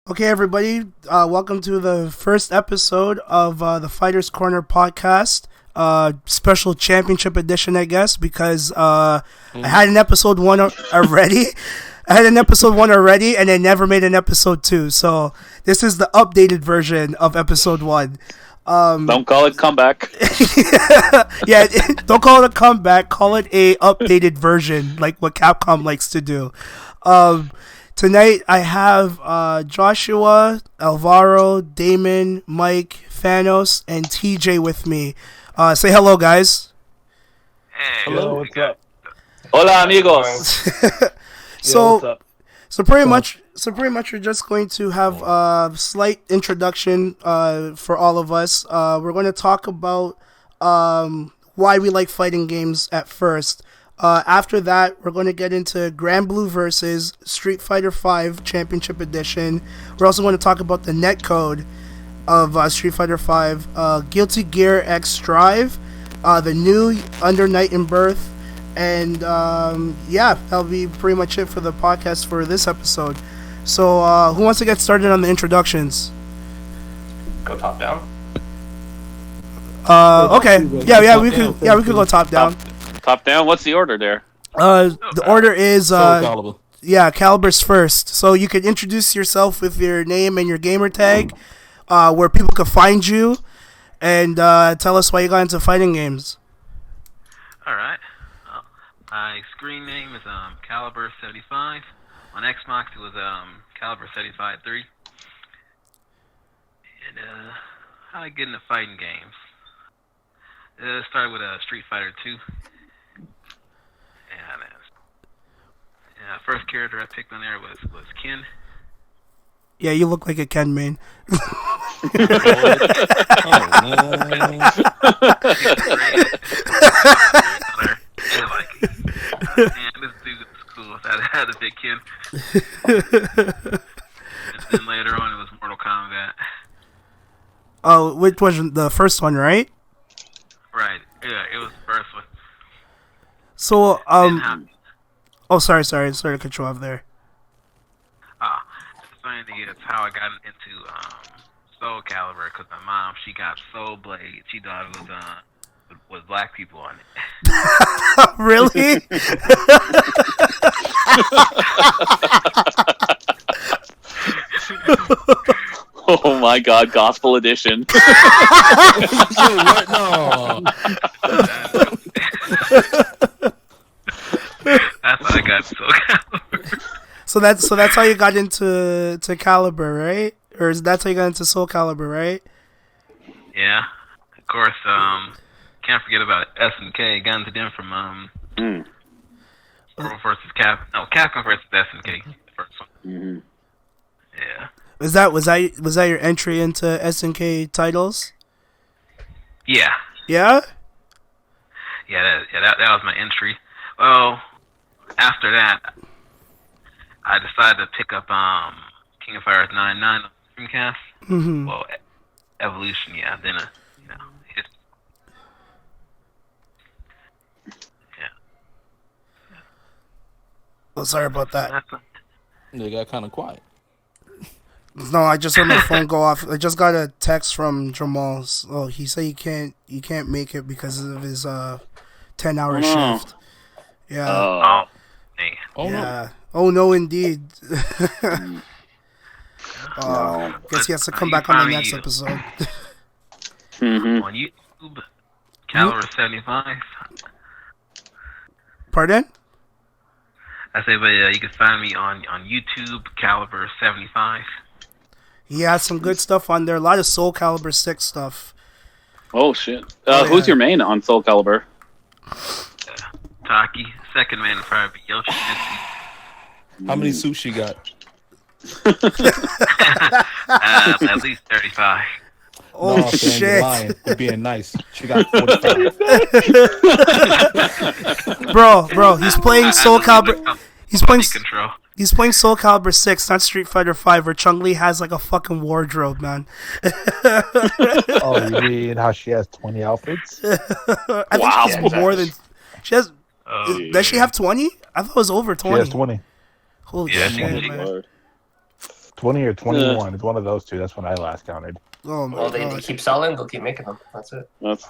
Okay, everybody, welcome to the first episode of the Fighters Corner podcast, special championship edition, I guess, because I had an episode one already. And I never made an episode 2, so this is the updated version of episode 1. Don't call it comeback. Yeah, don't call it a comeback. Call it a updated version, like what Capcom likes to do. Tonight I have Joshua, Alvaro, Damon, Mike, Thanos, and TJ with me. Say hello, guys. Hey, Hello, what's up? Hola, amigos. So pretty much we're just going to have a slight introduction for all of us. We're going to talk about why we like fighting games at first. After that, we're going to get into Granblue Versus Street Fighter V Championship Edition. We're also going to talk about the netcode of Street Fighter V, Guilty Gear X Strive, the new Under Night in Birth, and yeah, that'll be pretty much it for the podcast for this episode. So, who wants to get started on the introductions? Go top down. Okay, we could go top down. Top down. What's the order there? The order is Calibur. Calibur's first. So you can introduce yourself with your name and your gamer tag, where people can find you, and tell us why you got into fighting games. Alright. My screen name is Calibur75. On Xbox it was Calibur75-3. And how I get into fighting games? It started with Street Fighter 2. And first character I picked on there was Ken. Yeah, you look like a Ken main. Man, this dude was cool. So I had a big Ken. And then later on it was Mortal Kombat. Oh, which was the first one, right? Right. Yeah, it was the first one. So, oh, sorry to cut you off there. The funny thing is how I got into Soul Calibur, because my mom, she got Soul Blade. She thought it was with black people on it. Really? Oh my God, Gospel Edition. No. That's how I got Soul Calibur. So that's how you got into Calibur, right? Or that's how you got into Soul Calibur, right? Yeah. Of course, can't forget about SNK, Guns to them from Marvel versus Capcom versus SNK. The first one. Mm-hmm. Yeah. Was that your entry into SNK titles? Yeah. Yeah? Yeah, that was my entry. Well, after that, I decided to pick up King of Fighters 9 on Dreamcast. Mm-hmm. Well, Evolution, yeah. Then, it's... Yeah. Oh, sorry about that. They got kind of quiet. No, I just heard my phone go off. I just got a text from Jamal. Oh, he said he can't make it because of his 10-hour shift. Yeah. Oh, man. Oh yeah. no. Oh no, indeed. No. Guess he has to come back on the next episode. Mm-hmm. On YouTube, Calibur 75. Pardon? I say, but you can find me on YouTube, Calibur 75. He has some good stuff on there. A lot of Soul Calibur 6 stuff. Oh shit. Yeah. Who's your main on Soul Calibur? Taki. Second man would probably be Yoshi. How many suits she got? At least 35. Oh No, she ain't shit. lying. You're being nice. She got 45. Bro, he's playing Soul Calibur. He's playing Control. He's playing Soul Calibur 6, not Street Fighter 5, where Chun-Li has like a fucking wardrobe, man. Oh, you mean how she has 20 outfits? I think she has more than... She has... Does she have 20? I thought it was over 20. She has 20. Holy Yeah, shit, she- man. 20 or 21. It's one of those two. That's when I last counted. Oh my Well, they god. keep selling. They'll keep making them. That's it. That's,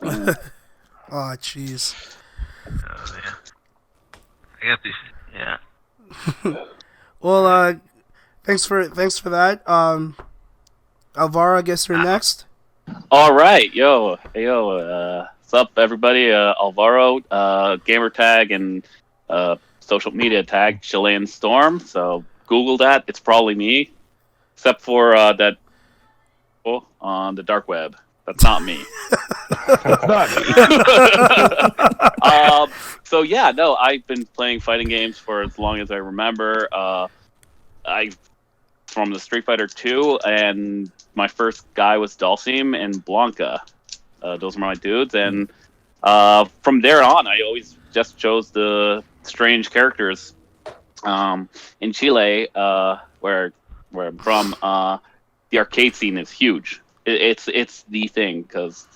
Oh jeez. Yeah. I got this. Yeah. Well, thanks for that. Alvaro, I guess you're next. all right, what's up, everybody? Alvaro, gamer tag and social media tag Chileanstorm. So Google that; it's probably me, except for that on the dark web. That's not me. That's not me. So yeah, no, I've been playing fighting games for as long as I remember. I from the Street Fighter 2, and my first guy was Dalsim and Blanca. Those were my dudes, and from there on, I always just chose the strange characters. In Chile, where I'm from, the arcade scene is huge. It's the thing because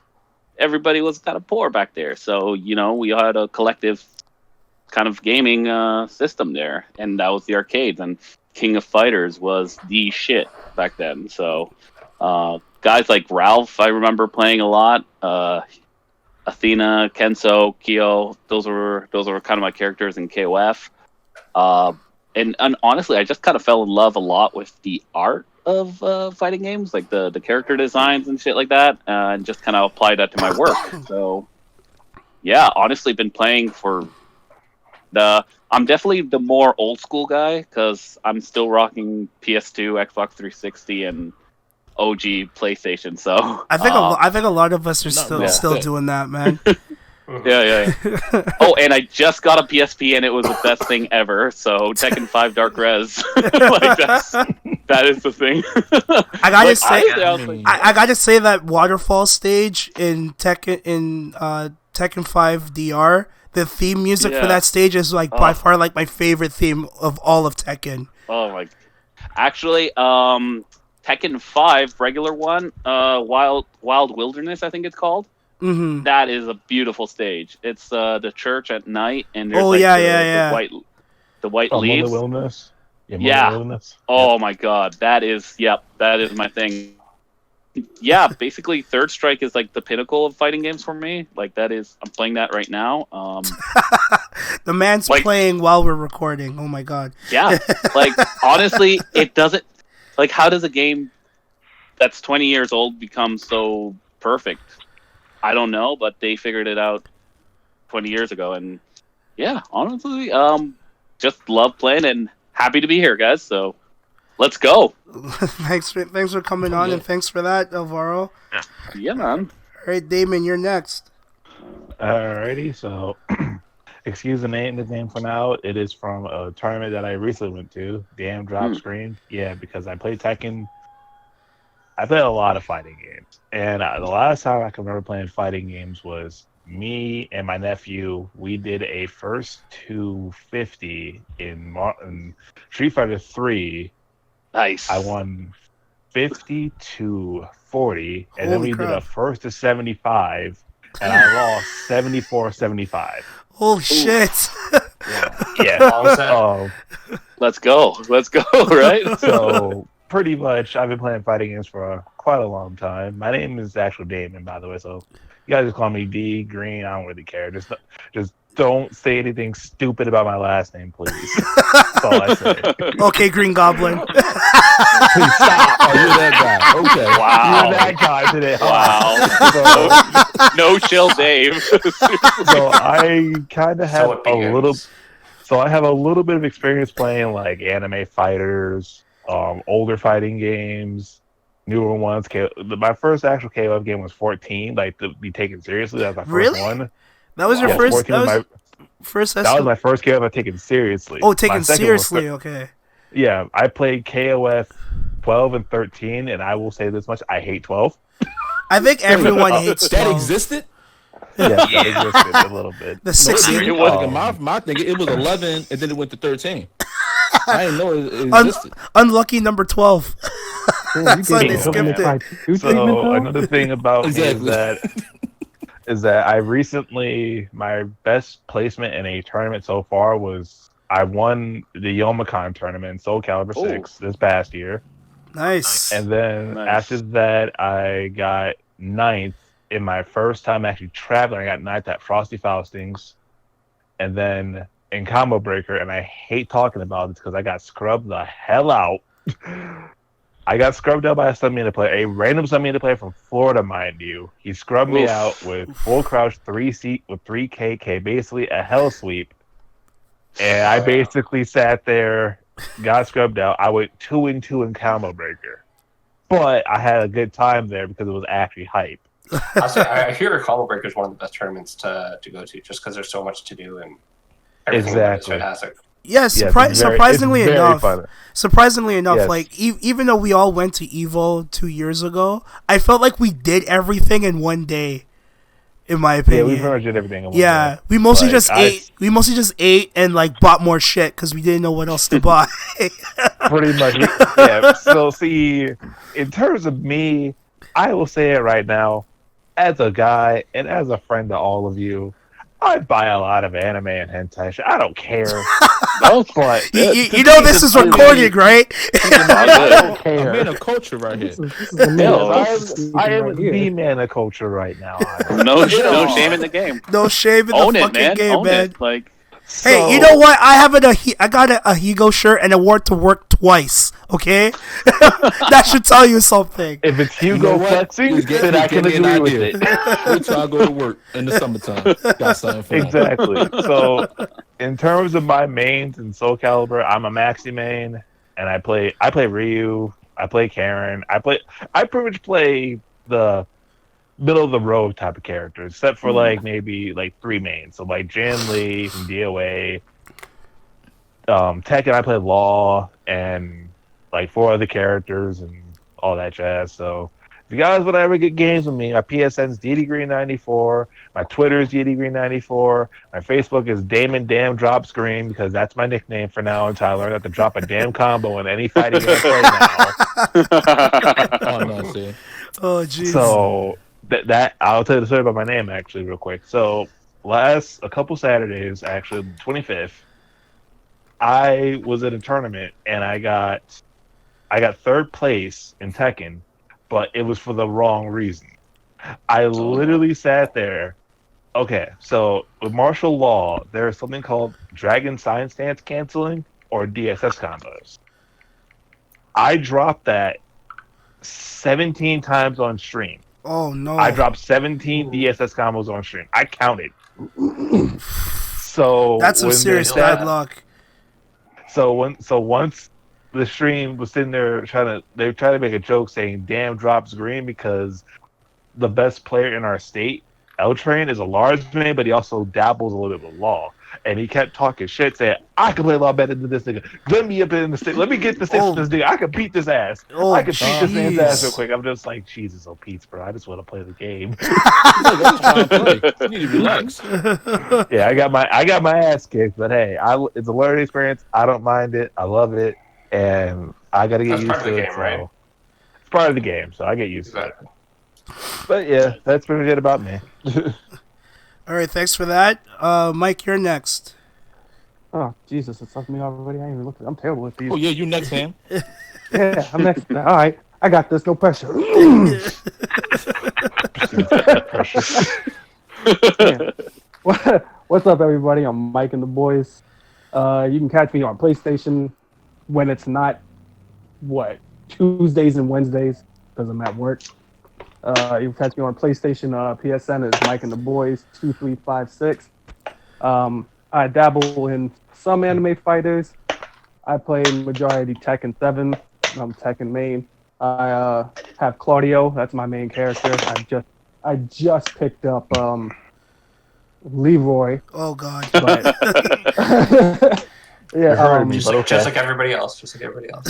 everybody was kind of poor back there, so we had a collective kind of gaming system there, and that was the arcades. And King of Fighters was the shit back then. So guys like Ralph, I remember playing a lot. Athena, Kenso, Kyo, those were kind of my characters in KOF. And honestly, I just kind of fell in love a lot with the art of fighting games, like the character designs and shit like that, and just kind of applied that to my work. So yeah, honestly, been playing for I'm definitely the more old school guy because I'm still rocking PS2, Xbox 360, and OG PlayStation. So I think a lot of us are still doing that, man. Yeah. Oh, and I just got a PSP, and it was the best thing ever. So Tekken 5 Dark Res, like that is the thing. I gotta say that waterfall stage in Tekken 5 DR. The theme music for that stage is by far my favorite theme of all of Tekken. Oh my! Actually, Tekken 5 regular one, Wild Wilderness, I think it's called. Mm-hmm. That is a beautiful stage. It's the church at night, and there's the white leaves. Wilderness. Yeah. Wilderness. Oh my god, that is my thing. Yeah, basically Third Strike is like the pinnacle of fighting games for me. Like I'm playing that right now. The man's playing while we're recording. Oh my god. Yeah, honestly, it doesn't. How does a game that's 20 years old become so perfect? I don't know, but they figured it out 20 years ago, and yeah, honestly, just love playing and happy to be here, guys. So let's go. Thanks for coming on, and thanks for that, Alvaro. Yeah, man. All right, Damon, you're next. Alrighty, so excuse the name for now. It is from a tournament that I recently went to. Damn drop screen. Yeah, because I play Tekken. I played a lot of fighting games, and the last time I can remember playing fighting games was me and my nephew. We did a first 250 in Street Fighter 3. Nice. I won 50-40, and then we did a first to 75, and I lost 74-75. Holy shit! Yeah. Let's go, right? So pretty much, I've been playing fighting games for quite a long time. My name is actually Damon, by the way, so you guys just call me D Green. I don't really care. Just don't say anything stupid about my last name, please. That's all I say. Okay, Green Goblin. Please stop. Oh, you're that guy. Okay. Wow. You're that guy today. Wow. No chill, Dave. So I kind of have So it begins. I have a little bit of experience playing anime fighters, older fighting games, newer ones. My first actual KOF game was 14. To be taken seriously, that was my first one. That was your first. That was my first KOF I've taken seriously. Oh, taken seriously. Okay. Yeah, I played KOF 12 and 13, and I will say this much: I hate 12. I think everyone hates 12. That existed? Yeah, that existed a little bit. The 16. It wasn't my thing. It was 11, and then it went to 13. I didn't know it existed. Unlucky number 12. That's why they So skipped it. another thing about me is that I recently, my best placement in a tournament so far was I won the Youmacon tournament in Soul Calibur 6 this past year. Nice. And then after that, I got 9th in my first time actually traveling. I got 9th at Frosty Faustings. And then in Combo Breaker, and I hate talking about it because I got scrubbed the hell out. I got scrubbed out by a sub-meter player, a random sub-meter player from Florida, mind you. He scrubbed me out with full crouch, 3 seat with 3 KK, basically a hell sweep. And I basically sat there, got scrubbed out. I went 2-2 in Combo Breaker. But I had a good time there because it was actually hype. I hear Combo Breaker is one of the best tournaments to go to just because there's so much to do and everything is fantastic. Yes, surprisingly enough, yes. like even though we all went to Evo 2 years ago, I felt like we did everything in one day. In my opinion, we pretty much did everything in one day. We mostly just ate. We mostly just ate and like bought more shit because we didn't know what else to buy. Pretty much, yeah. So see, in terms of me, I will say it right now, as a guy and as a friend to all of you, I buy a lot of anime and hentai shit. I don't care. But you know this is recorded, right? I don't care. I'm in a culture right here. I am the man of culture right now. No shame in the game. No shame in Own the it, fucking man. game, Own man. it. Like, hey, you know what? I got a Higo shirt and I wore it to work twice. Okay, that should tell you something. If it's Hugo flexing, then I can agree with it. Wait till I go to work in the summertime. Got something for exactly. So, in terms of my mains in Soul Calibur, I'm a Maxi main, and I play Ryu. I play Karen. I pretty much play the middle of the road type of characters, except for maybe 3 mains. So like Jan Lee from DOA, Tekken. I play Law and 4 other characters and all that jazz. So if you guys would ever get games with me, my PSN's DDGreen94, my Twitter is DDGreen94, my Facebook is Damon Damn Drop Screen because that's my nickname for now until I learn how to drop a damn combo in any fighting game I play now. Oh jeez. So that I'll tell you the story about my name actually real quick. So a couple Saturdays, actually the 25th, I was at a tournament and I got 3rd place in Tekken, but it was for the wrong reason. I literally sat there. Okay, so with martial law, there is something called Dragon Science Stance canceling or DSS combos. I dropped that 17 times on stream. Oh no! I dropped 17 DSS combos on stream. I counted. So that's some serious bad luck. So once the stream was sitting there trying to make a joke saying "damn drops green" because the best player in our state, L Train, is a large man, but he also dabbles a little bit with law. And he kept talking shit, saying, I can play law better than this nigga. Let me up in the state. Let me get the state from this nigga. I can beat this ass. I can beat this man's ass real quick. I'm just like, Jesus, oh, Pete's, bro. I just want to play the game. You need to relax. Yeah, I got my ass kicked, but hey, it's a learning experience. I don't mind it. I love it. And I got to get used to it. Game, right? It's part of the game, so I get used to it. But yeah, that's pretty good about me. All right, thanks for that. Mike, you're next. Oh, Jesus, it's left me already. I ain't even looked at it. I'm terrible with these. Oh, yeah, you next, Ham. Yeah, I'm next. All right, I got this. No pressure. Yeah. What's up, everybody? I'm Mike and the boys. You can catch me on PlayStation when it's not, Tuesdays and Wednesdays, because I'm at work. You can catch me on PlayStation. PSN is Mike and the Boys 2356. I dabble in some anime fighters. I play majority Tekken 7. I'm Tekken main. I have Claudio. That's my main character. I just picked up Leroy. Oh God. But yeah, just like everybody else. Just like everybody else.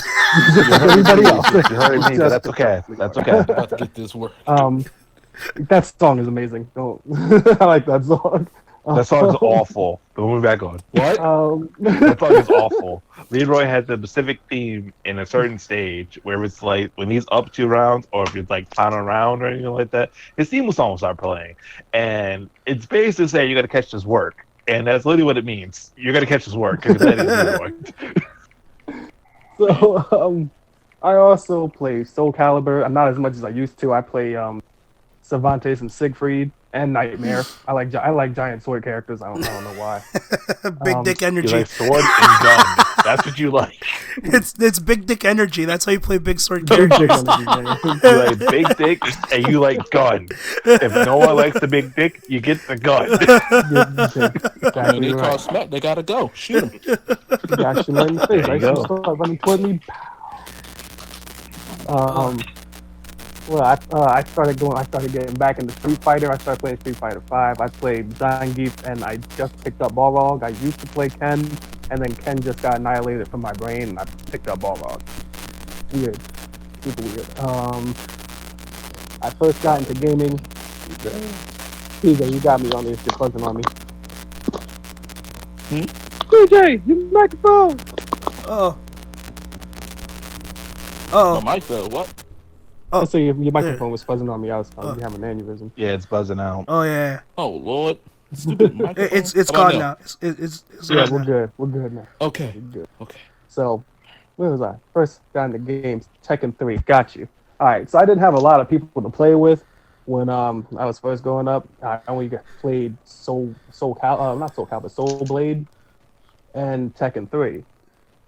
Everybody else. You heard me, but that's okay. That's okay. I'm about to get this work. That song is amazing. Don't I like that song? That song's awful. But we'll move back on. What? That song is awful. Leroy has a specific theme in a certain stage where it's like when he's up 2 rounds or if it's like pounding around or anything like that, his theme song will start playing. And it's basically saying you got to catch this work. And that's literally what it means. You're gonna catch his work because that is Leroy. So I also play Soul Calibur. Not as much as I used to. I play Cervantes and Siegfried and Nightmare. I like giant sword characters. I don't know why. Big dick energy. You like sword and gun. That's what you like. It's big dick energy. That's how you play big sword Big characters. dick energy, man. You like big dick and you like gun. If no one likes the big dick, you get the gun. I mean, they call smack. They gotta go. Shoot him. Got you in the face. There you I go. just start running toward me. Well, I started getting back into Street Fighter. I started playing Street Fighter 5. I played Zangief, and I just picked up Balrog. I used to play Ken, and then Ken just got annihilated from my brain, and I picked up Balrog. Weird. Super weird. I first got into gaming. TJ, you got me on this. You're buzzing on me. TJ, you microphone! Oh. Oh, Mike, what? Oh, so your microphone was buzzing on me. I was having an aneurysm. Yeah, it's buzzing out. Oh yeah. Oh Lord. Stupid microphone. It's gone now. It's Yeah, gone we're now. good. We're good now. Okay. We're good. Okay. So, where was I? First got into games. Tekken 3. Got you. All right. So I didn't have a lot of people to play with when I was first growing up. I only played Soul Blade and Tekken 3.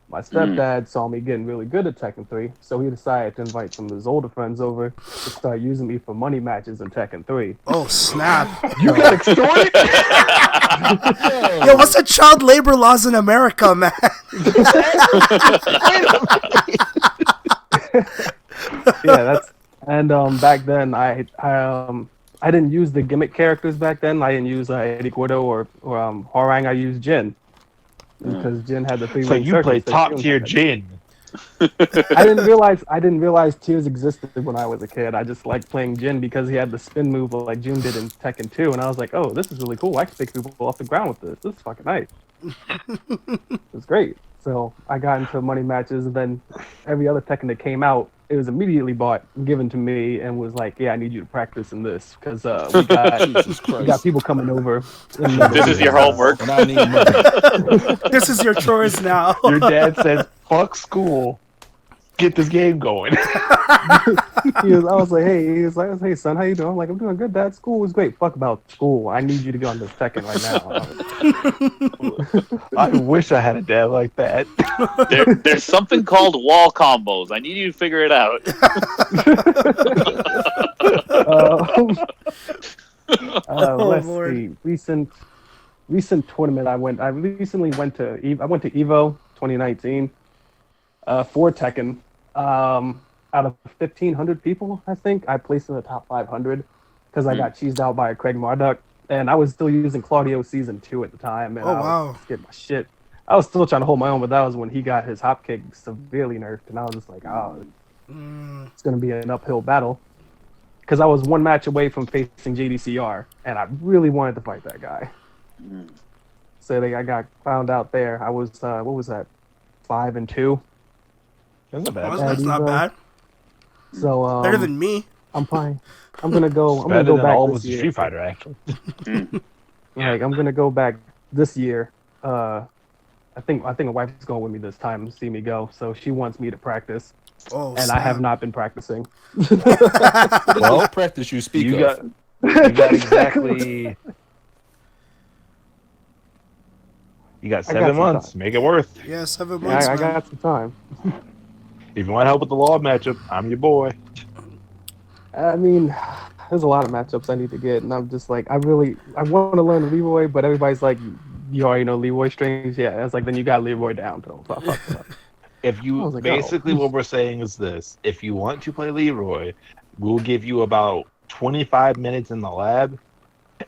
My stepdad saw me getting really good at Tekken 3, so he decided to invite some of his older friends over to start using me for money matches in Tekken 3. Oh snap! You got extorted? Yo, what's the child labor laws in America, man? Yeah, that's and back then I didn't use the gimmick characters back then. I didn't use Eddie Gordo or Horang. I used Jin because Jin had the three. So you play top tier Jin. I didn't realize tiers existed when I was a kid. I just liked playing Jin because he had the spin move like Jin did in Tekken 2, and I was like, oh, this is really cool. I can pick people off the ground with this. This is fucking nice. It was great. So I got into money matches, and then every other Tekken that came out, it was immediately bought, given to me, and was like, yeah, I need you to practice in this because we got people coming over. This is your homework. And I need money. This is your chores now. Your dad says, fuck school. Get this game going. I was like, hey, son, how you doing? I'm like, I'm doing good, Dad. School was great. Fuck about school. I need you to get on this Tekken right now. I wish I had a dad like that. There's something called wall combos. I need you to figure it out. Let's Lord. see. Recent tournament I recently went to Evo 2019 for Tekken. Out of 1,500 people, I think I placed in the top 500 because I got cheesed out by Craig Marduk, and I was still using Claudio Season 2 at the time. And Oh, I was wow. getting my shit. I was still trying to hold my own, but that was when he got his hop kick severely nerfed, and I was just like, oh, it's gonna be an uphill battle. Because I was one match away from facing JDCR, and I really wanted to fight that guy. So I got found out there. I was what was that, 5-2. That's not bad. That's not bad. So Better than me. I'm fine. I'm gonna go Better back than all of this us in year. Street Fighter, actually. Like I'm gonna go back this year. I think my wife's going with me this time to see me go. So she wants me to practice, Oh, and I have not been practicing. Well, practice you speak You of. got exactly. You got I got 7 some months. time. Make it worth. Yeah, 7 months. I man. got some time. If you want help with the law matchup, I'm your boy. I mean, there's a lot of matchups I need to get, and I'm just like, I want to learn Leroy, but everybody's like, you already know Leroy strings. Yeah, it's like then you got Leroy down. So fuck. If you I was like, basically what we're saying is this: if you want to play Leroy, we'll give you about 25 minutes in the lab,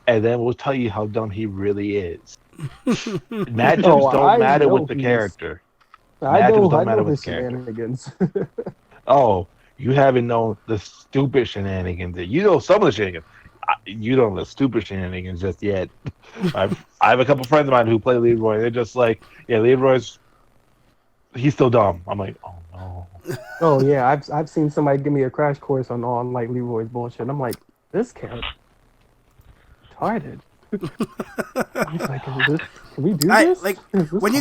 and then we'll tell you how dumb he really is. Matchups don't matter with the character. I know matter with his character. shenanigans. Oh, you haven't known the stupid shenanigans. You know some of the shenanigans. You don't know the stupid shenanigans just yet. I have a couple friends of mine who play Leroy. They're just like, yeah, he's still dumb. I'm like, oh no. Oh yeah, I've seen somebody give me a crash course on like Leroy's bullshit. I'm like, this character retarded. I was like, can we do this? When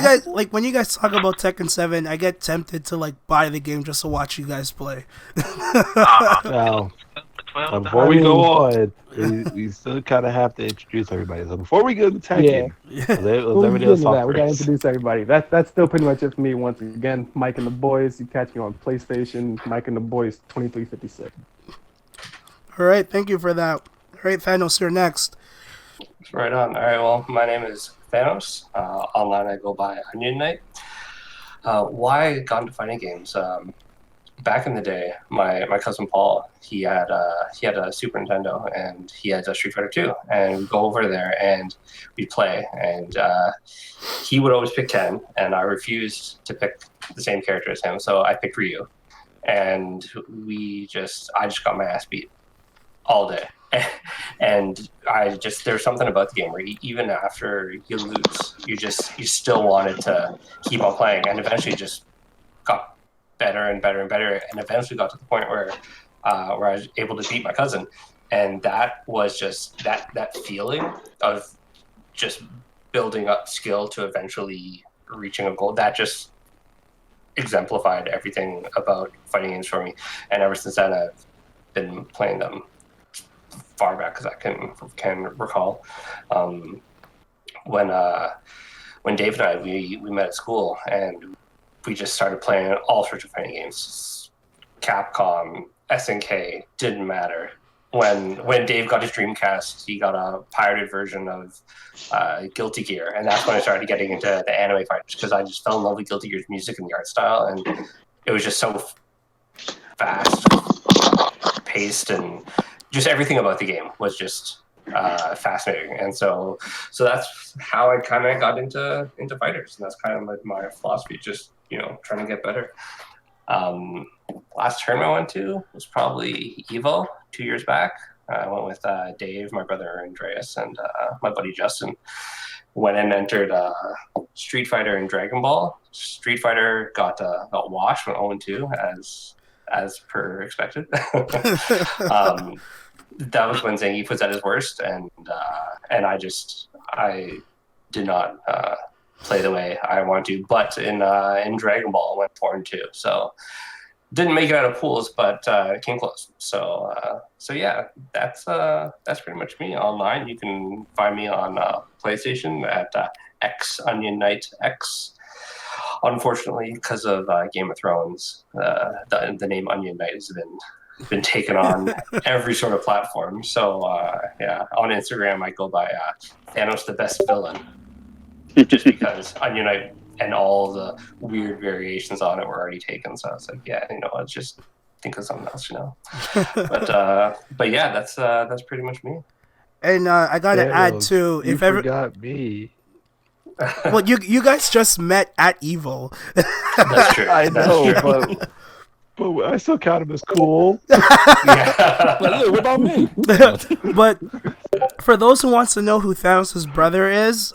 you guys talk about Tekken 7, I get tempted to like buy the game just to watch you guys play. Well, before we go on, we still kind of have to introduce everybody. So before we go to Tekken, we gotta introduce everybody. That's still pretty much it for me. Once again, Mike and the Boys. You catch me on PlayStation. Mike and the Boys 2356. All right, thank you for that. All right, Thanos, you're next. Right on. All right, well, my name is Thanos. Online, I go by OnionKnight. Why I got into fighting games? Back in the day, my cousin Paul, he had a Super Nintendo and he had a Street Fighter 2, and we'd go over there and we'd play, and he would always pick Ken, and I refused to pick the same character as him, so I picked Ryu, and I just got my ass beat all day. And there's something about the game where even after you lose, you still wanted to keep on playing, and eventually just got better and better and better, and eventually got to the point where I was able to beat my cousin, and that was just that feeling of just building up skill to eventually reaching a goal. That just exemplified everything about fighting games for me, and ever since then I've been playing them far back as I can recall. When Dave and I we met at school, and we just started playing all sorts of fighting games. Capcom, SNK, didn't matter. When Dave got his Dreamcast, he got a pirated version of Guilty Gear, and that's when I started getting into the anime fighters, because I just fell in love with Guilty Gear's music and the art style, and it was just so fast paced, and just everything about the game was just fascinating. And so that's how I kind of got into fighters, and that's kind of like my philosophy, just trying to get better. Last tournament I went to was probably Evo 2 years back. I went with Dave, my brother Andreas, and my buddy Justin. Went and entered Street Fighter and Dragon Ball. Street Fighter got washed, went 0-2 as per expected. That was when Zangief was at his worst, and I did not play the way I wanted to. But in Dragon Ball, I went 4-2, so didn't make it out of pools, but came close. So yeah, that's pretty much me. Online, you can find me on PlayStation at xOnionKnightx. Unfortunately, because of Game of Thrones, the name Onion Knight has been taken on every sort of platform. So yeah, on Instagram I go by Thanos the Best Villain, just because Onion Knight and all the weird variations on it were already taken. So I was like, yeah, let's just think of something else, But yeah, that's pretty much me. And I gotta add too, if ever got me. Well, you guys just met at Evo. That's true. I know, but I still count him as cool. Yeah. What about me? But for those who wants to know who Thanos' brother is,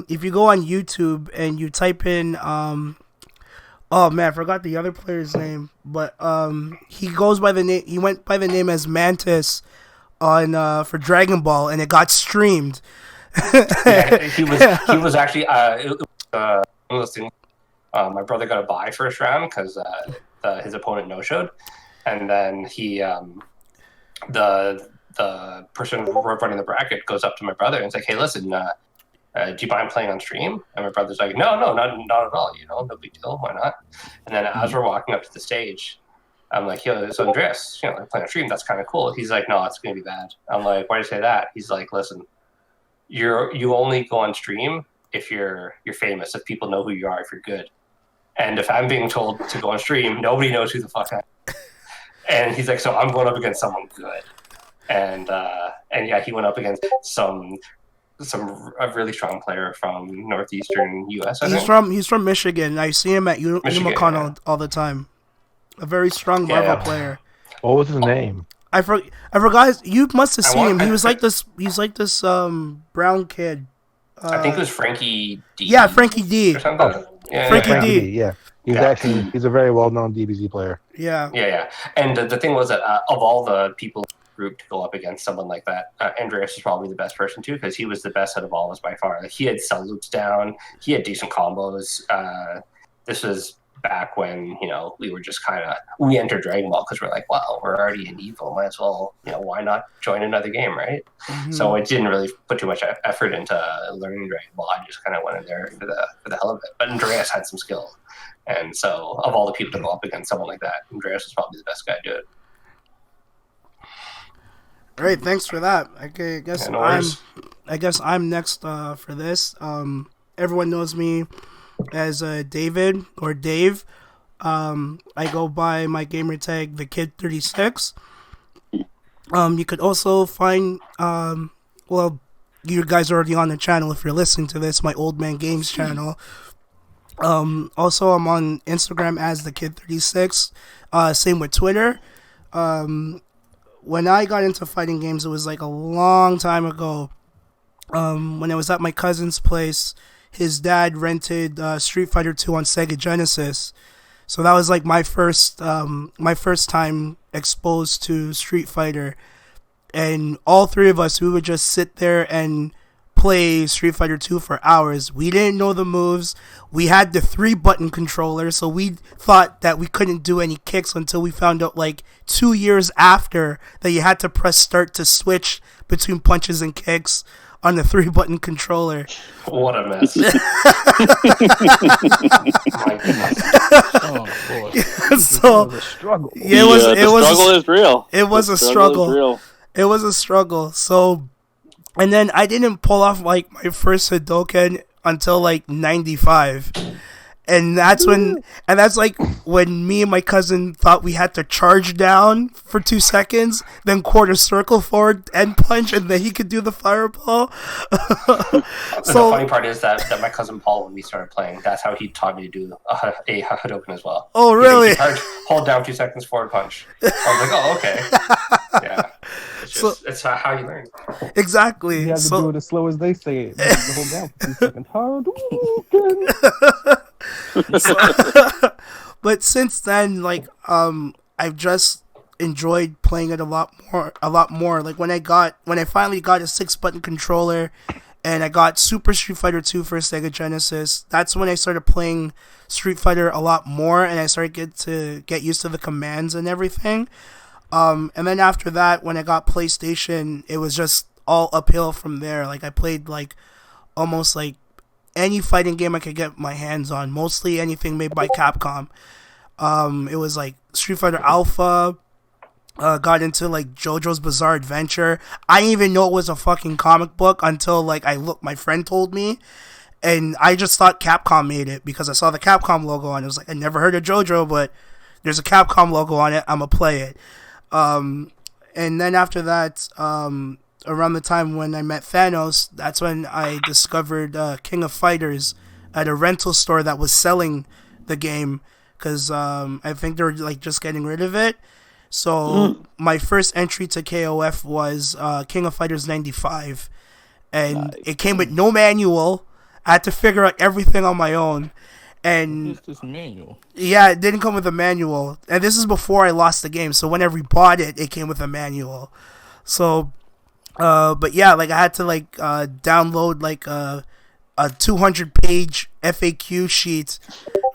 if you go on YouTube and you type in, oh man, I forgot the other player's name, but he went by the name as Mantis on for Dragon Ball, and it got streamed. Yeah, he was actually one of those things. My brother got a bye first round because his opponent no-showed, and then he the person running the bracket goes up to my brother and is like, hey, listen, do you mind playing on stream? And my brother's like, no, not at all, no big deal, why not? And then as we're walking up to the stage, I'm like, yo, so Andreas, playing on stream, that's kind of cool. He's like, no, it's gonna be bad. I'm like, why do you say that? He's like, listen, you only go on stream if you're famous, if people know who you are, if you're good. And if I'm being told to go on stream, nobody knows who the fuck I am. And he's like, so I'm going up against someone good. And yeah, he went up against a really strong player from northeastern U.S. He's from Michigan. I see him at UMaCon all the time. A very strong Marvel player. What was his name? I forgot. You must have seen him. He was like this. He's like this brown kid. I think it was Frankie D. Yeah, Frankie D. Or something. Yeah, Frankie D. Yeah. He's a very well-known DBZ player. Yeah. Yeah. And the thing was that of all the people group to go up against someone like that. Andreas is probably the best person too, because he was the best out of all of us by far. Like, he had cell loops down, he had decent combos. This was back when, you know, we were just we entered Dragon Ball because we're like, wow, we're already in Evo, might as well, you know, why not join another game, right? Mm-hmm. So it didn't really put too much effort into learning Dragon Ball. I just kind of went in there for the hell of it. But Andreas had some skill, and so of all the people to go up against someone like that, Andreas was probably the best guy to do it. Great, thanks for that. Okay, I guess I'm next for this. Everyone knows me as David or Dave. I go by my gamer tag TheKid36. You could also find well, you guys are already on the channel if you're listening to this, my Old Man Games channel. Also I'm on Instagram as TheKid36. Same with Twitter. When I got into fighting games, it was like a long time ago. When I was at my cousin's place, his dad rented Street Fighter 2 on Sega Genesis. So that was like my first time exposed to Street Fighter. And all three of us, we would just sit there and play Street Fighter 2 for hours. We didn't know the moves. We had the 3-button controller, so we thought that we couldn't do any kicks until we found out like 2 years after that you had to press start to switch between punches and kicks on the 3-button controller. What a mess. My goodness. Oh, boy. So, it was a struggle. Yeah, the struggle is real. It was a struggle. It was a struggle. So, and then I didn't pull off like my first Hadouken until like 95. And that's like when me and my cousin thought we had to charge down for 2 seconds, then quarter circle forward and punch, and then he could do the fireball. So the funny part is that my cousin Paul, when we started playing, that's how he taught me to do a Hadouken as well. Oh, really? Hold down 2 seconds, forward punch. I was like, oh, okay. Yeah. It's how you learn. Exactly. You have to do it as slow as they say it. Hold down for 2 seconds. Hadouken. But since then, like, I've just enjoyed playing it a lot more. Like when I finally got a 6-button controller, and I got Super Street Fighter 2 for Sega Genesis, that's when I started playing Street Fighter a lot more, and I started to get used to the commands and everything. And then after that, when I got PlayStation, it was just all uphill from there. Like I played like almost like any fighting game I could get my hands on, mostly anything made by Capcom. It was like Street Fighter Alpha, got into like JoJo's Bizarre Adventure. I didn't even know it was a fucking comic book until like my friend told me, and I just thought Capcom made it because I saw the Capcom logo on it. It was like, I never heard of JoJo, but there's a Capcom logo on it, I'm gonna play it. And then after that, around the time when I met Thanos, that's when I discovered King of Fighters at a rental store that was selling the game, because I think they were like just getting rid of it. So my first entry to KOF was King of Fighters 95, and it came with no manual. I had to figure out everything on my own. And this manual? Yeah, it didn't come with a manual, and this is before I lost the game. So whenever we bought it, it came with a manual. So, but yeah, like I had to like download like a 200-page FAQ sheet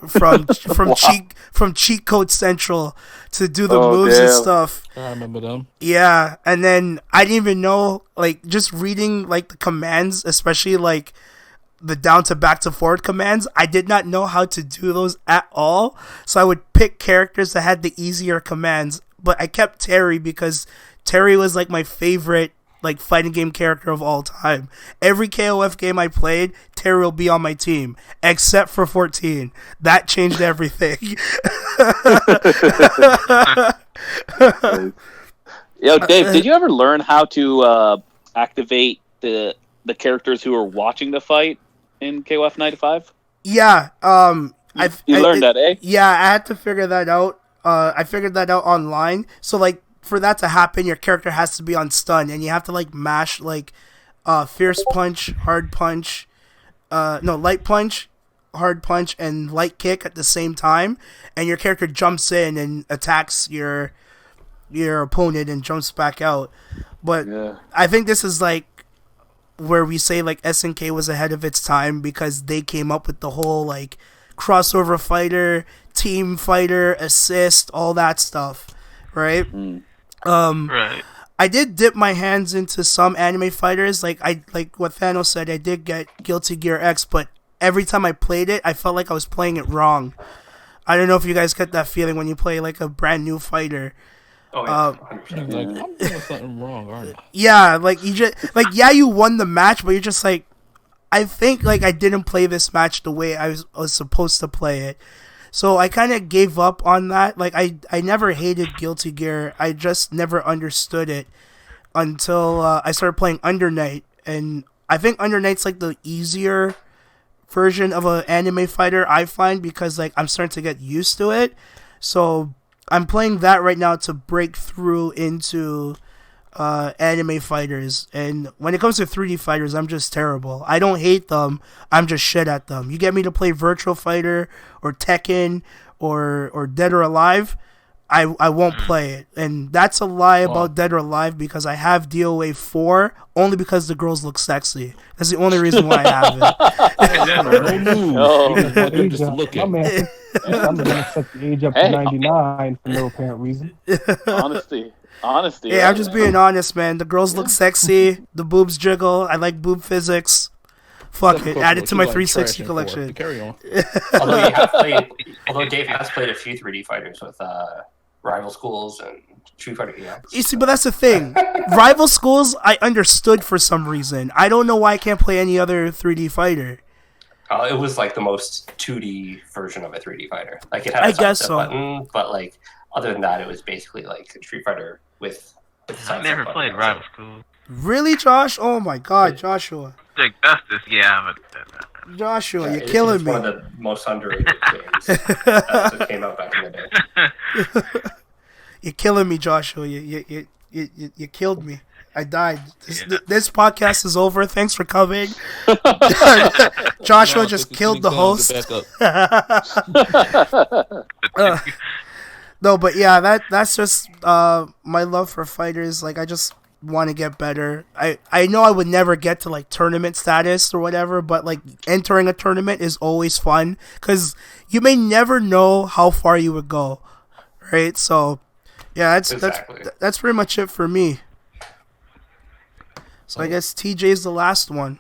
from from Cheat Code Central to do the moves and stuff. I remember them. Yeah, and then I didn't even know, like, just reading like the commands, especially like the down to back to forward commands, I did not know how to do those at all. So I would pick characters that had the easier commands, but I kept Terry because Terry was like my favorite like fighting game character of all time. Every KOF game I played, Terry will be on my team, except for 14. That changed everything. Yo, Dave, did you ever learn how to activate the characters who are watching the fight in KOF 95? Yeah. You learned that, eh? Yeah, I had to figure that out. I figured that out online. So like, for that to happen, your character has to be on stun, and you have to like mash like fierce punch, hard punch, light punch, hard punch, and light kick at the same time, and your character jumps in and attacks your your opponent and jumps back out. But Yeah. I think this is like where we say like SNK was ahead of its time because they came up with the whole like crossover fighter, team fighter, assist, all that stuff, right? Right. I did dip my hands into some anime fighters, like what Thanos said. I did get Guilty Gear X, but every time I played it, I felt like I was playing it wrong. I don't know if you guys get that feeling when you play like a brand new fighter. Oh yeah, Like, 100%. I'm doing something wrong, aren't I? Yeah, like you just like you won the match, but you're just like, I think like I didn't play this match the way I was supposed to play it. So I kind of gave up on that. Like I never hated Guilty Gear. I just never understood it until I started playing Under Night, and I think Under Night's like the easier version of an anime fighter I find because like I'm starting to get used to it. So I'm playing that right now to break through into anime fighters, and when it comes to 3D fighters, I'm just terrible. I don't hate them, I'm just shit at them. You get me to play Virtual Fighter or Tekken or Dead or Alive, I won't play it. And that's a lie about Dead or Alive because I have DOA 4 only because the girls look sexy. That's the only reason why I have it. Oh. Just to look at. My man, I'm gonna set the age up to 99 for no apparent reason. Honesty. Yeah, I'm just being honest, man. The girls look sexy, the boobs jiggle, I like boob physics. Fuck it, add it to my 360 collection. Carry on. Although Dave has played a few 3D fighters with Rival Schools and Street Fighter EX. You see, but that's the thing. Rival Schools, I understood for some reason. I don't know why I can't play any other 3D fighter. It was like the most 2D version of a 3D fighter. Like it had I a guess sunset so. button, but like other than that, it was basically like Street Fighter with I sunset never button. played Rival School. Really, Josh? Oh my god, Joshua. Like Justice, yeah, but Joshua, you're It's killing me. one of the most underrated games that came out back in the day. You're killing me, Joshua. You killed me. I died. This podcast is over. Thanks for coming. Joshua just killed the host. No, but yeah, that's just my love for fighters. Like I just want to get better. I know I would never get to like tournament status or whatever, but like entering a tournament is always fun because you may never know how far you would go, right? So yeah, that's pretty much it for me. So I guess TJ's the last one.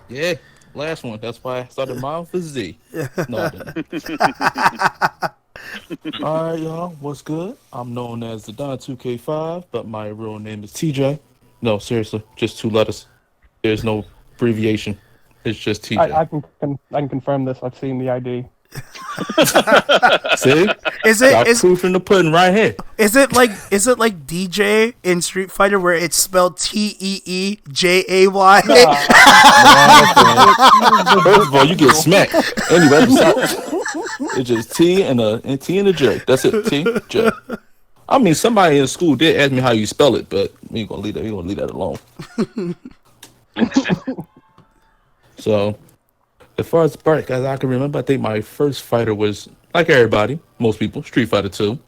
Yeah, last one. That's why I started mine for Z. No, I didn't. All right, y'all. What's good? I'm known as the Don 2K5, but my real name is TJ. No, seriously, just 2 letters. There's no abbreviation. It's just TJ. I can confirm this. I've seen the ID. See? Got proof in the pudding right here. Is it like DJ in Street Fighter where it's spelled TEEJAY? First of all, you get smacked. Anyway, it's just T and a J. That's it. T J. I mean, somebody in school did ask me how you spell it, but we ain't gonna leave that. We gonna leave that alone. So, as far as as I can remember, I think my first fighter was like everybody, most people, Street Fighter 2.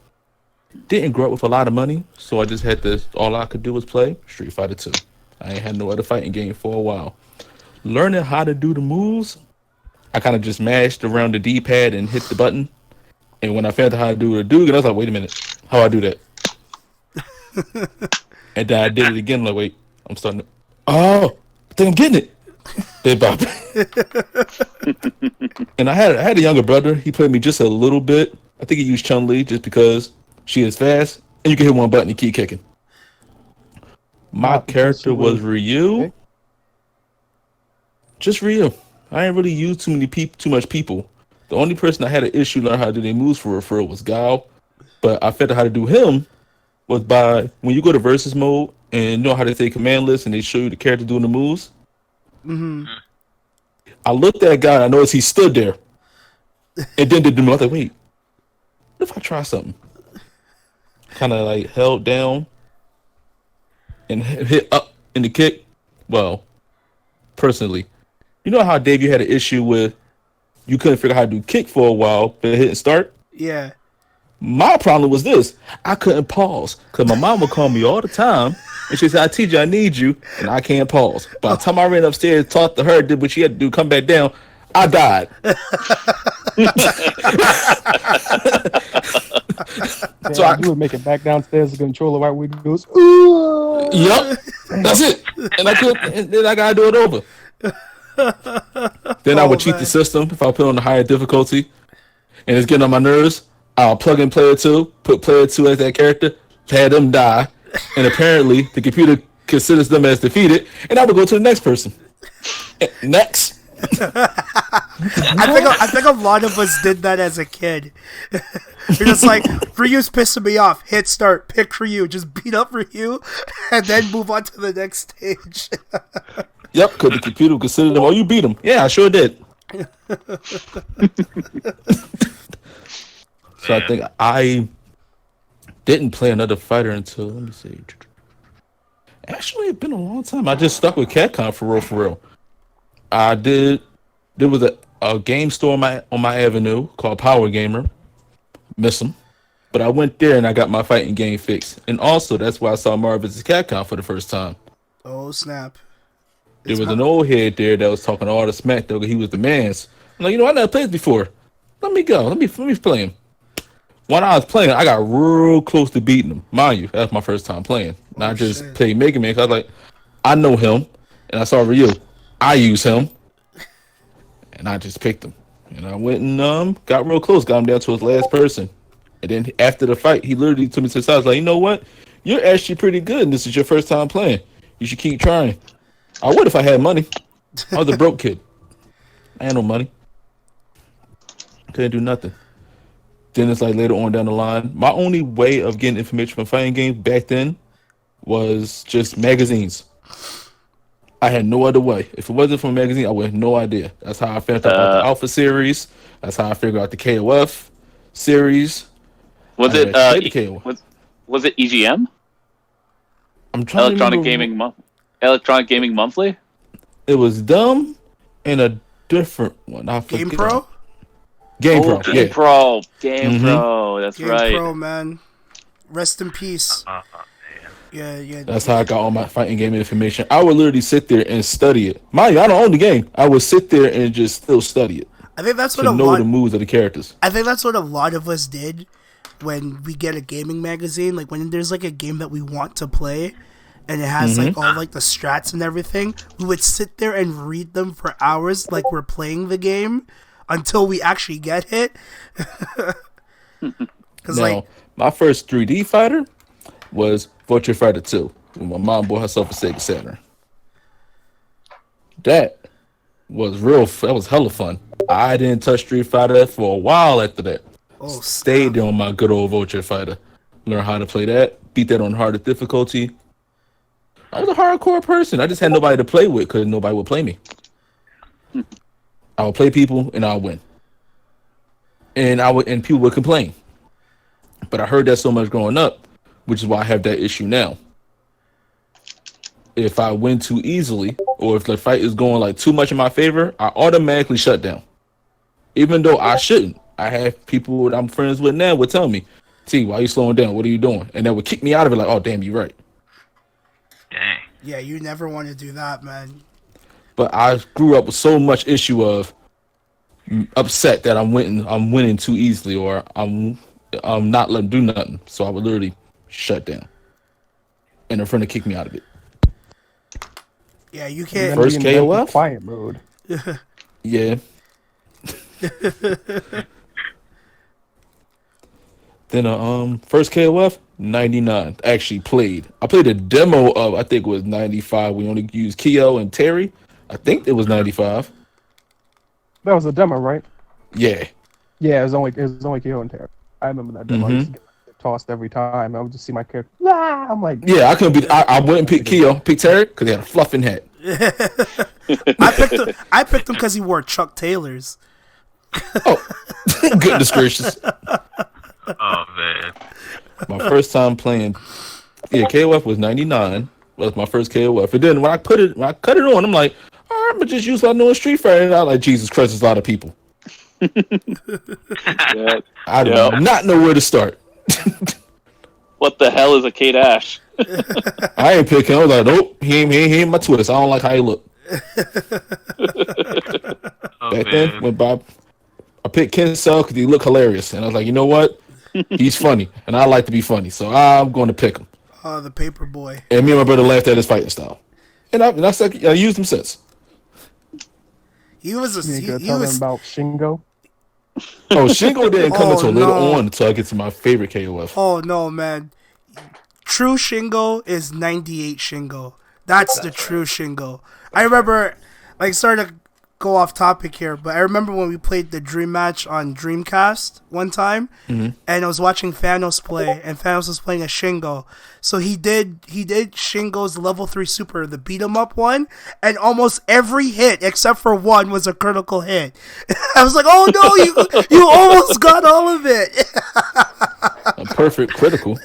Didn't grow up with a lot of money, so I just had to. All I could do was play Street Fighter 2. I ain't had no other fighting game for a while. Learning how to do the moves, I kind of just mashed around the D-pad and hit the button. And when I found out how to do the Dugan, I was like, wait a minute, how do I do that? And then I did it again, like, wait, I'm starting to, I think I'm getting it. Dead bop. And I had a younger brother. He played me just a little bit. I think he used Chun-Li just because she is fast and you can hit one button and keep kicking. My character was Ryu. Okay. Just Ryu. I ain't really used too much people. The only person I had an issue learning how to do their moves for referral was Gao. But I figured out how to do him was by when you go to versus mode and you know how to say command list and they show you the character doing the moves. Mm-hmm. I looked at a guy and I noticed he stood there. And then did the move. I was like, wait, what if I try something? Kind of like held down and hit up in the kick. Well, personally, you know how Dave, you had an issue with you couldn't figure out how to do kick for a while, but it didn't start? Yeah. My problem was this: I couldn't pause because my mom would call me all the time, and she said, "I teach you, I need you," and I can't pause. By the time I ran upstairs, talked to her, did what she had to do, come back down, I died. So you would make it back downstairs. The controller right where it goes. Yep, that's it. And then I gotta do it over. Then I would cheat the system if I put on the higher difficulty, and it's getting on my nerves. I'll plug in player 2, put player 2 as that character, have them die, and apparently the computer considers them as defeated, and I would go to the next person. Next. I think a lot of us did that as a kid. You're just like, Ryu's pissing me off. Hit start, pick Ryu, just beat up Ryu, and then move on to the next stage. Yep, because the computer considered them. Oh, you beat him. Yeah, I sure did. So I think I didn't play another fighter until, let me see. Actually, it's been a long time. I just stuck with Capcom for real. I did. There was a game store on my avenue called Power Gamer. Miss them. But I went there and I got my fighting game fixed. And also, that's why I saw Marvel vs. Capcom for the first time. Oh, snap. There was an old head there that was talking all the smack, though. He was the man's. I'm like, I never played this before. Let me go. Let me play him. When I was playing, I got real close to beating him. Mind you, that's my first time playing. And I just played Mega Man because I was like, I know him. And I saw Ryu. I use him. And I just picked him. And I went and got real close. Got him down to his last person. And then after the fight, he literally took me to the side. I was like, you know what? You're actually pretty good. And this is your first time playing. You should keep trying. I would if I had money. I was a broke kid. I had no money. Couldn't do nothing. Then it's like later on down the line, my only way of getting information from fighting games back then was just magazines. I had no other way. If it wasn't from a magazine, I would have no idea. That's how I found out about the Alpha series. That's how I figured out the KOF series. Was it EGM? I'm trying Electronic Gaming Monthly? It was dumb and a different one. I forget. Game Pro? Game Pro. Game Pro. That's Game right. Game Pro, man. Rest in peace. Yeah. That's how I got all my fighting game information. I would literally sit there and study it. Mind you, I don't own the game. I would sit there and just still study it. I think that's what to know the moves of the characters. I think that's what a lot of us did when we get a gaming magazine. Like when there's like a game that we want to play, and it has like all like the strats and everything, we would sit there and read them for hours, like we're playing the game, until we actually get hit. Now, my first 3D fighter was Future Fighter 2 when my mom bought herself a Sega Saturn. That was hella fun. I didn't touch Street Fighter for a while after that. Stayed there on my good old Vulture Fighter. Learn how to play that. Beat that on harder difficulty. I was a hardcore person. I just had nobody to play with because nobody would play me. I would play people and I would win. And people would complain. But I heard that so much growing up, which is why I have that issue now. If I win too easily, or if the fight is going like too much in my favor, I automatically shut down. Even though I shouldn't. I have people that I'm friends with now would tell me, T, why are you slowing down? What are you doing? And they would kick me out of it like, oh, damn, you're right. Dang. Yeah, you never want to do that, man. But I grew up with so much issue of upset that I'm winning too easily, or I'm not letting do nothing. So I would literally shut down. And a friend would kick me out of it. Yeah, you can't. First KOF? Quiet mode. Yeah. Then first KOF 99 actually played. I played a demo of I think it was 95. We only used Kyo and Terry. I think it was 95. That was a demo, right? Yeah. Yeah, it was only Kyo and Terry. I remember that demo. I used to get tossed every time. I would just see my character. I'm like, yeah, I couldn't be. I wouldn't pick Kyo, pick Terry because he had a fluffing head. I picked him because he wore Chuck Taylors. Oh, goodness gracious! Oh man, my first time playing, KOF was 99. Was my first KOF. And then when I cut it on, I'm like, all right, I'm gonna just use what I know in Street Fighter. And I like, Jesus Christ, there's a lot of people. Yeah. I do Yep. not know where to start. What the hell is a Kate Ash? I ain't picking. I was like, nope, he ain't my twist. I don't like how he look. Back then, when Bob, I picked Ken Cell because he looked hilarious, and I was like, you know what? He's funny, and I like to be funny, so I'm going to pick him. Oh, the paper boy. And me and my brother laughed at his fighting style, and I used him since. He was a. You He tell them was. about Shingo. Oh, Shingo didn't come Oh, until no. later on until I get to my favorite KOF. Oh no, man! True Shingo is 98 Shingo. That's the true Shingo. I remember, like, sorry to go off topic here, but I remember when we played the Dream Match on Dreamcast one time, and I was watching Thanos play, and Thanos was playing a Shingo. So he did Shingo's level 3 super, the beat 'em up one, and almost every hit except for one was a critical hit. I was like, oh no, you almost got all of it. A perfect critical.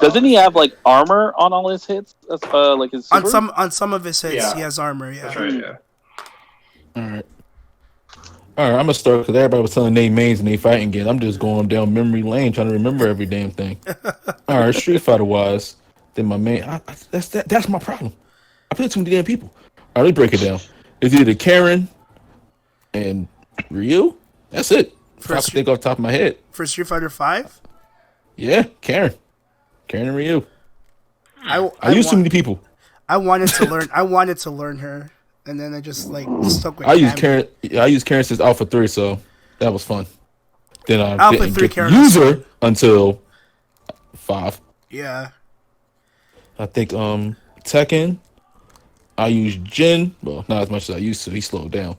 Doesn't he have like armor on all his hits? Like his super? on some of his hits, Yeah. he has armor. Yeah. That's right, yeah. All right, I'm gonna start because everybody was telling their mains and they fighting games. I'm just going down memory lane trying to remember every damn thing. All right, Street Fighter wise, then my main. That's my problem. I play too many damn people. All right, let me break it down. It's either Karen and Ryu. That's it. If I can think off the top of my head. For Street Fighter 5? Yeah, Karen and Ryu. I use too want- many people. I wanted to learn her, and then I just like stuck with. I use Karen since Alpha 3, so that was fun. Then I Alpha didn't 3 get Karen to was use her until 5. Yeah. I think Tekken. I use Jin. Well, not as much as I used to. He slowed down.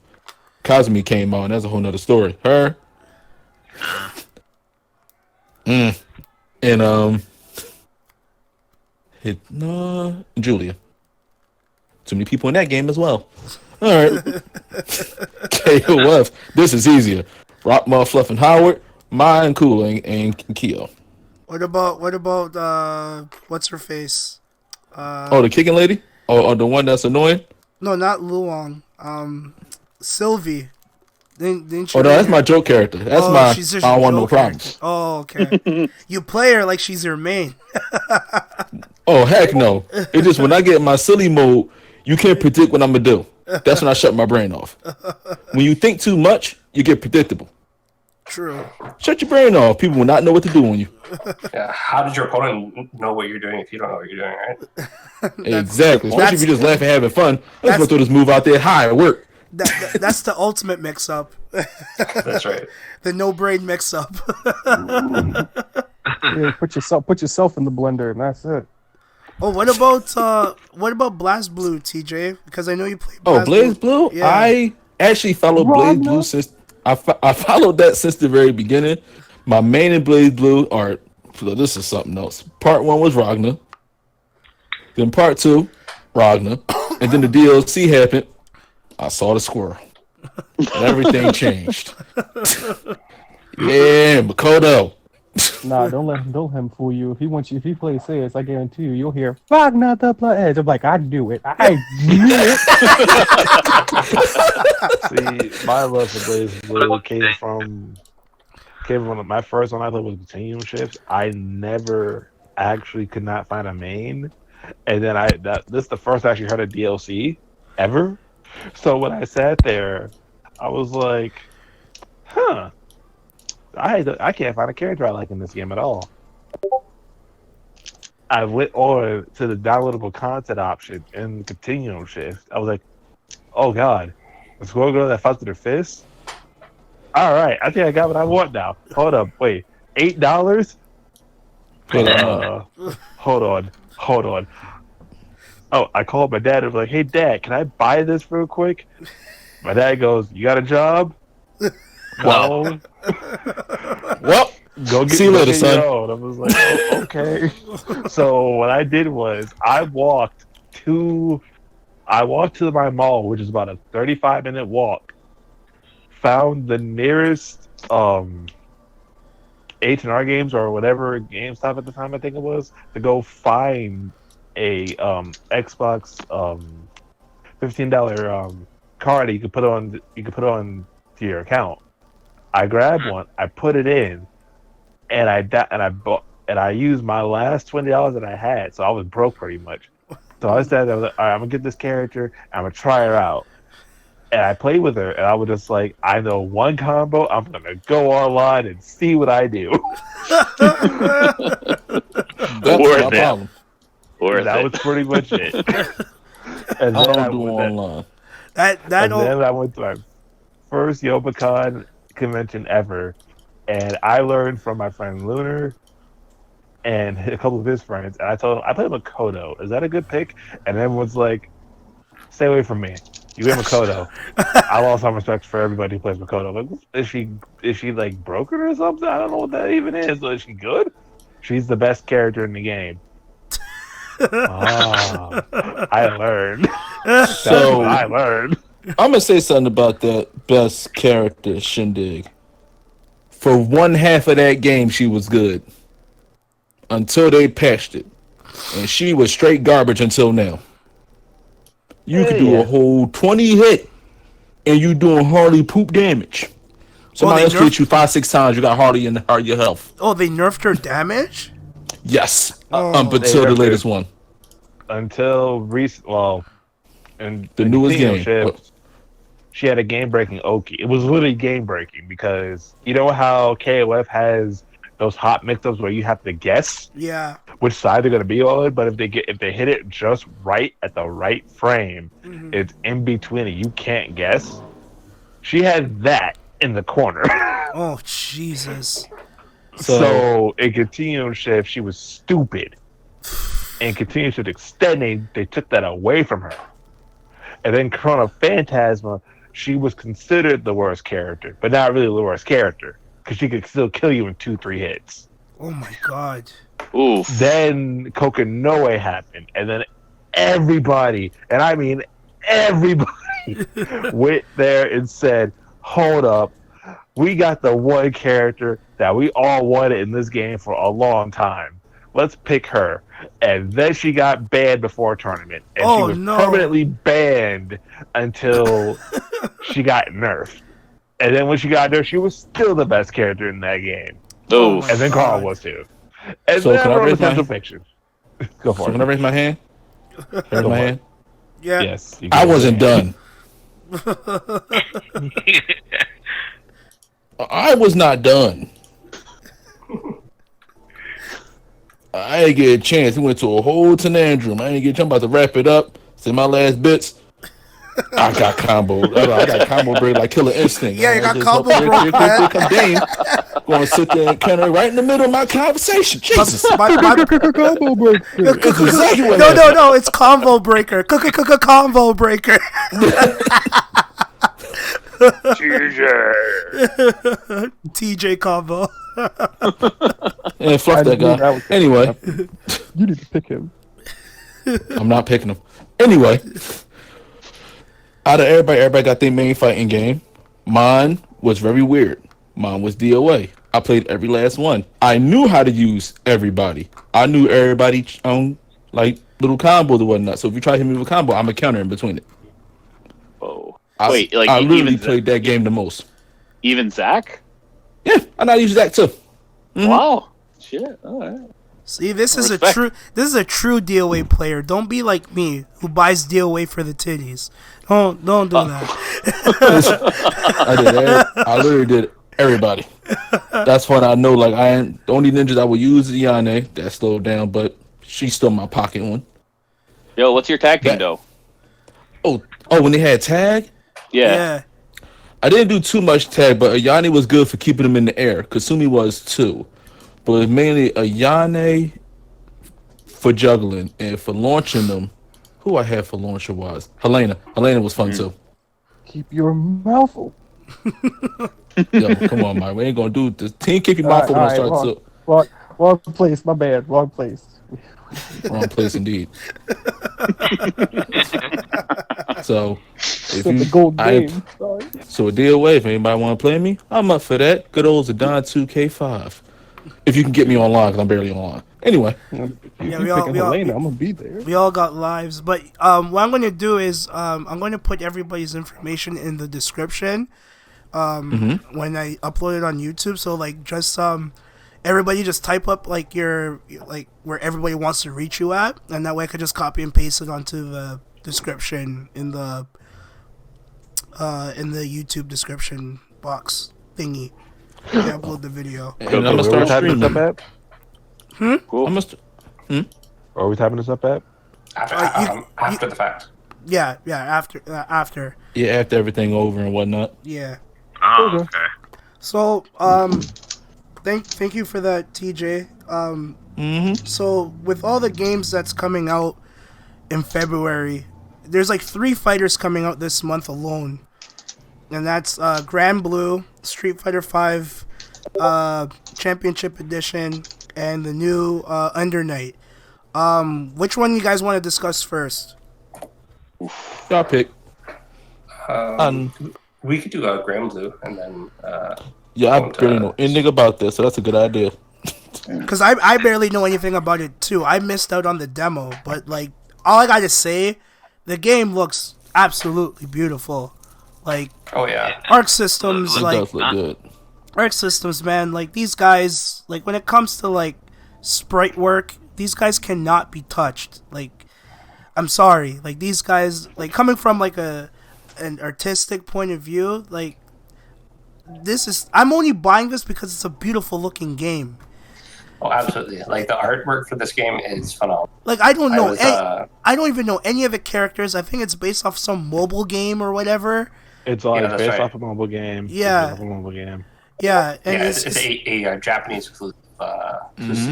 Kazumi came on. That's a whole nother story. Her. And Julia. Too many people in that game as well. All right. KOF. This is easier. Rockmore, Fluff, and Howard. Mine, Cool, and Keo. What about what's her face? The kicking lady? Or the one that's annoying? No, not Luong. Sylvie. Didn't you Oh, no, that's my joke character. That's my she's just I don't your want no joke problems. character. Oh, okay. You play her like she's your main. Oh, heck no. It's just when I get in my silly mode, you can't predict what I'm going to do. That's when I shut my brain off. When you think too much, you get predictable. True. Shut your brain off. People will not know what to do on you. Yeah. How did your opponent know what you're doing if you don't know what you're doing, right? Exactly. Especially if you're just laughing, having fun. Let's go through this move out there. Hi, it worked. That's the ultimate mix-up. That's right. The no-brain mix-up. Yeah, put yourself in the blender, and that's it. Oh, what about Blast Blue, TJ? Because I know you play. Blaze Blue? Yeah. I actually followed Blaze Blue since I followed that since the very beginning. My main in Blaze Blue are this is something else. Part 1 was Ragnar. Then part 2, Ragnar. And then the DLC happened. I saw the squirrel. And everything changed. Yeah, Makoto. Nah, don't let him fool you. If he plays serious, I guarantee you'll hear Wagner the Edge. I'm like, I knew it. I knew it. See, my love for Blaze Blue came from my first one I played was Continuum Shifts. I never actually could not find a main, and then this is the first I actually heard of DLC ever. So when I sat there, I was like, huh. I can't find a character I like in this game at all. I went on to the downloadable content option in Continuum Shift. I was like, oh god, let's go that fights with their fists. All right, I think I got what I want now. Hold up, wait, $8? Hold on. Oh, I called my dad and was like, hey dad, can I buy this real quick? My dad goes, you got a job? Well, go get see you later, son. I was like, oh, okay. So what I did was I walked to my mall, which is about a 35-minute walk. Found the nearest H&R Games or whatever GameStop at the time I think it was to go find a Xbox $15 card that you could put on to your account. I grabbed one, I put it in, and I used my last $20 that I had, so I was broke pretty much. So I said, all right, I'm gonna get this character, I'm gonna try her out. And I played with her, and I was just like, I know one combo, I'm gonna go online and see what I do. That's my problem. That was pretty much it. And I then don't do online. Then I went to my first Yobacon convention ever, and I learned from my friend Lunar and a couple of his friends, and I told him I play Makoto. Is that a good pick? And everyone's like, "Stay away from me. You get Makoto." I lost some respect for everybody who plays Makoto. Like, is she like broken or something? I don't know what that even is. Is she good? She's the best character in the game. I learned. So I learned. I'm gonna say something about that best character shindig. For one half of that game, she was good until they patched it, and she was straight garbage until now. You could do a whole 20 hit, and you doing hardly poop damage. Somebody else hit you 5-6 times, you got hardly in your health. Oh, they nerfed her damage? Yes, up until the latest one. Until recent, and the newest game. She had a game-breaking Oki. It was literally game-breaking because you know how KOF has those hot mix-ups where you have to guess which side they're going to be on, but if they hit it just right at the right frame, it's in between it. You can't guess. She had that in the corner. Oh, Jesus. So in Continuum Shift, she was stupid. And Continuum Shift Extending, they took that away from her. And then Chrono Phantasma, she was considered the worst character, but not really the worst character, because she could still kill you in 2-3 hits. Oh my god. Oof. Then Kokinoe happened, and then everybody, and I mean everybody, went there and said, hold up, we got the one character that we all wanted in this game for a long time. Let's pick her. And then she got banned before a tournament. And she was permanently banned until she got nerfed. And then when she got nerfed, she was still the best character in that game. Oh, and then Carl was too. And so then can I raise my picture? Go for it. Can I raise my hand? Raise my hand? Yeah. Yes. I wasn't done. I was not done. I didn't get a chance. We went to a whole conundrum. I didn't get a chance. I'm about to wrap it up. Say my last bits. I got comboed. I got combo break like Killer Instinct. Yeah, you got combo break. Here come Damon. Going to sit there and counter right in the middle of my conversation. Jesus. Combo breaker. No, it's combo breaker. Combo breaker. TJ combo. And fluff that guy. Anyway. You need to pick him. I'm not picking him. Anyway. Out of everybody got their main fighting game. Mine was very weird. Mine was DOA. I played every last one. I knew how to use everybody. I knew everybody like little combos and whatnot. So if you try to hit me with a combo, I'm a counter in between it. Oh. I literally played that game the most. Even Zach? Yeah, I know I use Zach too. Mm-hmm. Wow. Shit. All right. See, this is a true DOA player. Don't be like me, who buys DOA for the titties. Don't do that. I literally did everybody. That's when I know. Like the only ninjas I would use is Yane. That slowed down, but she's still my pocket one. Yo, what's your tag team though? Oh, when they had tag. Yeah. I didn't do too much tag, but Ayane was good for keeping them in the air. Kasumi was too. But mainly Ayane for juggling and for launching them. Who I had for launcher was Helena. Helena was fun too. Keep your mouth open. Yo, come on, man. We ain't gonna do this. Team keep your mouth open and start to. Wrong place, my bad. Wrong place. Wrong place indeed. So if you, so a deal away. If anybody want to play me, I'm up for that. Good old Zidane 2K5. If you can get me online, because I'm barely online. Anyway, I'm gonna be there. We all got lives, but what I'm going to do is I'm going to put everybody's information in the description. when I upload it on YouTube. So like just everybody just type up like your like where everybody wants to reach you at, and that way I could just copy and paste it onto the description in the YouTube description box thingy. I upload the video. And I'm gonna start streaming. Cool. Are we typing this up at? After the fact. Yeah, after. Yeah, after everything over and whatnot. Yeah. Oh, okay. So, thank you for that, TJ. So with all the games that's coming out in February, there's like 3 fighters coming out this month alone, and that's Granblue, Street Fighter V Championship Edition, and the new Under Night. Which one you guys want to discuss first? Y'all pick. We could do Granblue and then. Yeah, I barely know anything about this, so that's a good idea. Because I barely know anything about it too. I missed out on the demo, but like all I gotta say, the game looks absolutely beautiful. Like, oh yeah, Arc Systems, It like does look good. Arc Systems, man. Like these guys, like when it comes to like sprite work, these guys cannot be touched. Like, I'm sorry, like these guys, like coming from like an artistic point of view, like I'm only buying this because it's a beautiful looking game. Oh, absolutely! Like the artwork for this game is phenomenal. Like I don't know, I don't even know any of the characters. I think it's based off some mobile game or whatever. It's all based off a mobile game. Yeah, yeah, and it's a Japanese exclusive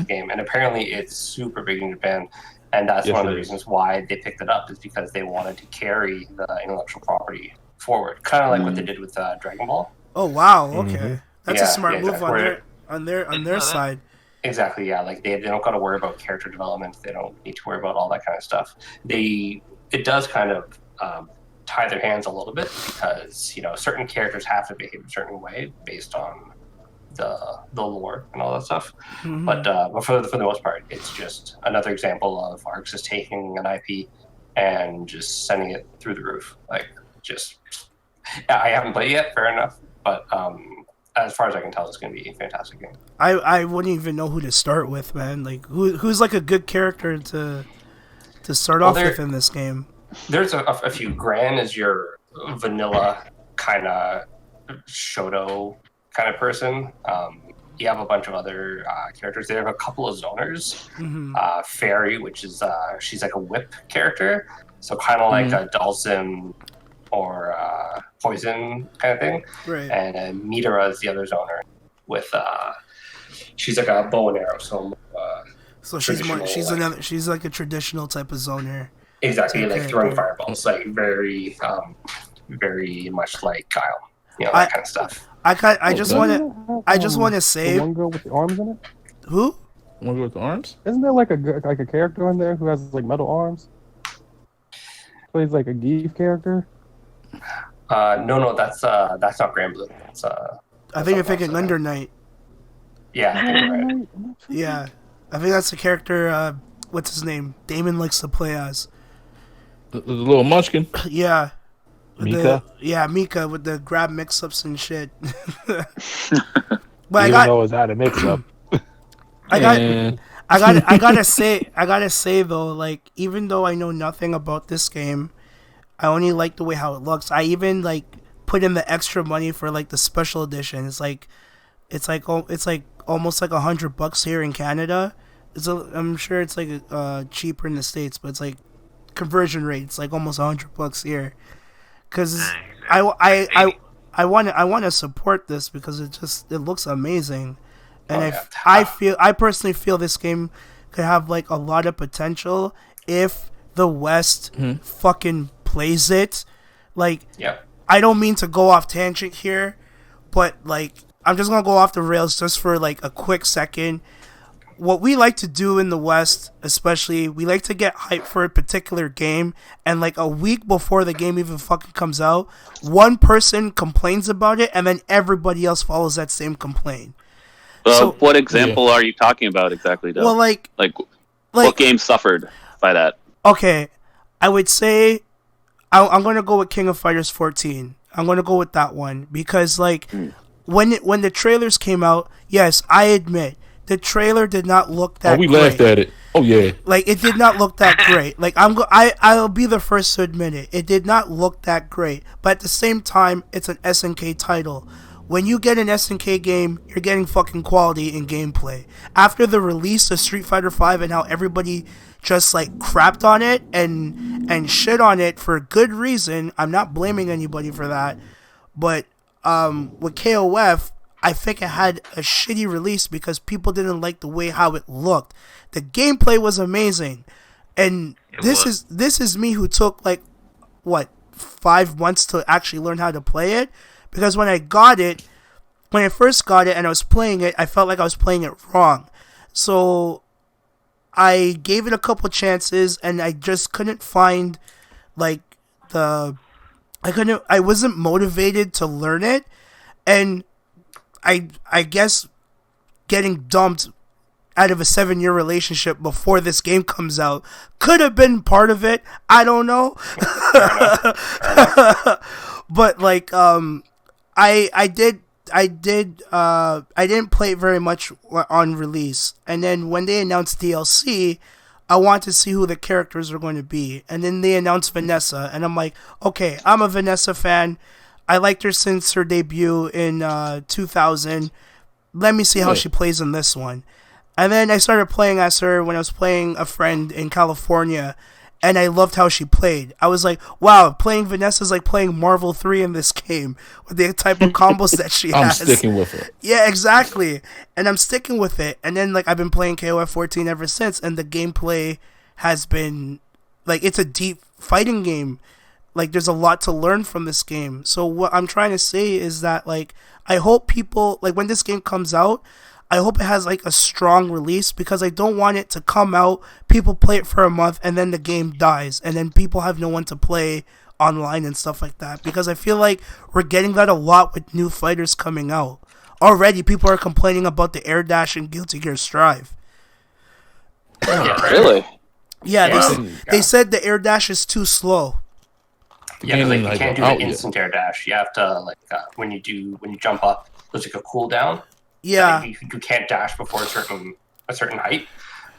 game, and apparently it's super big in Japan. And that's one of the reasons why they picked it up, is because they wanted to carry the intellectual property forward, kind of like what they did with Dragon Ball. Oh wow! Okay, that's a smart move on their side. Exactly, yeah. Like they don't got to worry about character development. They don't need to worry about all that kind of stuff. It does kind of tie their hands a little bit, because certain characters have to behave a certain way based on the lore and all that stuff. Mm-hmm. But for the most part, it's just another example of Arcs just taking an IP and just sending it through the roof. Like, just I haven't played it yet, fair enough, but as far as I can tell, it's going to be a fantastic game. I wouldn't even know who to start with, man. Like, who's like a good character to start off with in this game? There's a few. Gran is your vanilla kind of Shoto kind of person. You have a bunch of other characters. They have a couple of zoners. Mm-hmm. Fairy, which is she's like a whip character, so kind of like a Dhalsim or Poison kind of thing. Right. And Midora is the other zoner with she's like a bow and arrow. So she's like a traditional type of zoner. Exactly, like throwing fireballs, like very much like Kyle. That kind of stuff. I just want to say, the one girl with the arms in it. Who? One girl with the arms? Isn't there like a character in there who has like metal arms? Plays like a Geef character. No, that's not Granblue. I think you're thinking Under Night. Yeah, I think you're right. Yeah, I think that's the character. What's his name? Damon likes to play as. The little munchkin. Yeah. Mika? Mika with the grab mix-ups and shit. But I gotta say though, like, even though I know nothing about this game, I only like the way how it looks. I even like put in the extra money for like the special edition. It's like almost like $100 here in Canada. I'm sure it's like cheaper in the States, but it's like conversion rate. It's like almost $100 here. Because I want to support this because it looks amazing, and I personally feel this game could have like a lot of potential if the West fucking plays it. Like, I don't mean to go off tangent here, but like I'm just gonna go off the rails just for like a quick second. What we like to do in the West, especially, we like to get hyped for a particular game, and like a week before the game even fucking comes out, one person complains about it, and then everybody else follows that same complaint. So, what example are you talking about exactly, though? Well, like what game suffered by that? Okay, I would say I'm going to go with King of Fighters 14. I'm gonna go with that one because like when the trailers came out, yes, I admit the trailer did not look that. Oh, we great. laughed at it. Oh yeah. Like it did not look that great. Like I'll be the first to admit it. It did not look that great. But at the same time, it's an SNK title. When you get an SNK game, you're getting fucking quality in gameplay. After the release of Street Fighter V and how everybody just like crapped on it and shit on it for good reason, I'm not blaming anybody for that. But with KOF, I think it had a shitty release because people didn't like the way how it looked. The gameplay was amazing, and this is me who took like what 5 months to actually learn how to play it. Because when I first got it and I was playing it, I felt like I was playing it wrong. So I gave it a couple chances, and I just couldn't find like I wasn't motivated to learn it, and I guess getting dumped out of a 7-year relationship before this game comes out could have been part of it. I don't know. But like I didn't play it very much on release, and then when they announced DLC, I wanted to see who the characters were going to be, and then they announced Vanessa, and I'm like, okay, I'm a Vanessa fan. I liked her since her debut in 2000. Let me see how she plays in this one. And then I started playing as her when I was playing a friend in California, and I loved how she played. I was like, wow, playing Vanessa is like playing Marvel 3 in this game with the type of combos that she has. I'm sticking with it. Yeah, exactly. And I'm sticking with it. And then like I've been playing KOF 14 ever since, and the gameplay has been like, it's a deep fighting game. Like there's a lot to learn from this game. So what I'm trying to say is that like I hope people, like when this game comes out, I hope it has like a strong release, because I don't want it to come out, people play it for a month, and then the game dies, and then people have no one to play online and stuff like that. Because I feel like we're getting that a lot with new fighters coming out. Already people are complaining about the air dash in Guilty Gear Strive. Really? Yeah, they said the air dash is too slow. Yeah, like, you can't do an instant air dash. You have to like when you jump up, there's like a cooldown. Yeah, you can't dash before a certain height.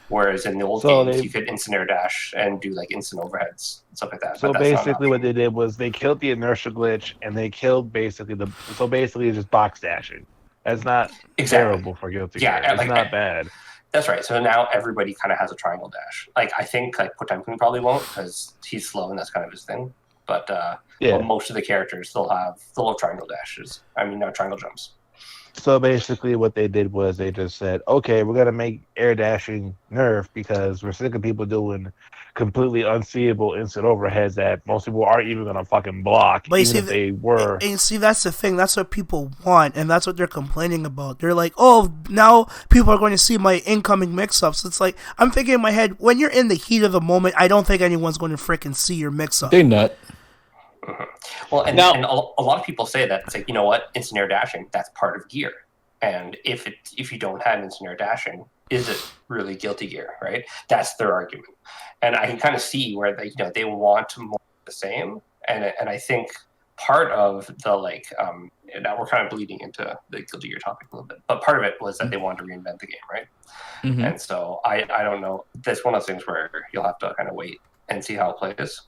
Whereas in the old games, you could instant air dash and do like instant overheads and stuff like that. So basically, what they did was they killed the inertia glitch, and they killed basically it's just box dashing. That's not terrible for Guilty Gear. It's like, not bad. That's right. So now everybody kind of has a triangle dash. Like I think like Potemkin probably won't because he's slow and that's kind of his thing. But well, most of the characters still have triangle dashes. I mean, no triangle jumps. So basically what they did was they just said, okay, we're going to make air dashing nerf because we're sick of people doing completely unseeable instant overheads that most people aren't even going to fucking block, but even if they were. And see, that's the thing. That's what people want, and that's what they're complaining about. They're like, oh, now people are going to see my incoming mix-ups. It's like, I'm thinking in my head, when you're in the heat of the moment, I don't think anyone's going to freaking see your mix-up. They not. Mm-hmm. Well, and a lot of people say that it's like, you know what, instant air dashing, that's part of gear. And if you don't have instant air dashing, is it really Guilty Gear, right? That's their argument. And I can kind of see where they want more of the same. And I think part of the like now we're kind of bleeding into the Guilty Gear topic a little bit, but part of it was that they wanted to reinvent the game, right? Mm-hmm. And so I don't know. That's one of those things where you'll have to kind of wait and see how it plays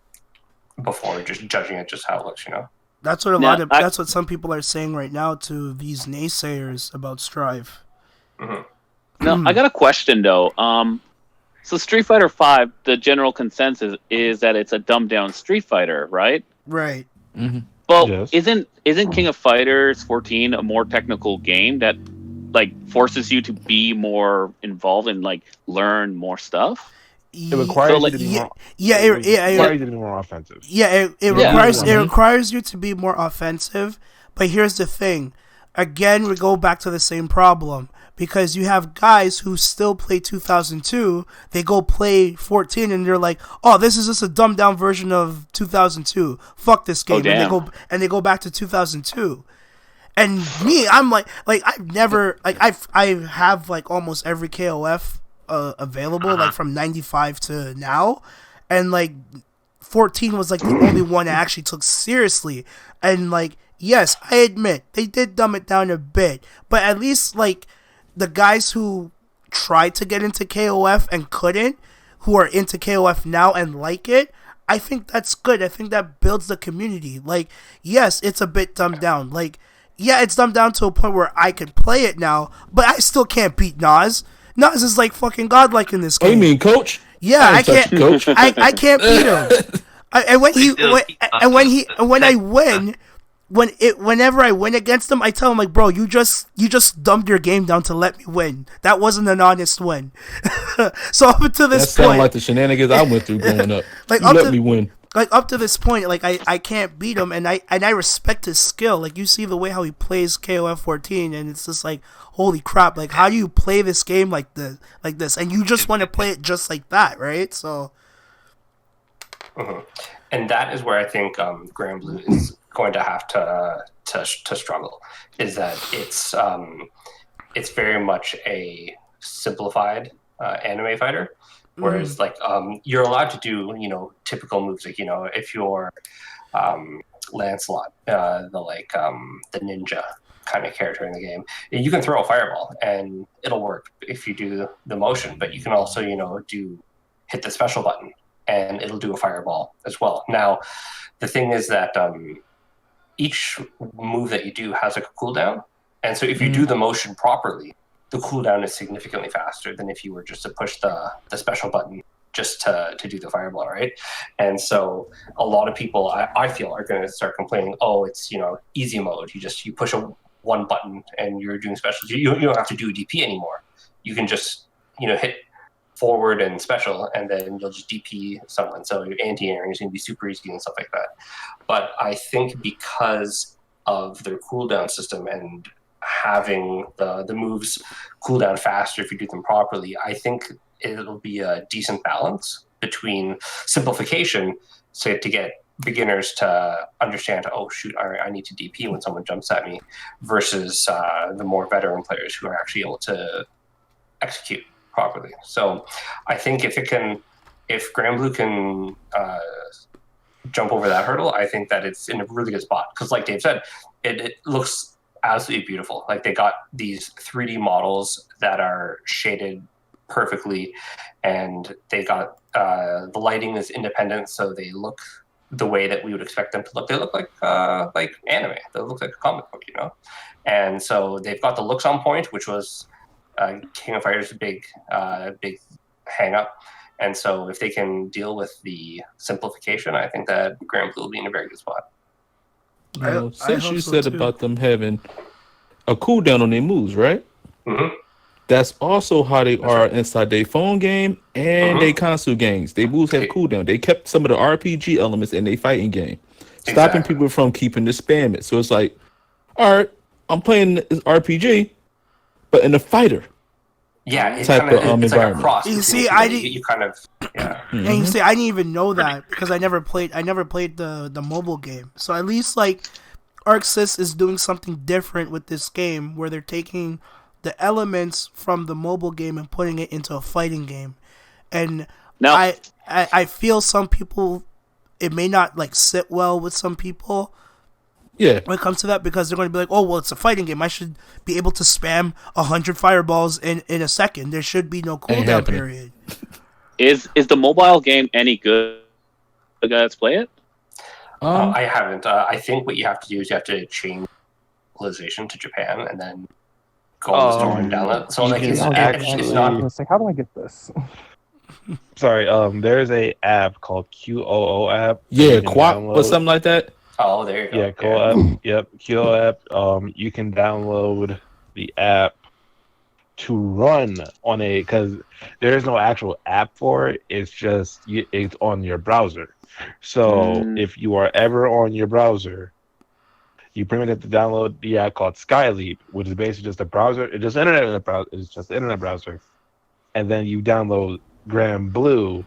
before just judging it just how it looks, That's what that's what some people are saying right now to these naysayers about Strive. Mm-hmm. Now, I got a question though. So Street Fighter V, the general consensus is that it's a dumbed down Street Fighter, right? Right. Mm-hmm. But isn't King of Fighters 14 a more technical game that like forces you to be more involved and like learn more stuff? It requires you to be more. It requires you to be more offensive. Yeah, it requires you to be more offensive. But here's the thing. Again, we go back to the same problem. Because you have guys who still play 2002, they go play 14 and they're like, oh, this is just a dumbed down version of 2002. Fuck this game. And they go back to 2002. And me, I'm like I've never, like I have like almost every KOF available, like from 95 to now. And like 14 was like the only one I actually took seriously. And like, yes, I admit they did dumb it down a bit, but at least like the guys who tried to get into KOF and couldn't, who are into KOF now and like it, I think that's good. I think that builds the community. Like, yes, it's a bit dumbed down. Like, yeah, it's dumbed down to a point where I can play it now, but I still can't beat Nas. Nas is like fucking godlike in this game. Oh, you mean Coach? Yeah, I can't. Coach. I can't beat him. Whenever I win against him, I tell him like, bro, you just dumbed your game down to let me win. That wasn't an honest win. So up to this that point, sound like the shenanigans I went through growing up. Like, you let me win. Like up to this point, like I can't beat him, and I respect his skill. Like you see the way how he plays KOF 14, and it's just like, holy crap! Like how do you play this game like this, and you just want to play it just like that, right? So, and that is where I think Granblue is going to have to struggle. Is that it's very much a simplified anime fighter. Whereas, like, you're allowed to do, typical moves. Like, if you're Lancelot, the ninja kind of character in the game, you can throw a fireball and it'll work if you do the motion. But you can also, hit the special button and it'll do a fireball as well. Now, the thing is that each move that you do has a cooldown. And so if you do the motion properly, the cooldown is significantly faster than if you were just to push the special button just to do the fireball, right? And so a lot of people, I feel, are going to start complaining, oh, it's, easy mode. You push one button and you're doing special. You don't have to do a DP anymore. You can just, hit forward and special, and then you'll just DP someone. So your anti-airing is going to be super easy and stuff like that. But I think because of their cooldown system and having the moves cool down faster if you do them properly, I think it'll be a decent balance between simplification, say, to get beginners to understand, oh shoot, I need to DP when someone jumps at me, versus the more veteran players who are actually able to execute properly. So I think if Granblue can jump over that hurdle, I think that it's in a really good spot. Because like Dave said, it looks absolutely beautiful. Like they got these 3D models that are shaded perfectly, and they got the lighting is independent, so they look the way that we would expect them to look. They look like anime. They look like a comic book, And so they've got the looks on point, which was King of Fighters' big hang up. And so if they can deal with the simplification, I think that Granblue will be in a very good spot. Since you said about them having a cooldown on their moves, right? Mm-hmm. That's also how they are inside their phone game and their console games. They moves have cooldown. They kept some of the RPG elements in their fighting game, stopping people from keeping the spam it. So it's like, all right, I'm playing this RPG, but in a fighter. Yeah, it's type kind of of it's like a cross. You see, you kind of and you see, I didn't even know that because I never played the mobile game. So at least like ArcSys is doing something different with this game, where they're taking the elements from the mobile game and putting it into a fighting game. And now, I feel some people, it may not like sit well with some people. Yeah. When it comes to that, because they're going to be like, oh, well, it's a fighting game. I should be able to spam 100 fireballs in a second. There should be no cooldown period. Is the mobile game any good? The guys play it? I haven't. I think what you have to do is you have to change localization to Japan and then go on the store and download. So like, it's not. It's like, how do I get this? Sorry. There's a app called QOO app. Yeah, Quap or something like that. Oh, there you go. Yeah, QOO app. Yep, QOO app. You can download the app to run on because there is no actual app for it. It's just it's on your browser. So if you are ever on your browser, you pretty much have to download the app called Skyleap, which is basically just a browser. It's just internet in the browser. It's just an internet browser, and then you download Granblue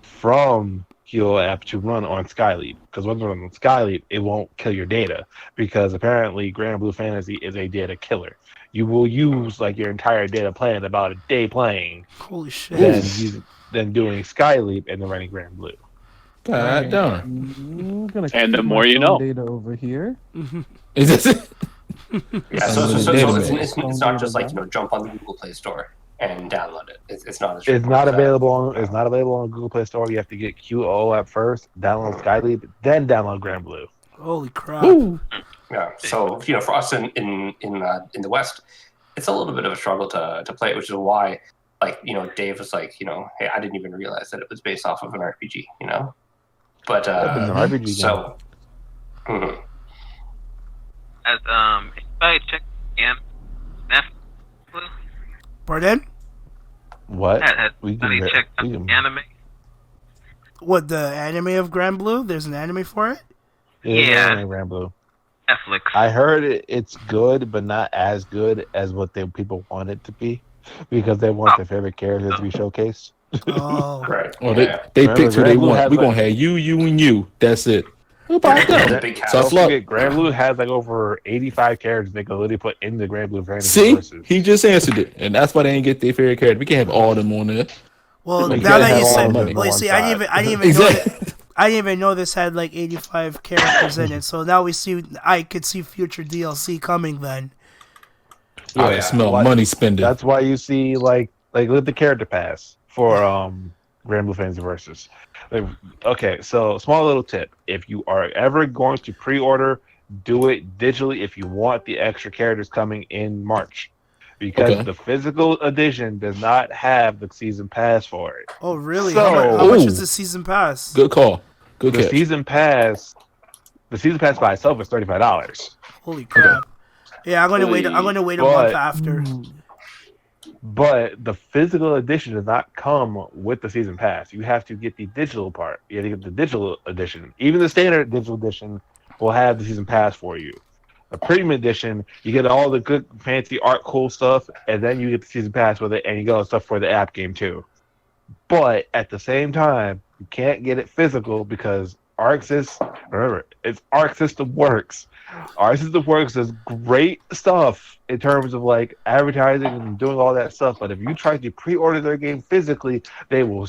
from QOO app to run on Skyleap. Because once you run on Skyleap, it won't kill your data, because apparently Granblue Fantasy is a data killer. You will use like your entire data plan about a day playing. Holy shit! Then doing Skyleap and then running Granblue. God darn. And the more you know. Data over here. Is this it? Yeah, so it's not just like jump on the Google Play Store and download it. It's not as It's not available on. It's not available on Google Play Store. You have to get QO at first, download Skyleap, then download Granblue. Holy crap! Ooh. Yeah, so for us in the West, it's a little bit of a struggle to play it, which is why, Dave was like, hey, I didn't even realize that it was based off of an RPG, But It's an RPG so. game. Anybody check Netflix? Pardon? What? Has We can anybody checked out the anime? What, the anime of Granblue? There's an anime for it? Yeah. Granblue. Netflix. I heard it's good, but not as good as what people want it to be, because they want their favorite characters to be showcased. Oh, Right. Oh, Yeah. they Remember, picked who they Granblue want. has We're like- gonna have you, and you. That's it. Who about that? Big cast. Tough Don't luck. forget, Granblue has like over 85 characters they could literally put in the Granblue Fantasy See, Versus. he just answered it, and that's why they didn't get their favorite character. We can't have all of them on there. well, You now gotta that you have all said, of them on well, one see, I side. didn't even know Exactly. I didn't even know this had like 85 characters in it. So now I could see future DLC coming then. Yeah, yeah. smell What? money spending. That's why you see like look at the character pass for Granblue Fantasy Versus. Okay, so small little tip: if you are ever going to pre-order, do it digitally if you want the extra characters coming in March, because Okay. the physical edition does not have the season pass for it. Oh, really? So- how much Ooh. is the season pass? Good call. Good The catch. season pass by itself is $35. Holy crap! Yeah, I'm gonna wait. I'm gonna wait a month after. But the physical edition does not come with the season pass. You have to get the digital part. You have to get the digital edition. Even the standard digital edition will have the season pass for you. The premium edition, you get all the good, fancy art, cool stuff, and then you get the season pass with it, and you get stuff for the app game too. But at the same time, you can't get it physical because remember, it's Arc System Works. Arc System Works does great stuff in terms of like advertising and doing all that stuff. But if you try to pre-order their game physically, they will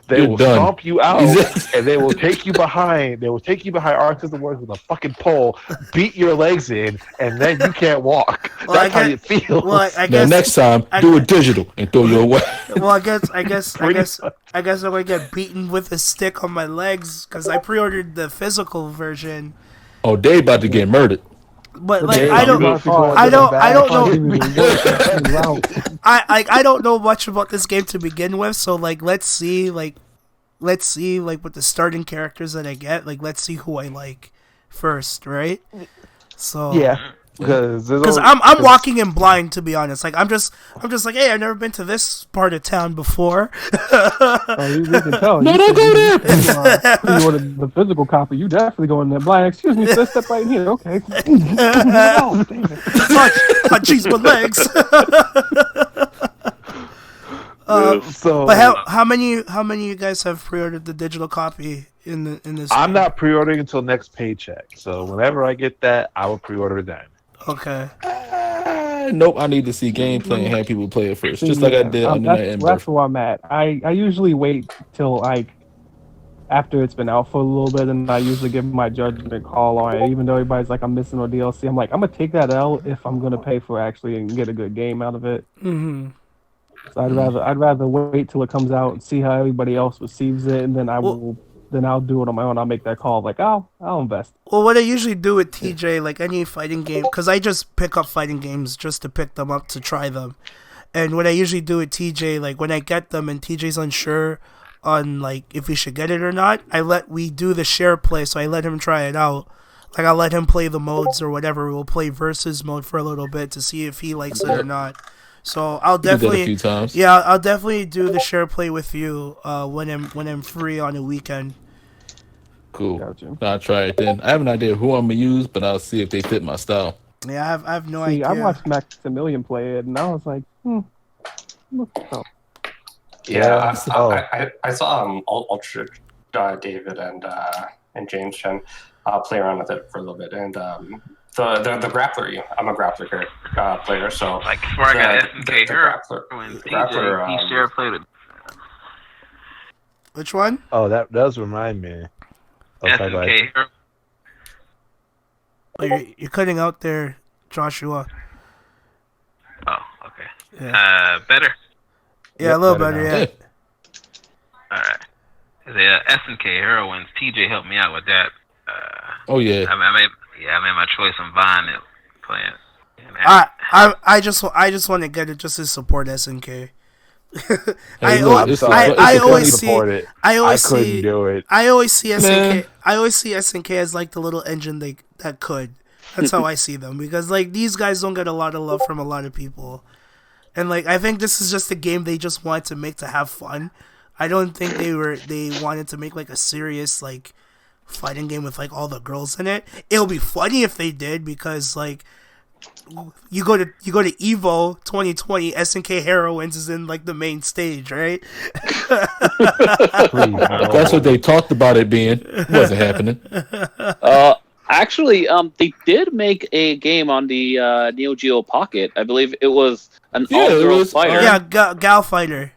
You're done. stomp you out Exactly. and they will take you behind. They will take you behind Arc System Works with a fucking pole, beat your legs in, and then you can't walk. Well, That's how it feels. Well, I Now guess. next time, do it digital and throw you away. Well, I guess I'm gonna get beaten with a stick on my legs because I pre-ordered the physical version. Oh, they about to get murdered. But like Yeah, I don't you know. I don't know much about this game to begin with. So like, let's see like with the starting characters that I get. Like, let's see who I like first, right? So Yeah, because I'm walking in blind, to be honest. Like I'm just like, hey, I've never been to this part of town before. You can tell. No, don't go there. You ordered the physical copy. You definitely go in there blind. Excuse me, sir, step right in here. Okay. Oh, jeez, my legs. So, But how many of you guys have pre-ordered the digital copy in this? I'm not pre-ordering until next paycheck. So whenever I get that, I will pre-order then. Okay. Nope, I need to see gameplay and have people play it first, just like I did on the night in That's where I'm at. I usually wait till like after it's been out for a little bit, and I usually give my judgment call on it. Even though everybody's like, I'm missing on DLC, I'm like, I'm gonna take that L if I'm gonna pay for actually and get a good game out of it. Mm-hmm. So I'd rather wait till it comes out and see how everybody else receives it, and then I'll do it on my own. I'll make that call. Like, I'll invest. Well, what I usually do with TJ, like any fighting game, because I just pick up fighting games just to pick them up to try them. And what I usually do with TJ, like when I get them and TJ's unsure on like if we should get it or not, we do the share play, so I let him try it out. Like I'll let him play the modes or whatever. We'll play versus mode for a little bit to see if he likes it or not. So I'll definitely, a few times. yeah, I'll definitely do the share play with you when I'm free on a weekend. Cool. Gotcha. I'll try it then. I have an idea who I'm gonna use, but I'll see if they fit my style. Yeah, I have no See, idea. I watched Maximilian play it, and I was like, oh. Yeah, I saw Ultra David and James Chen play around with it for a little bit, and the grappler. I'm a grappler player, so Like before I got SNK the Hero, grappler, when the grappler, he share played it. Which one? Oh, that does remind me. SNK. Oh, you're cutting out there, Joshua. Oh, okay. Yeah. Better? Yeah, a little better, yeah. Alright. The SNK Heroines, TJ helped me out with that. Oh, yeah. I made my choice on buying it, playing it. I just want to get it just to support SNK. I always see SNK. I always see SNK as like the little engine that could. That's how I see them, because like these guys don't get a lot of love from a lot of people, and like I think this is just a game they just wanted to make to have fun. I don't think they wanted to make like a serious like fighting game with like all the girls in it. It'll be funny if they did, because like you go to Evo 2020, SNK Heroines is in like the main stage, right? That's what they talked about it being. It wasn't happening. Actually, they did make a game on the Neo Geo Pocket. I believe it was an all-girl fighter. Yeah, Gal Fighter.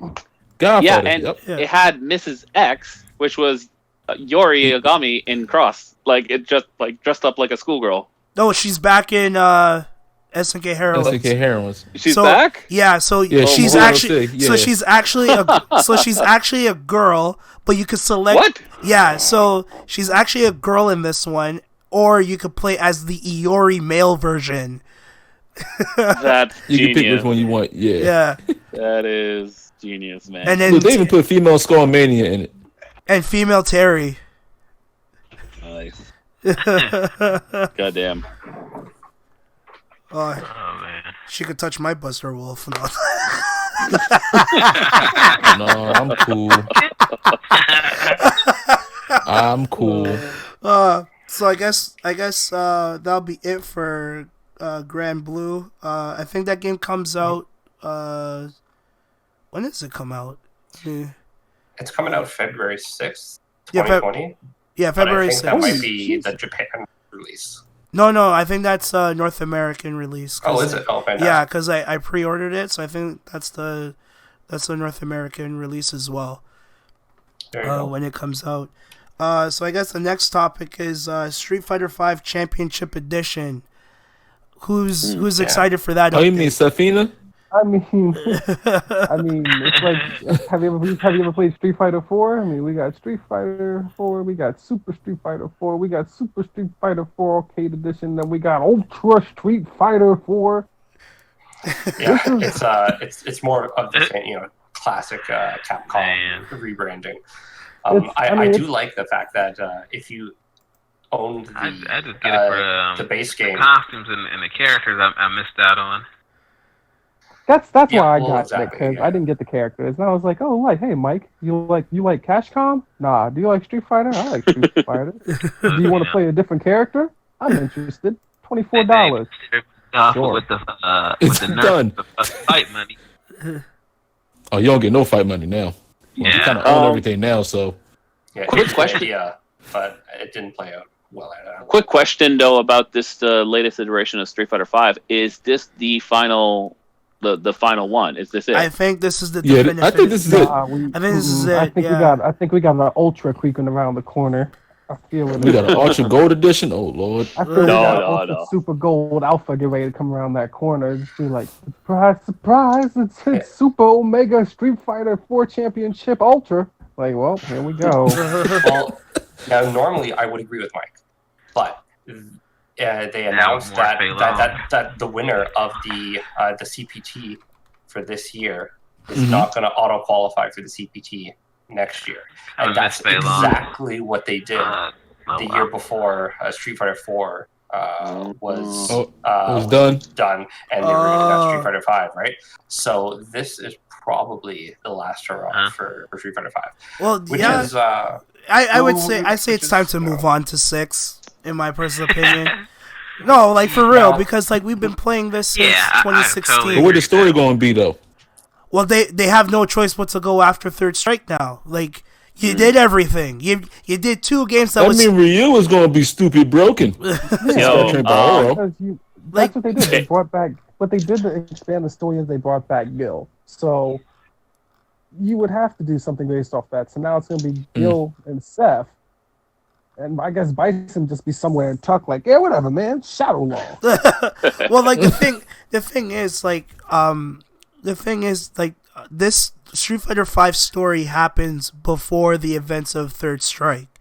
It had Mrs. X, which was Yori Agami in Cross. Like, it just like dressed up like a schoolgirl. No, she's back in SNK Heroines. SNK Heroines. She's back? Yeah, she's actually a girl, but you could select. What? Yeah, so she's actually a girl in this one, or you could play as the Iori male version. That's you genius. can pick which one you want. Yeah. That is genius, man. And then look, they even put female Skullmania in it. And female Terry. Nice. Goddamn. Oh man. She could touch my Buster Wolf. No, I'm cool. I'm cool. So I guess that'll be it for Granblue. I think that game comes out. When does it come out? It's coming out February 6th, 2020. February 6th. That might be the Japan release. No, I think that's North American release. Oh, is it? Oh, fantastic. Yeah, because I pre-ordered it, so I think that's the North American release as well. There you go. When it comes out. So I guess the next topic is Street Fighter V Championship Edition. Who's excited for that? Oh, you mean Safina? I mean, it's like, have you ever played Street Fighter 4? I mean, we got Street Fighter 4, we got Super Street Fighter 4, we got Super Street Fighter 4 Arcade Edition, then we got Ultra Street Fighter 4. Yeah, it's more of the same, classic Capcom rebranding. I do like the fact that if you owned I just get it for the base game, the costumes and the characters I missed out on. That's why I got it, because I didn't get the characters, and I was like, hey Mike, you like Cashcom? Nah. Do you like Street Fighter? I like Street Fighter. Do you want to play a different character? I'm interested. $24. Sure. With the done. Fight money. Oh, you don't get no fight money now. Well, you kind of own everything now, so. Yeah, quick question. But it didn't play out well. Quick question though about this latest iteration of Street Fighter V. Is this the final? The final one? Is this it? I think this is the definitive. I think this is it. I think this is it. I think we got an Ultra creeping around the corner. I feel it. We got an Ultra Gold Edition. Oh Lord. I feel no. Super Gold Alpha get ready to come around that corner. Just be like, surprise! It's Super Omega Street Fighter 4 Championship Ultra. Like, well, here we go. Well, now normally I would agree with Mike, but they announced that the winner of the CPT for this year is not going to auto qualify for the CPT next year, and that's exactly what they did the year before Street Fighter 4 was done, and they were going to got Street Fighter 5, right? So this is probably the last hurrah for Street Fighter 5. Well, which is I would say it's time to move on to 6. In my personal opinion. No, like for real, because like we've been playing this since 2016. Totally where's the story going to be though? Well, they have no choice but to go after Third Strike now. Like you did everything. You did 2 games that was. I mean, Ryu is going to be stupid broken. That's what they did. They brought back. What they did to expand the story is they brought back Gil. So you would have to do something based off that. So now it's going to be Gil and Seth. And I guess Bison just be somewhere and talk like, yeah, whatever, man. Shadow Law. Well, like the thing is this Street Fighter V story happens before the events of Third Strike,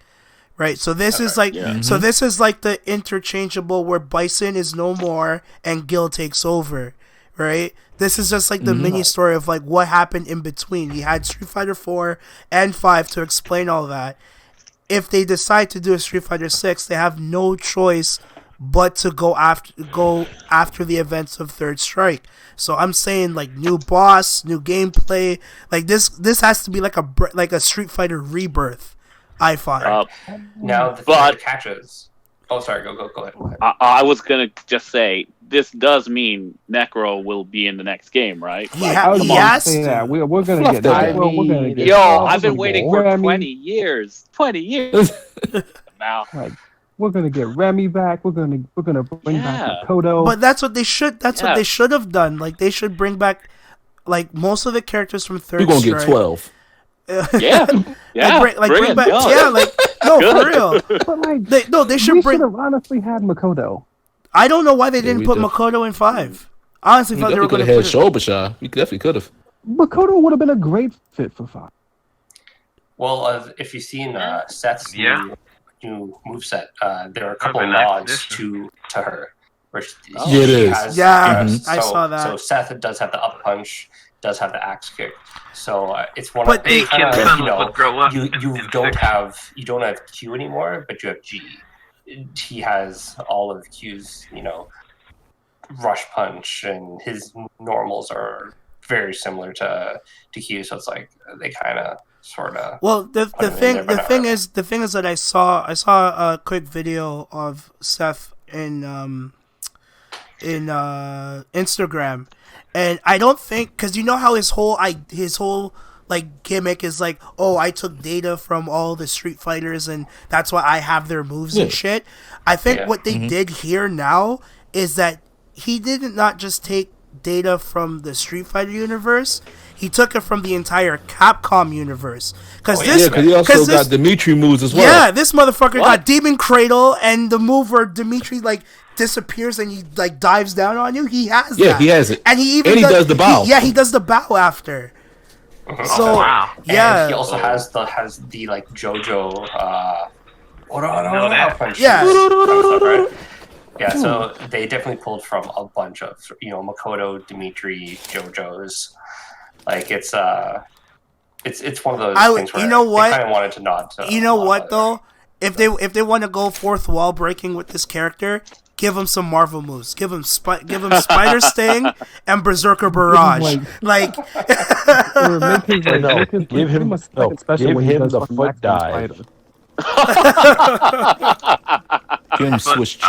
right? So this is like, so this is like the interchangeable where Bison is no more and Gil takes over, right? This is just like the mini story of like what happened in between. We had Street Fighter 4 and 5 to explain all that. If they decide to do a Street Fighter 6, they have no choice but to go after the events of Third Strike. So I'm saying like new boss, new gameplay, like this has to be like a Street Fighter rebirth. I find. Now the catches. Oh, sorry. Go ahead. I was gonna just say this does mean Necro will be in the next game, right? Yes. We're gonna get that. We're gonna get. Yo, I've been waiting for 20 years. 20 years. Now. Like, we're gonna get Remy back. We're gonna bring back Makoto. But that's what they should. That's what they should have done. Like they should bring back like most of the characters from Third Strike. You're gonna get 12. Bring back. Yeah, like no, for real. But like, they should bring. should have honestly had Makoto. I don't know why they didn't put Makoto in 5. Honestly, thought they were going to put Shobasha. We definitely could have. Makoto would have been a great fit for 5. Well, if you've seen Seth's new moveset, there are a couple of nods to her. Where it is. I saw that. So Seth does have the up punch, does have the axe kick. So it's one but of you don't have Q anymore, but you have G. He has all of Q's, rush punch, and his normals are very similar to Q. So it's like they kind of sort of. Well, the thing is that I saw a quick video of Seth in Instagram, and I don't think, because you know how his whole like gimmick is like, oh, I took data from all the Street Fighters and that's why I have their moves and shit. I think what they did here now is that he did not just take data from the Street Fighter universe, he took it from the entire Capcom universe. Because he also got Dimitri moves as well. Yeah, this motherfucker got Demon Cradle, and the move where Dimitri like disappears and he like dives down on you. He has that. Yeah, he has it. And he does the bow. He does the bow after. So yeah, and he also has the like JoJo. Yeah, so they definitely pulled from a bunch of Makoto, Dimitri, JoJo's. Like it's one of those things where you know what? They kind of wanted to nod to. You know what though? If they want to go fourth wall breaking with this character, give him some Marvel moves. Give him Spider Sting and Berserker Barrage. Give him the foot dive. Give him Swiss cheese.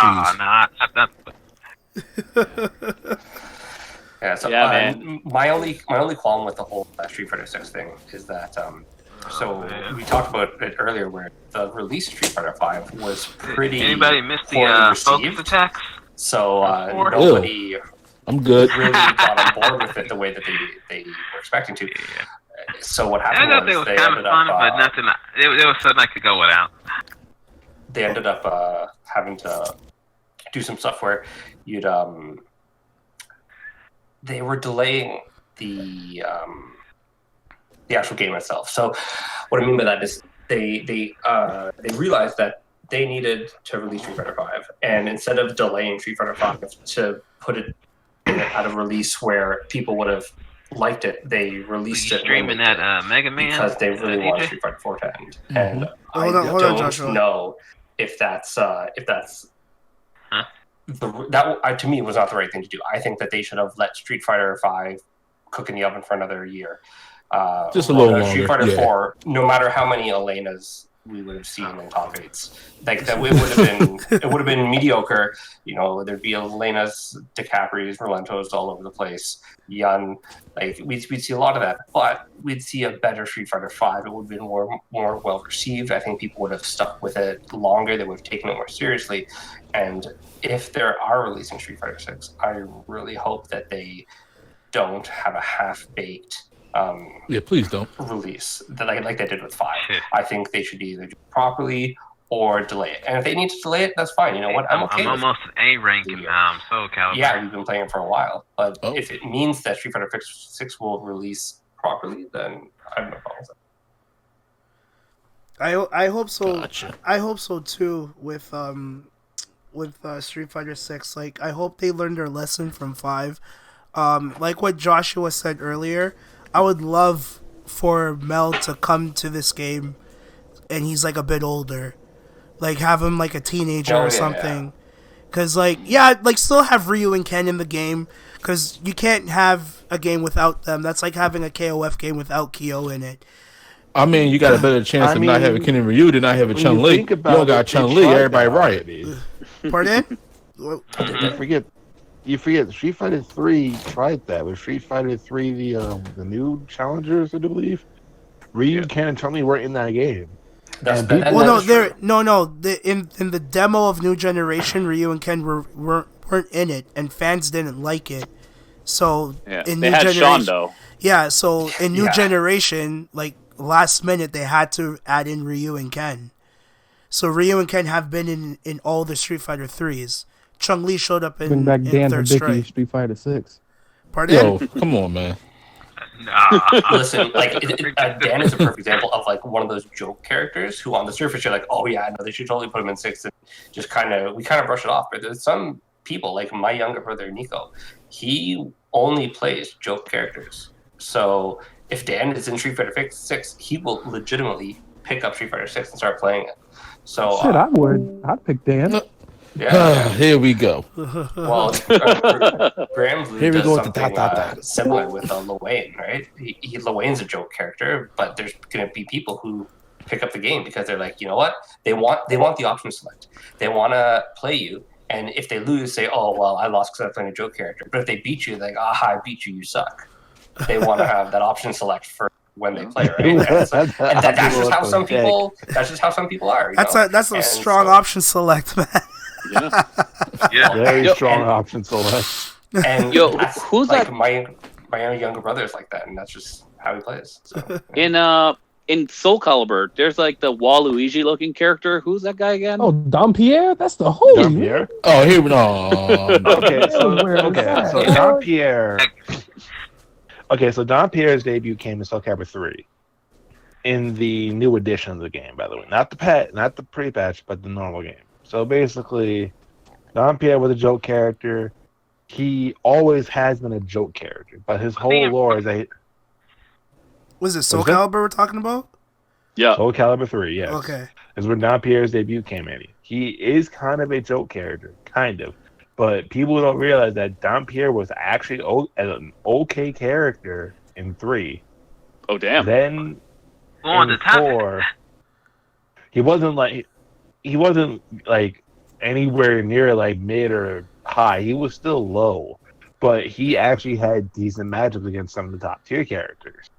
Yeah, so man. My only qualm with the whole Street Fighter 6 thing is that we talked about it earlier, where the release of Street Fighter 5 was pretty. Anybody missed the focus attacks? So nobody. I'm good. Really got on board with it the way that they were expecting to. So what happened I thought they was kind of fun, but nothing. It was something I could go without. They ended up having to do some stuff where you'd they were delaying the actual game itself. So what I mean by that is they realized that they needed to release Street Fighter 5, and instead of delaying Street Fighter 5 to put it at a release where people would have liked it, they released it streaming that Mega Man because they really wanted Street Fighter 4 to end. And I don't know if that's to me was not the right thing to do. I think that they should have let Street Fighter 5 cook in the oven for another year. Just a little longer. Street Fighter 4, no matter how many Elenas we would have seen in top 8s, like that, it would have been mediocre. There'd be Elenas, DiCapris, Rolentos all over the place. Yun, like we'd see a lot of that, but we'd see a better Street Fighter 5. It would have been more well received. I think people would have stuck with it longer. They would have taken it more seriously. And if they are releasing Street Fighter 6, I really hope that they don't have a half-baked Yeah, please don't. release like they did with 5. I think they should either do it properly or delay it. And if they need to delay it, that's fine. You know what? I'm okay. I'm almost A rank in Soul Calibur. Yeah, we've been playing it for a while. But if it means that Street Fighter 6 will release properly, then I have no problem with that. I hope so. Gotcha. I hope so too. With Street Fighter 6, like I hope they learned their lesson from 5. Like what Joshua said earlier, I would love for Mel to come to this game, and he's like a bit older, like have him like a teenager or something. Cause like still have Ryu and Ken in the game, cause you can't have a game without them. That's like having a KOF game without Kyo in it. I mean, you got a better chance of not having Ken and Ryu than not having Chun-Li. You don't got Chun-Li, everybody riot. Pardon? You forget Street Fighter 3 tried that. With Street Fighter 3, the new challengers, I do believe, Ryu, Ken, and Chun-Li weren't in that game. In the demo of New Generation, Ryu and Ken weren't in it, and fans didn't like it. So in they New had Generation, Sean though. Yeah, so in New Generation, like last minute, they had to add in Ryu and Ken. So Ryu and Ken have been in all the Street Fighter 3s. Chun-Li showed up in Third Strike. Street Fighter 6. Pardon? Yo, come on, man. Listen, like Dan is a perfect example of like one of those joke characters who on the surface you're like, oh yeah, no, they should totally put him in 6, and just we kind of brush it off. But there's some people like my younger brother Nico, he only plays joke characters. So if Dan is in Street Fighter 6, he will legitimately pick up Street Fighter 6 and start playing it. So shit, I would. I'd pick Dan. Yeah. Here we go. Well, Granblue does something similar with Lil Wayne, right? Lil Wayne's a joke character, but there's going to be people who pick up the game because they're like, you know what? They want the option select. They want to play you, and if they lose, say, oh, well, I lost because I'm playing a joke character. But if they beat you, they're like, I beat you, you suck. They want to have that option select for when they play, right? That's just how some people. That's just how some people are. That's a strong option select, man. Yeah. Very strong option select. And who's like that? My younger brother is like that, and that's just how he plays. So. In Soul Calibur, there's like the Waluigi looking character. Who's that guy again? Oh, Dampierre? That's the holy. Dampierre? Oh, here we go. So Dampierre. Okay, so Dampierre's debut came in Soul Calibur 3. In the new edition of the game, by the way. Not the pre-patch, but the normal game. So basically, Dampierre was a joke character. He always has been a joke character, but his whole lore is that... Was it Soul Calibur we're talking about? Yeah. Soul Calibur 3, yes. Okay. Is where Dampierre's debut came in. He is kind of a joke character, kind of. But people don't realize that Dampierre was actually an okay character in 3. Oh, damn. Then in 4, he wasn't like anywhere near like mid or high. He was still low, but he actually had decent matchups against some of the top tier characters,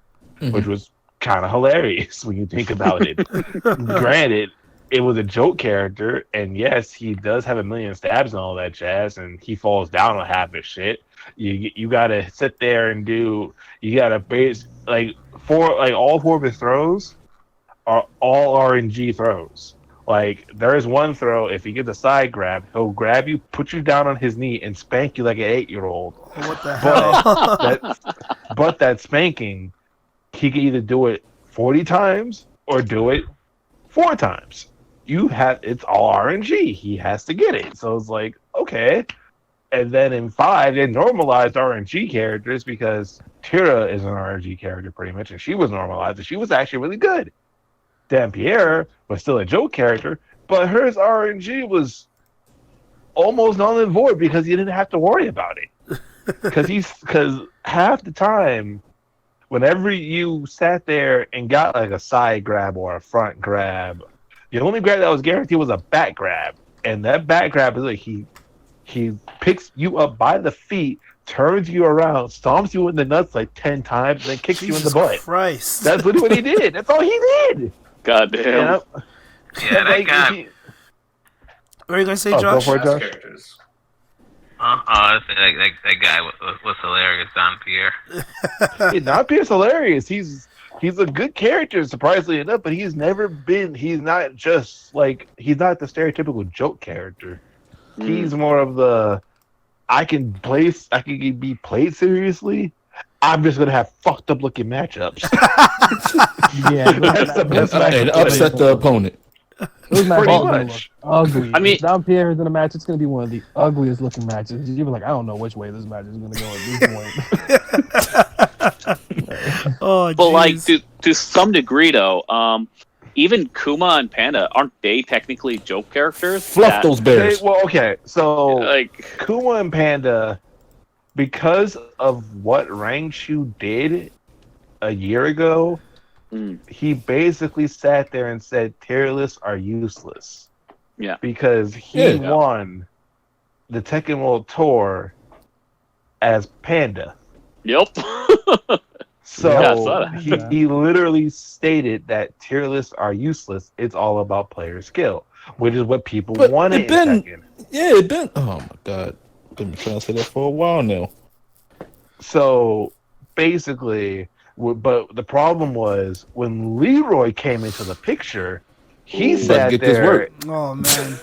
which was kind of hilarious when you think about it. Granted, it was a joke character, and yes, he does have a million stabs and all that jazz, and he falls down on half his shit. You gotta sit there and you gotta base all 4 of his throws are all RNG throws. Like, there is one throw, if he gets a side grab, he'll grab you, put you down on his knee, and spank you like an 8-year-old. What the hell? But that spanking, he can either do it 40 times or do it 4 times. It's all RNG. He has to get it. So it's like, okay. And then in 5, they normalized RNG characters because Tira is an RNG character pretty much, and she was normalized, and she was actually really good. Dampierre was still a joke character, but hers RNG was almost null and void because you didn't have to worry about it. Because half the time, whenever you sat there and got like a side grab or a front grab, the only grab that was guaranteed was a back grab, and that back grab is like he picks you up by the feet, turns you around, stomps you in the nuts like 10 times, and then kicks you in the butt. Christ. That's literally what he did. That's all he did. God damn. Yeah, that guy. What are you going to say, Josh? Go for it, Josh. Characters. That guy was hilarious, Don Pierre. Don Pierre's hilarious. He's a good character, surprisingly enough, but he's not the stereotypical joke character. He's more of the I can be played seriously. I'm just gonna have fucked up looking matchups. Yeah, that's the best matchup. And upset the opponent. Those matches Pretty look much. ugly. I mean- If Don Pierre is in a match, it's gonna be one of the ugliest looking matches. You'll be like, I don't know which way this match is gonna go at this point. Oh, But like jeez. to some degree though, even Kuma and Panda, aren't they technically joke characters? Fluff those bears. So Like, Kuma and Panda, because of what Rangshu did a year ago, he basically sat there and said tier lists are useless. Yeah. Because he won the Tekken World Tour as Panda. yep. So Yeah, I saw that. he literally stated that tier lists are useless. It's all about player skill, which is what people But wanted it been- in Tekken. Yeah, it been. Oh my god, I've been trying to say that for a while now. So basically, but the problem was when Leroy came into the picture, he Let's sat get this there. work. Oh man.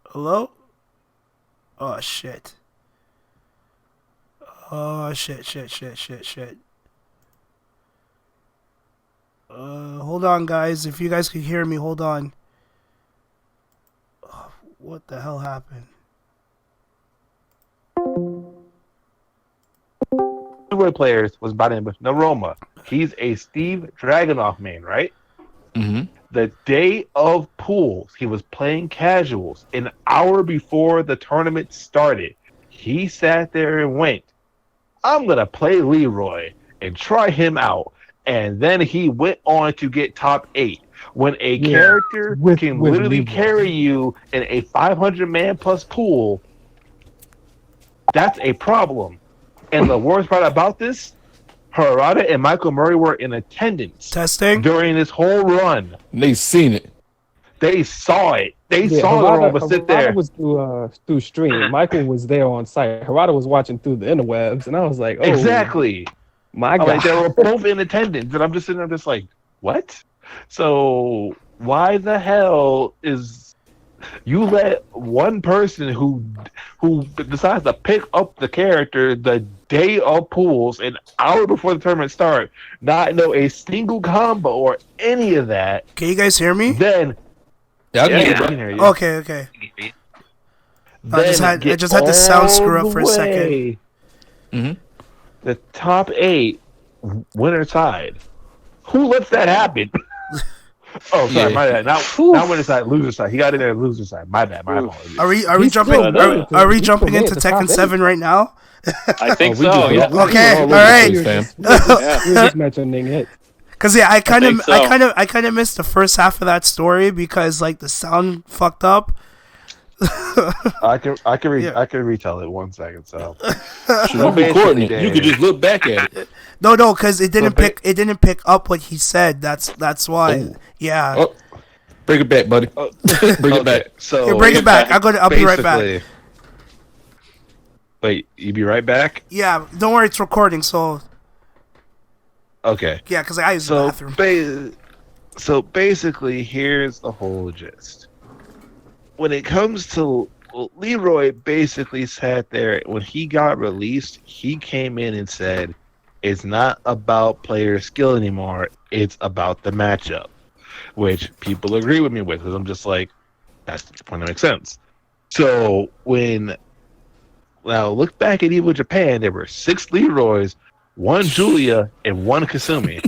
Hello? Oh shit. Oh shit. Hold on guys. If you guys can hear me, hold on. Oh, what the hell happened? Leroy players was by the name of Naroma. He's a Steve Dragunov main, right? Mm-hmm. The day of pools, he was playing casuals. An hour before the tournament started, he sat there and went, I'm going to play Leroy and try him out. And then he went on to get top 8. When a character can literally Leroy. carry you in a 500-man plus pool, that's a problem. And the worst part about this, Harada and Michael Murray were in attendance Testing? during this whole run. They seen it. They saw it. They saw Harada sit there. Harada was through stream. Michael was there on site. Harada was watching through the interwebs, and I was like, oh, Exactly. my God. Like, they were both in attendance, and I'm just sitting there just like, what? So why the hell is you let one person who decides to pick up the character the day of pools, an hour before the tournament start, not know a single combo or any of that? Can you guys hear me? Then Yeah, I can yeah, hear I you. can hear you. Okay. I just had the sound screw up for a second. Mm-hmm. The top 8 winner side. Who lets that happen? Oh, sorry, Yeah. my bad. Not winner side, loser side. He got in there, loser side. My bad. My apologies. Are we He's jumping? still Are we he's jumping still into made the top Tekken 8. 7 right now? I think we so. do. Yeah. Okay, all all over the right. place, fam. You're just mentioning it. Cause yeah, I kind think so. of missed the first half of that story because like the sound fucked up. I can Yeah. retell it 1 second. So Should we be recording it? You could just look back at it. No, cause it didn't pick up what he said. That's why. Oh. Yeah. Oh, bring it back, buddy. Bring it back. So Here, bring it back. I'll be right back. basically- Wait, you be right back? Yeah, don't worry, it's recording. So Okay. yeah, cause I use the bathroom. So basically, here's the whole gist. When it comes to Leroy, basically sat there when he got released. He came in and said, "It's not about player skill anymore. It's about the matchup," which people agree with me with. Because I'm just like, that's the point that makes sense. So now look back at Evo Japan, there were 6 Leroys, 1 Julia, and 1 Kasumi.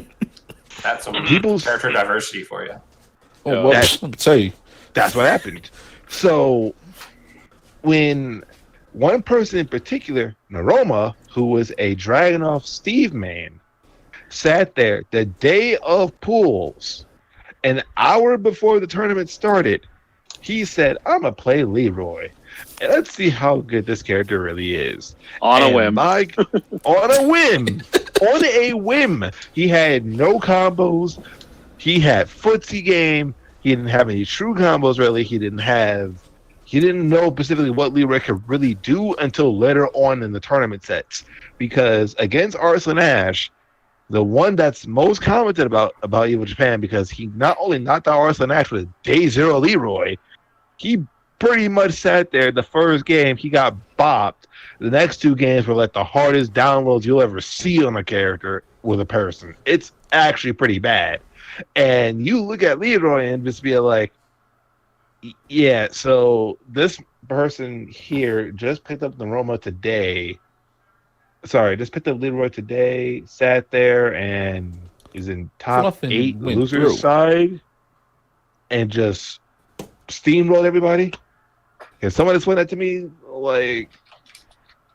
That's some People's- character diversity for you. Oh, well, let me tell you. That's what happened. So when one person in particular, Naroma, who was a Dragunov Steve main, sat there the day of pools, an hour before the tournament started, he said, I'm going to play Leroy. And let's see how good this character really is. On a And whim. on a whim. On a whim. He had no combos. He had footsie game. He didn't have any true combos really. He didn't know specifically what Leroy could really do until later on in the tournament sets. Because against Arslan Ash, the one that's most commented about Evil Japan, because he not only knocked out Arslan Ash with day 0 Leroy, he pretty much sat there. The first game, he got bopped. The next 2 games were like the hardest downloads you'll ever see on a character with a person. It's actually pretty bad. And you look at Leroy and just be like, yeah, so this person here just picked up the Roma today. Sorry, just picked up Leroy today, sat there, and is in top 8 losers side, and just steamrolled everybody. And someone just went that to me like,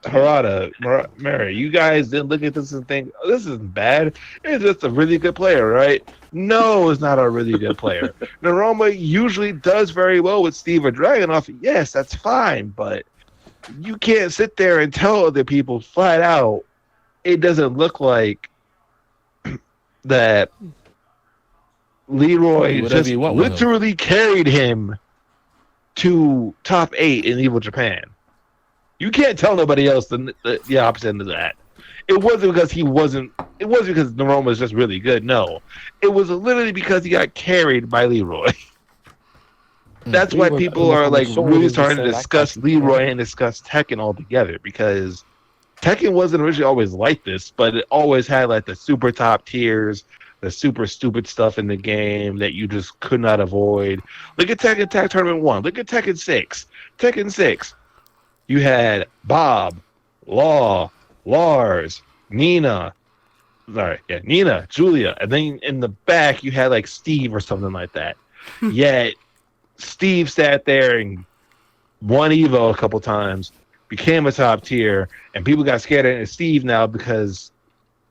Harada, Mary, you guys didn't look at this and think, oh, this isn't bad. It's just a really good player, right? No, it's not a really good player. Naroma usually does very well with Steve or Dragunov. Yes, that's fine, but you can't sit there and tell other people flat out it doesn't look like that Leroy just literally carried him to top 8 in Evil Japan. You can't tell nobody else the opposite of that. It wasn't because it wasn't because Naroma was just really good. No. It was literally because he got carried by Leroy. That's why people are like really starting to discuss Leroy and discuss Tekken altogether, because Tekken wasn't originally always like this, but it always had like the super top tiers, the super stupid stuff in the game that you just could not avoid. Look at Tekken Tag Tournament 1. Look at Tekken 6. Tekken 6. You had Bob, Law, Lars, Nina, Julia, and then in the back you had like Steve or something like that. Yet Steve sat there and won Evo a couple times, became a top tier, and people got scared of Steve now because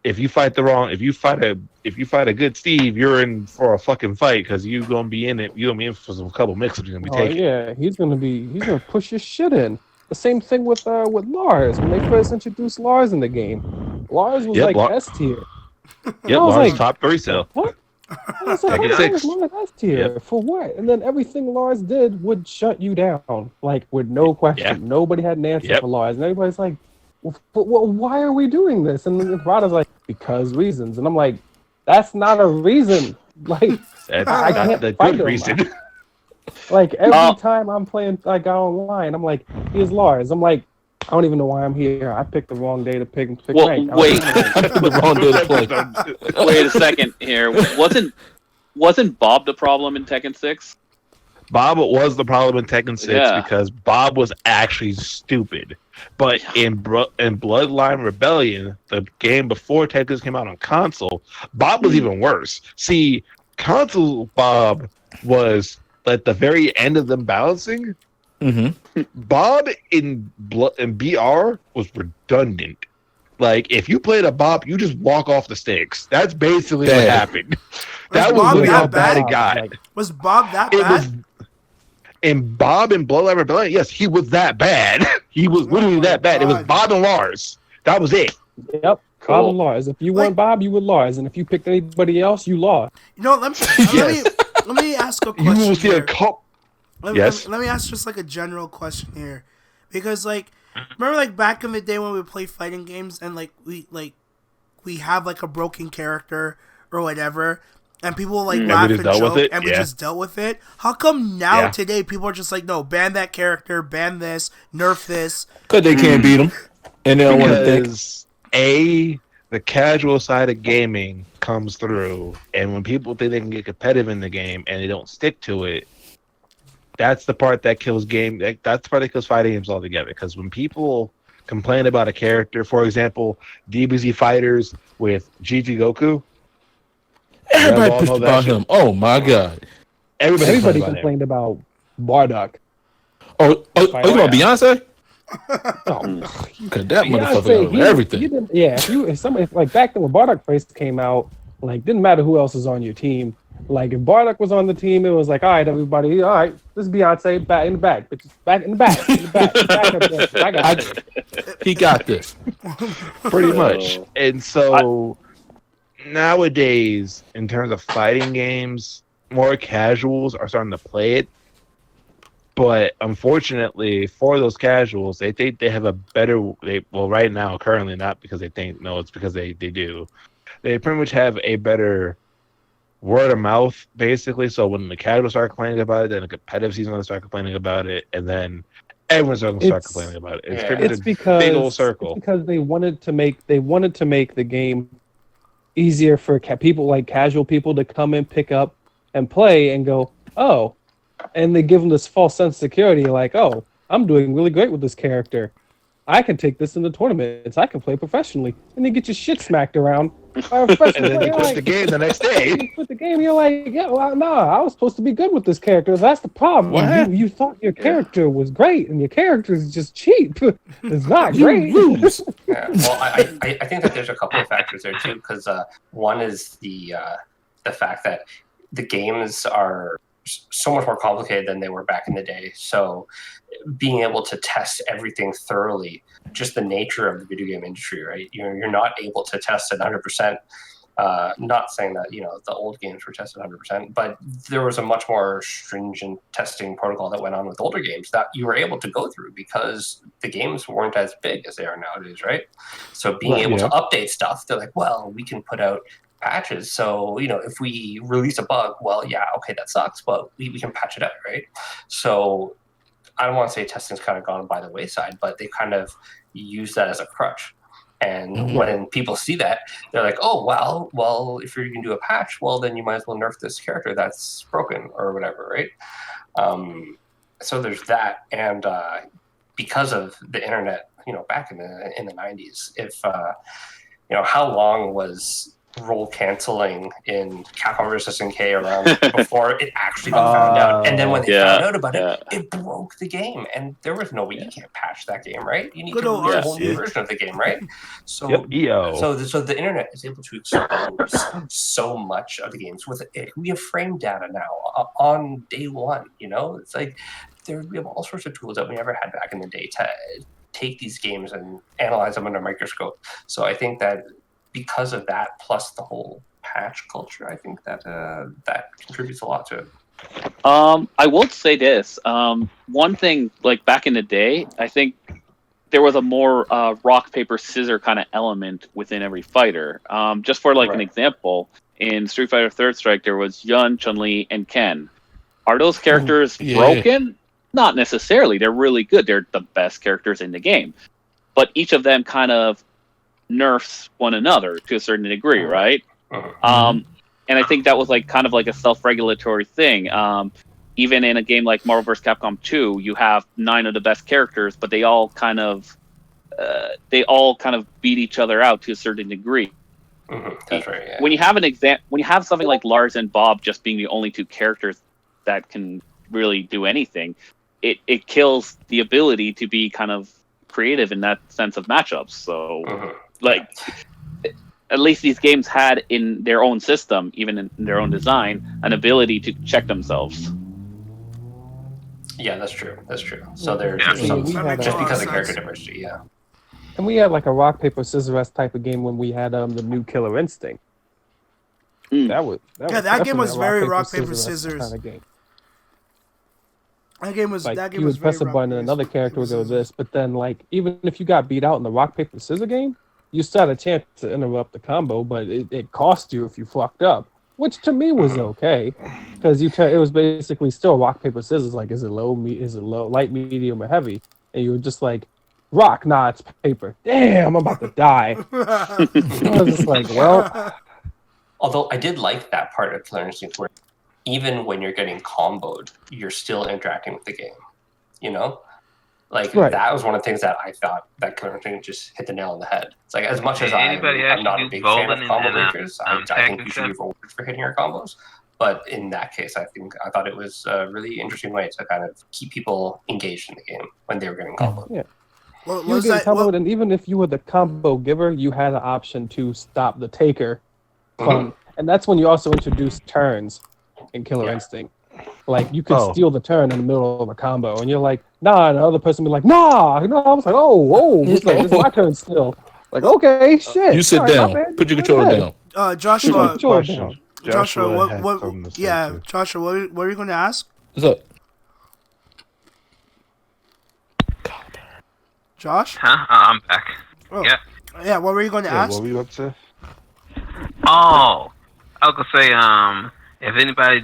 if you fight a good Steve, you're in for a fucking fight because you're gonna be in it. You're gonna be in for some couple mixups you're gonna be taking. Yeah, he's gonna push your shit in. The same thing with Lars. When they first introduced Lars in the game, Lars was S tier. Yep, Lars top 3 cell. What? I was like, Lars S tier for what? And then everything Lars did would shut you down, like with no question. Yep. Nobody had an answer for Lars, and everybody's like, well, why are we doing this? And then Rada's like, because reasons. And I'm like, that's not a reason. Like, I can't the good reason. Like every time I'm playing like online, I'm like, here's Lars. I'm like, I don't even know why I'm here. I picked the wrong day to pick rank. Wait, the wrong day to play. Wait a second here. Wasn't Bob the problem in Tekken 6? Bob was the problem in Tekken 6 because Bob was actually stupid. But in Bloodline Rebellion, the game before Tekken came out on console, Bob was even worse. See, console Bob was at the very end of them balancing. Mm-hmm. Bob in BR was redundant. Like, if you played a Bob, you just walk off the stakes. That's basically what happened. That was really how bad it got. Was Bob that bad? And Bob in Bloodline Rebellion, yes, he was that bad. He was literally that bad. God. It was Bob and Lars. That was it. Yep. Cool. Bob and Lars. If you weren't Bob, you were Lars. And if you picked anybody else, you lost. You know, let me ask a question. You will see let me ask just like a general question here. Because like, remember like back in the day when we play fighting games and like we have like a broken character or whatever, and people like laugh and joke, and we just dealt with it. How come now today people are just like, no, ban that character, ban this, nerf this? Because they can't beat them, and they don't want to think. The casual side of gaming comes through, and when people think they can get competitive in the game and they don't stick to it, that's the part that kills game. That's the part that kills fighting games altogether. Because when people complain about a character, for example, DBZ Fighters with GG Goku. Everybody pushed about him. Oh my god! Everybody complained about Bardock. Oh, you know Beyonce? Cause that motherfucker knows everything. If like back then when Bardock first came out, like didn't matter who else was on your team. Like if Bardock was on the team, it was like, all right, everybody, all right, this is Beyonce, back in the back, bitches, back in the back, back up there. I got this. He got this, pretty much. And so nowadays, in terms of fighting games, more casuals are starting to play it. But unfortunately, for those casuals, they think they have a better. Right now, currently, not because they think. No, it's because they do. They pretty much have a better word of mouth, basically. So when the casuals start complaining about it, then the competitive season going to start complaining about it, and then everyone's going to start complaining about it. It's pretty much a big old circle. It's because they wanted to make the game easier for people like casual people to come and pick up and play and go, oh, and they give them this false sense of security, like, oh, I'm doing really great with this character. I can take this in the tournaments. I can play professionally. And then get your shit smacked around by a professional and then you quit the game the next day. You quit the game, you're like, yeah, well, no, I was supposed to be good with this character. That's the problem. You thought your character was great, and your character is just cheap. It's not great. Yeah, well, I think that there's a couple of factors there too, because one is the fact that the games are so much more complicated than they were back in the day. So being able to test everything thoroughly, just the nature of the video game industry, right? You're not able to test it 100%. Not saying that, the old games were tested 100%, but there was a much more stringent testing protocol that went on with older games that you were able to go through because the games weren't as big as they are nowadays, right? So being able to update stuff, they're like, well, we can put out patches. So, if we release a bug, well, yeah, okay, that sucks, but we can patch it out, right? So I don't want to say testing's kind of gone by the wayside, but they kind of use that as a crutch. And when people see that, they're like, oh, well, if you're going to do a patch, well, then you might as well nerf this character that's broken or whatever, right? So there's that. And because of the internet, back in the 90s, if, how long was role canceling in Capcom vs. NK around before it actually got found out, and then when they found out about it, it broke the game, and there was no way you can't patch that game, right? You need to release a whole new version of the game, right? So, so the internet is able to expose so much of the games with it. We have frame data now on day one. It's like we have all sorts of tools that we never had back in the day to take these games and analyze them under a microscope. So I think that because of that, plus the whole patch culture, I think that that contributes a lot to it. I will say this. One thing, like back in the day, I think there was a more rock, paper, scissors kind of element within every fighter. Just for an example, in Street Fighter Third Strike, there was Yun, Chun-Li, and Ken. Are those characters broken? Not necessarily. They're really good. They're the best characters in the game. But each of them kind of nerfs one another to a certain degree, right? And I think that was kind of like a self-regulatory thing. Even in a game like Marvel vs. Capcom 2, you have 9 of the best characters, but they all kind of beat each other out to a certain degree. That's right. Yeah. When you have something like Lars and Bob just being the only 2 characters that can really do anything, it kills the ability to be kind of creative in that sense of matchups. So at least these games had in their own system, even in their own design, an ability to check themselves. Yeah, that's true. So there's some, just because of character diversity, yeah. And we had a rock, paper, scissors type of game when we had the new Killer Instinct. That game was very rock, paper, scissors kind of game. That game was you would press a button and another character would go this, but then even if you got beat out in the rock, paper, scissors game, you still had a chance to interrupt the combo, but it cost you if you fucked up, which to me was okay, because it was basically still rock, paper, scissors. Is it low, light, medium, or heavy? And you were just rock, nah, it's paper. Damn, I'm about to die. I was just well. Although I did like that part of Killer Instinct where even when you're getting comboed, you're still interacting with the game. That was one of the things that I thought that Killer Instinct just hit the nail on the head. It's as much as I'm not a big fan of combo breakers, I think you should be rewarded for hitting your combos. But in that case, I thought it was a really interesting way to kind of keep people engaged in the game when they were getting comboed. Yeah. And even if you were the combo giver, you had an option to stop the taker from, and that's when you also introduced turns in Killer Instinct. You could steal the turn in the middle of a combo, and you're nah, and the other person would be nah. I was whoa, it's my turn still. Okay, shit. You sit down. Put your controller down. Joshua. Question. Joshua, had what? something to say, Yeah, too. Joshua, what are you going to ask? What's up? Josh? Huh? I'm back. Oh. Yeah. Yeah, what were you going to Yeah, ask? what were you up to? Oh, I was gonna say, if anybody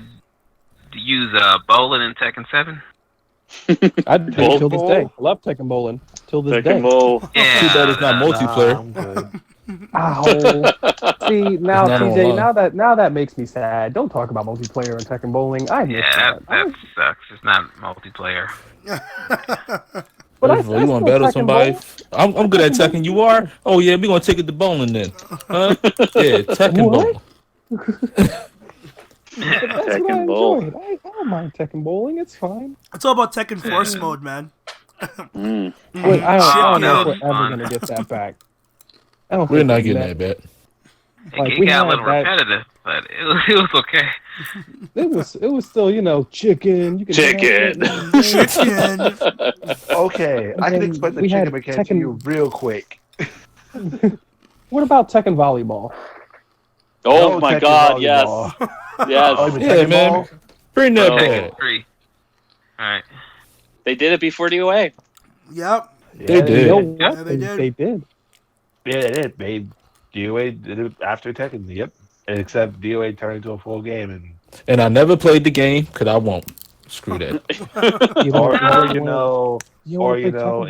use bowling in Tekken 7. I'd take it till this day. I love Tekken bowling till this day. Bowl. Yeah. Too bad it's not multiplayer. I'm good. Ow. See, now It's not TJ, online. now that makes me sad. Don't talk about multiplayer in Tekken bowling. I miss Yeah, that. that sucks. It's not multiplayer. But I You still want to battle Tekken somebody? bowl. I'm good at Tekken. You are? Oh yeah, we gonna take it to bowling then. Huh? Yeah, Tekken What? bowl. But that's what I Tekken bowl. enjoyed. I don't mind Tekken bowling. It's fine. It's all about Tekken Force mode, man. Mm. Wait, I don't know if Chicken. we're ever gonna get that back. I don't We're think not we getting can. that back. Like, It we got a had little that- repetitive, but it was okay. It was still, chicken. You can Chicken. Chicken. Okay, I can then explain the we had chicken mechanic to Tekken- you real quick. What about Tekken volleyball? Oh No my Tekken God! volleyball. Yes, yes. Oh, the Yeah, Tekken man. ball? Bring that Oh. back. Tekken 3. Alright. They did it before DOA. Yep. They did. You know Yeah, what? they did. They did. Yeah, they did. DOA did it after Tekken. Yep. Except DOA turned into a full game, And I never played the game because I won't. Screw that. You or don't you know, play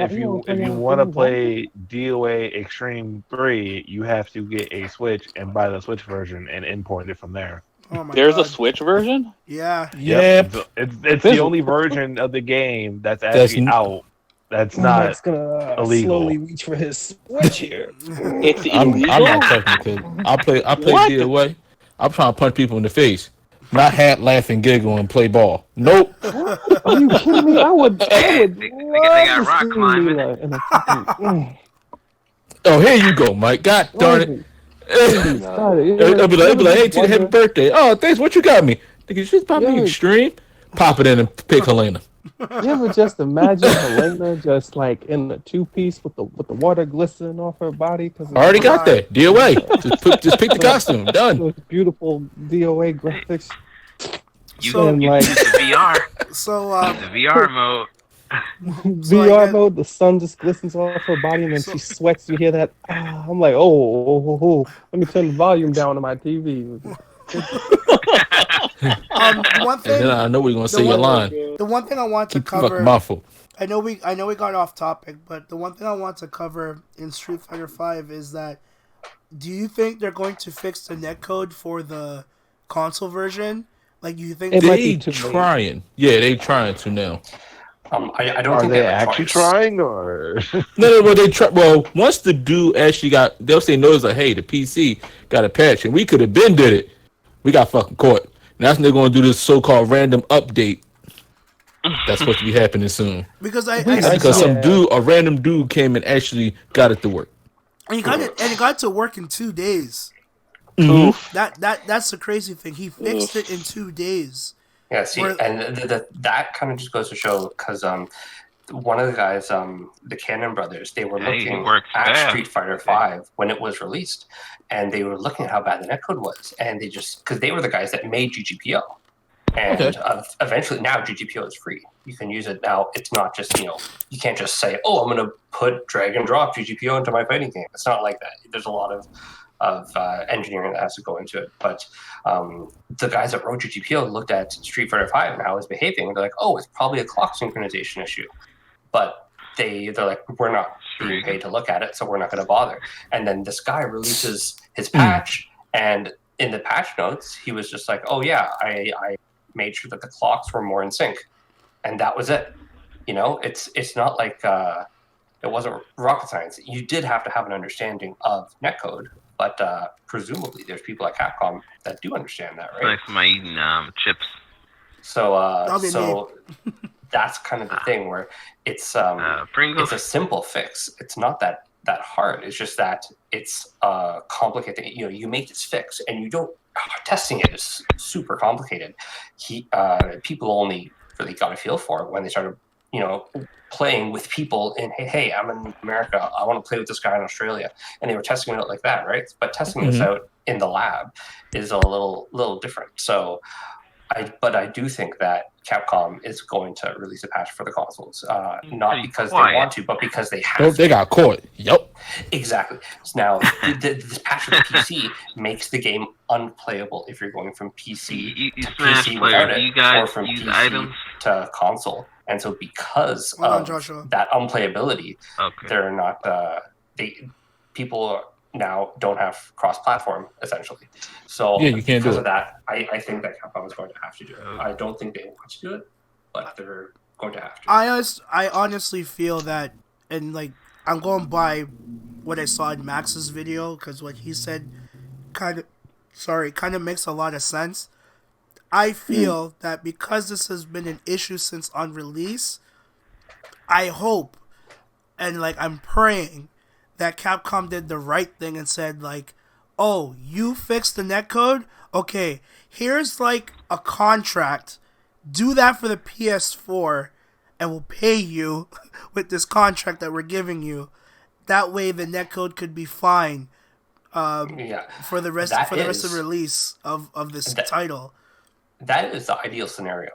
if Tekken you volleyball? want to play DOA Extreme 3, you have to get a Switch and buy the Switch version and import it from there. Oh my There's God. a Switch version. Yeah. Yep. It's the only version of the game that's actually out. That's not Mike's gonna illegal. slowly reach for his Switch here. It's I'm illegal. not technical. I play What? DOA. I'm trying to punch people in the face. Not hat, laugh, and giggle and play ball. Nope. Are you kidding me? I would They love got to rock see climbing. Mila in a fucking. Oh, here you go, Mike. God darn it. I'll be like, hey, to the happy birthday. Oh, thanks. What you got me? Think you just pop me Yeah. extreme? Pop it in and pick Helena. You ever just imagine Helena just like in a two-piece with the water glistening off her body? Cause I already got that. DOA. Just pick the costume. Done. those beautiful DOA graphics. You, So- you like- use the VR. So The VR mode. So I VR guess- mode, the sun just glistens off her body, and then she sweats. You hear that? I'm like, oh, let me turn the volume down on my TV. one And thing, then I know we're gonna say The your one- line. the one thing I want to Keep your fucking cover. mouth full. I know we got off topic, but the one thing I want to cover in Street Fighter V is that, do you think they're going to fix the netcode for the console version? Like, do you think It might They be too late. trying. Yeah, they trying to now. I don't Are think they have a actually choice. trying, or No, but they try. Well, once the dude actually got, they'll say no. It's like, hey, the PC got a patch, and we could have been did it. We got fucking caught. And that's when they're gonna do this so-called random update. That's supposed to be happening soon. because That's I because saw, a random dude came and actually got it to work. and it got to work in 2 days. Mhm. That's the crazy thing. He fixed it in 2 days. Yeah, see, Where- and that kind of just goes to show because one of the guys, the Cannon brothers, they were Hey, he looking works at fast. Street Fighter V when it was released, and they were looking at how bad the netcode was, and they just because they were the guys that made GGPO, and Okay. eventually now GGPO is free. You can use it now. It's not just you can't just say, oh, I'm going to put drag and drop GGPO into my fighting game. It's not like that. There's a lot of engineering that has to go into it. But the guys that wrote GGPO looked at Street Fighter V and how it's behaving, and they're like, oh, it's probably a clock synchronization issue. But they're like, we're not being paid to look at it, so we're not going to bother. And then this guy releases his patch, and in the patch notes, he was just like, oh yeah, I made sure that the clocks were more in sync, and that was it. It's not like it wasn't rocket science. You did have to have an understanding of netcode, but presumably there's people at Capcom that do understand that, right? Like somebody eating chips. So That'll be that's kind of the thing where it's Pringles. it's a simple fix. It's not that hard. It's just that it's complicated. You make this fix and you don't testing it is super complicated. People only really got a feel for it when they started playing with people in, hey, I'm in America, I want to play with this guy in Australia, and they were testing it out like that, right? But testing this out in the lab is a little different. So I do think that Capcom is going to release a patch for the consoles, not because they want to, but because they have to. They got caught. Yep. Exactly. So now, this patch for the PC makes the game unplayable if you're going from PC to PC without it, or from PC to console. And so because of that unplayability, they're not people now don't have cross-platform, essentially. So you can't because do of that, I think that Capcom is going to have to do it. I don't think they want to do it, but they're going to have to. I honestly feel that, and like, I'm going by what I saw in Max's video, because what he said kind of makes a lot of sense. I feel that because this has been an issue since on release, I hope, and like, I'm praying that Capcom did the right thing and said, like, oh, you fixed the netcode? Okay, here's like a contract. Do that for the PS4 and we'll pay you with this contract that we're giving you. That way the netcode could be fine for the rest of the release of this title. That is the ideal scenario,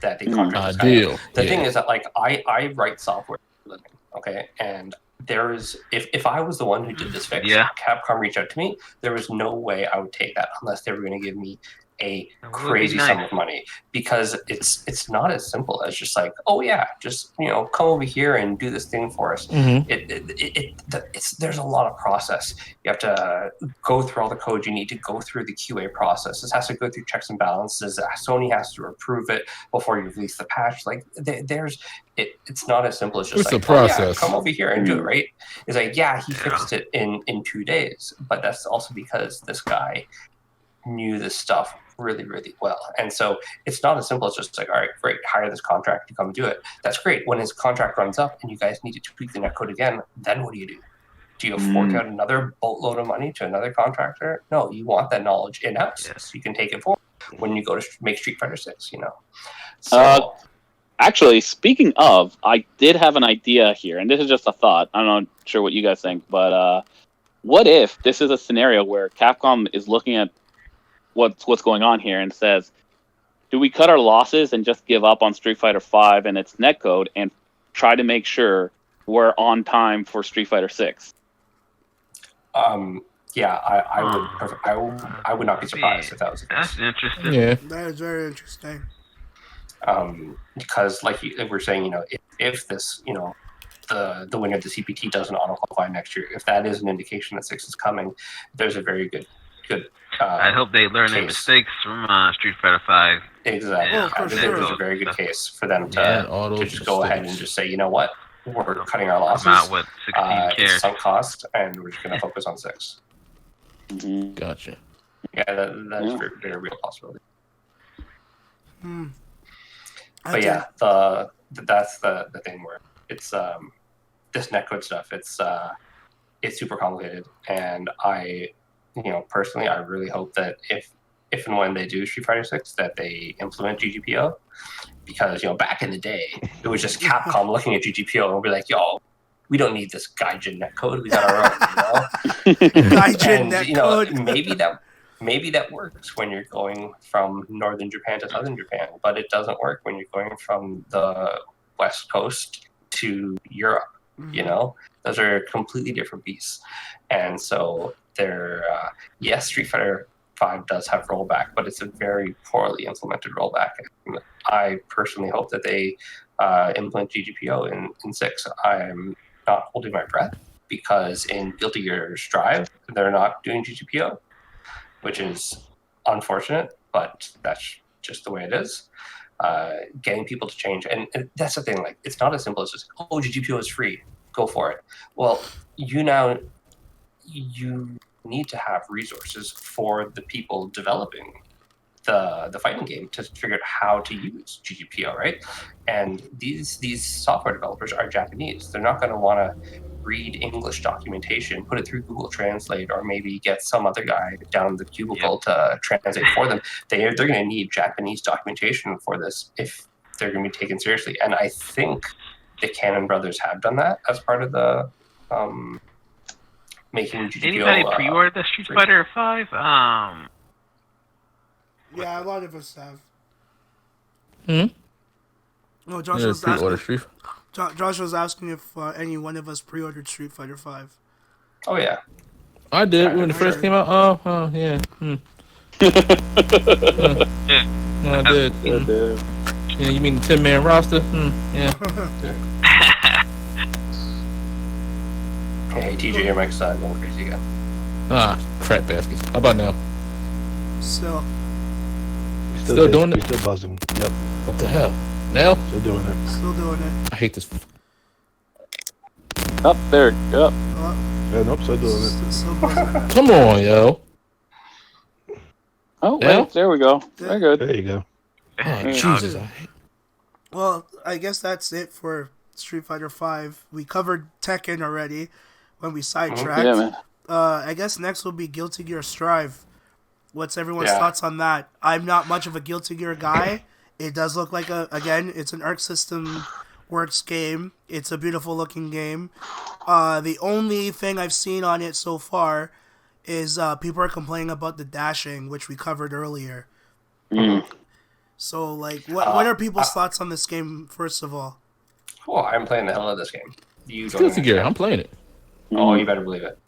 that they contract. Ideal. The thing is that, like, I write software for a living, okay? And there is, if I was the one who did this fix, Capcom reached out to me, there was no way I would take that unless they were going to give me a crazy sum of money, because it's not as simple as just like, oh yeah, just come over here and do this thing for us. There's a lot of process. You have to go through all the code. You need to go through the QA process. This has to go through checks and balances. Sony has to approve it before you release the patch. Like it's not as simple as just a process. Come over here and do it, right? It's like, he fixed it in 2 days, but that's also because this guy knew this stuff really, really well. And so it's not as simple as just like, all right, great, hire this contract to come do it. That's great. When his contract runs up and you guys need to tweak the netcode again, then what do you do? Do you fork out another boatload of money to another contractor? No, you want that knowledge in-house so you can take it forward when you go to make Street Fighter 6, So, actually, speaking of, I did have an idea here, and this is just a thought. I'm not sure what you guys think, but what if this is a scenario where Capcom is looking at what's going on here and says, do we cut our losses and just give up on Street Fighter V and its netcode and try to make sure we're on time for Street Fighter 6? I would not be surprised if that was the case. That's interesting. Yeah, that is very interesting. Because like we're saying, if this, the winner of the CPT doesn't auto-qualify next year, if that is an indication that 6 is coming, there's a very good. I hope they learn their mistakes from Street Fighter V. Exactly. Yeah, I think there's a very good case for them to just go ahead and just say, you know what, we're cutting our losses. Not with 16 it's sunk cost, and we're just going to focus on 6. Gotcha. Yeah, that is a very real possibility. But yeah, that's the thing where it's this netcode stuff. It's super complicated, and personally, I really hope that if and when they do Street Fighter 6, that they implement GGPO, because back in the day, it was just Capcom looking at GGPO and be like, "Yo, we don't need this Gaijin netcode. We got our own." Gaijin netcode. Maybe that works when you're going from northern Japan to southern Japan, but it doesn't work when you're going from the West Coast to Europe. Those are completely different beasts, and so yes, Street Fighter 5 does have rollback, but it's a very poorly implemented rollback. I personally hope that they implement GGPO in 6. I'm not holding my breath, because in Guilty Gear's Drive, they're not doing GGPO, which is unfortunate, but that's just the way it is. Getting people to change, and that's the thing, like, it's not as simple as just, oh, GGPO is free, go for it. Well, you need to have resources for the people developing the fighting game to figure out how to use GGPO, right? And these software developers are Japanese. They're not going to want to read English documentation, put it through Google Translate, or maybe get some other guy down the cubicle to translate for them. They're going to need Japanese documentation for this if they're going to be taken seriously. And I think the Cannon brothers have done that as part of the making GTPO. Anybody pre-order the Street Fighter 5? Yeah, a lot of us have. No, Josh was asking if any one of us pre-ordered Street Fighter 5. Oh yeah, I did when it first came out. Oh yeah. I did. Yeah, you mean the 10-man roster? Yeah. Hey, TJ, your mic's going crazy again. Crap baskets. How about now? Still doing it? Still buzzing. Yep. What the hell? Now? Still doing it. Still doing it. I hate this. Up there. Up. Yeah, nope, still doing it. Still buzzing. Come on, yo. Oh, Now? wait, there we go. Very good. There you go. Oh, Jesus. Well, I guess that's it for Street Fighter 5. We covered Tekken already when we sidetracked. Yeah, man. I guess next will be Guilty Gear Strive. What's everyone's thoughts on that? I'm not much of a Guilty Gear guy. It does look like it's an Arc System Works game. It's a beautiful looking game. The only thing I've seen on it so far is people are complaining about the dashing, which we covered earlier. So, like, what are people's thoughts on this game, first of all? Oh, I'm playing the hell out of this game. Guilty Gear, I'm playing it. Oh, you better believe it.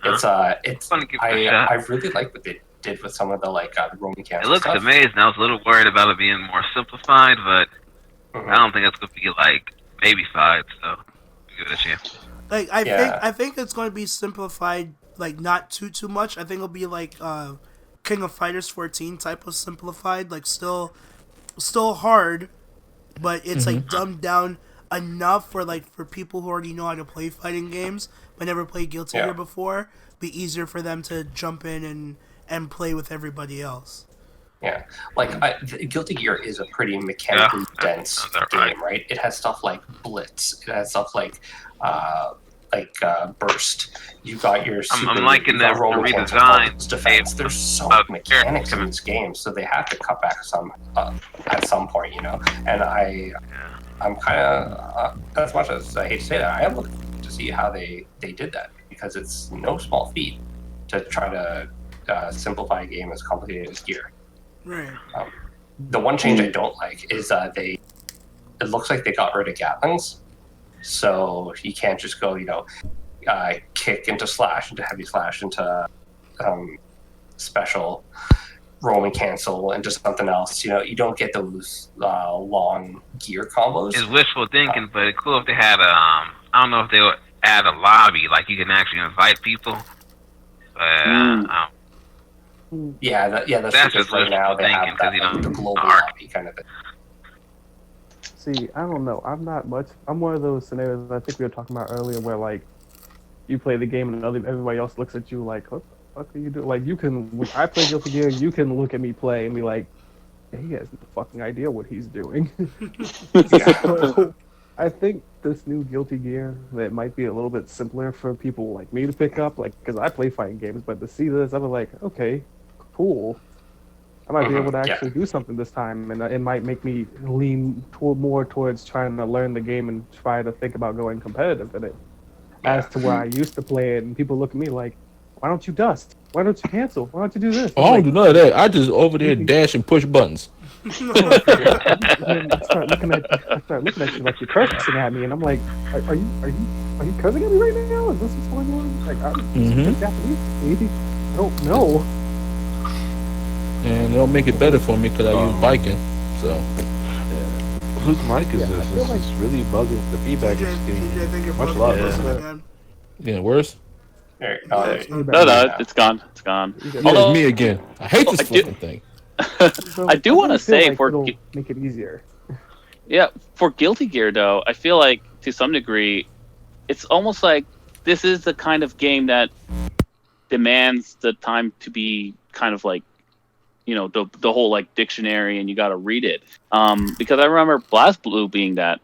It's I really like what they did with some of the the Roman candles. It looks amazing. I was a little worried about it being more simplified, but I don't think it's going to be baby-fied, so give it a chance. Like I think it's going to be simplified, not too much. I think it'll be like King of Fighters 14 type of simplified, still hard, but it's dumbed down enough for people who already know how to play fighting games but never played Guilty Gear before. Be easier for them to jump in and play with everybody else. Yeah, Guilty Gear is a pretty mechanically dense game, right? It has stuff like Blitz. It has stuff like Burst. You got your super. I'm liking the redesign. Defense. There's so many mechanics in this game, so they have to cut back some at some point, And I'm kind of, as much as I hate to say that, I am looking to see how they did that, because it's no small feat to try to simplify a game as complicated as Gear. Right. The one change I don't like is it looks like they got rid of Gatlings, so you can't just go, kick into slash, into heavy slash, into special, Roman cancel, into something else. You don't get those long gear combos. It's wishful thinking, but it's cool if they had I don't know if they would add a lobby, you can actually invite people. But that's just right now they have that, the global lobby kind of thing. See, I don't know. I'm one of those scenarios I think we were talking about earlier where you play the game and everybody else looks at you like, what the fuck are you doing? When I play Guilty Gear, you can look at me play and be like, yeah, he has no fucking idea what he's doing. So, I think this new Guilty Gear, that might be a little bit simpler for people like me to pick up, because I play fighting games, but to see this, I'm like, okay, cool. I might be able to actually do something this time, and it might make me lean more towards trying to learn the game and try to think about going competitive in it. As to where I used to play it, and people look at me like, why don't you dust? Why don't you cancel? Why don't you do this? I don't do none of that. I just over there dash and push buttons. I start looking at you like you're cursing at me, and I'm like, are you cursing at me right now? Is this what's going on? I'm Japanese, maybe. I don't know. And it'll make it better for me because I use biking. So. Whose mic is this? This is really bugging. The feedback is getting much louder. Yeah, worse? No, it's gone. It's gone. Although, me again. I hate this fucking thing. So I do want to say make it easier. Yeah, for Guilty Gear though, I feel like to some degree, it's almost like this is the kind of game that demands the time to be kind of the whole dictionary, and you got to read it. Because I remember BlazBlue being that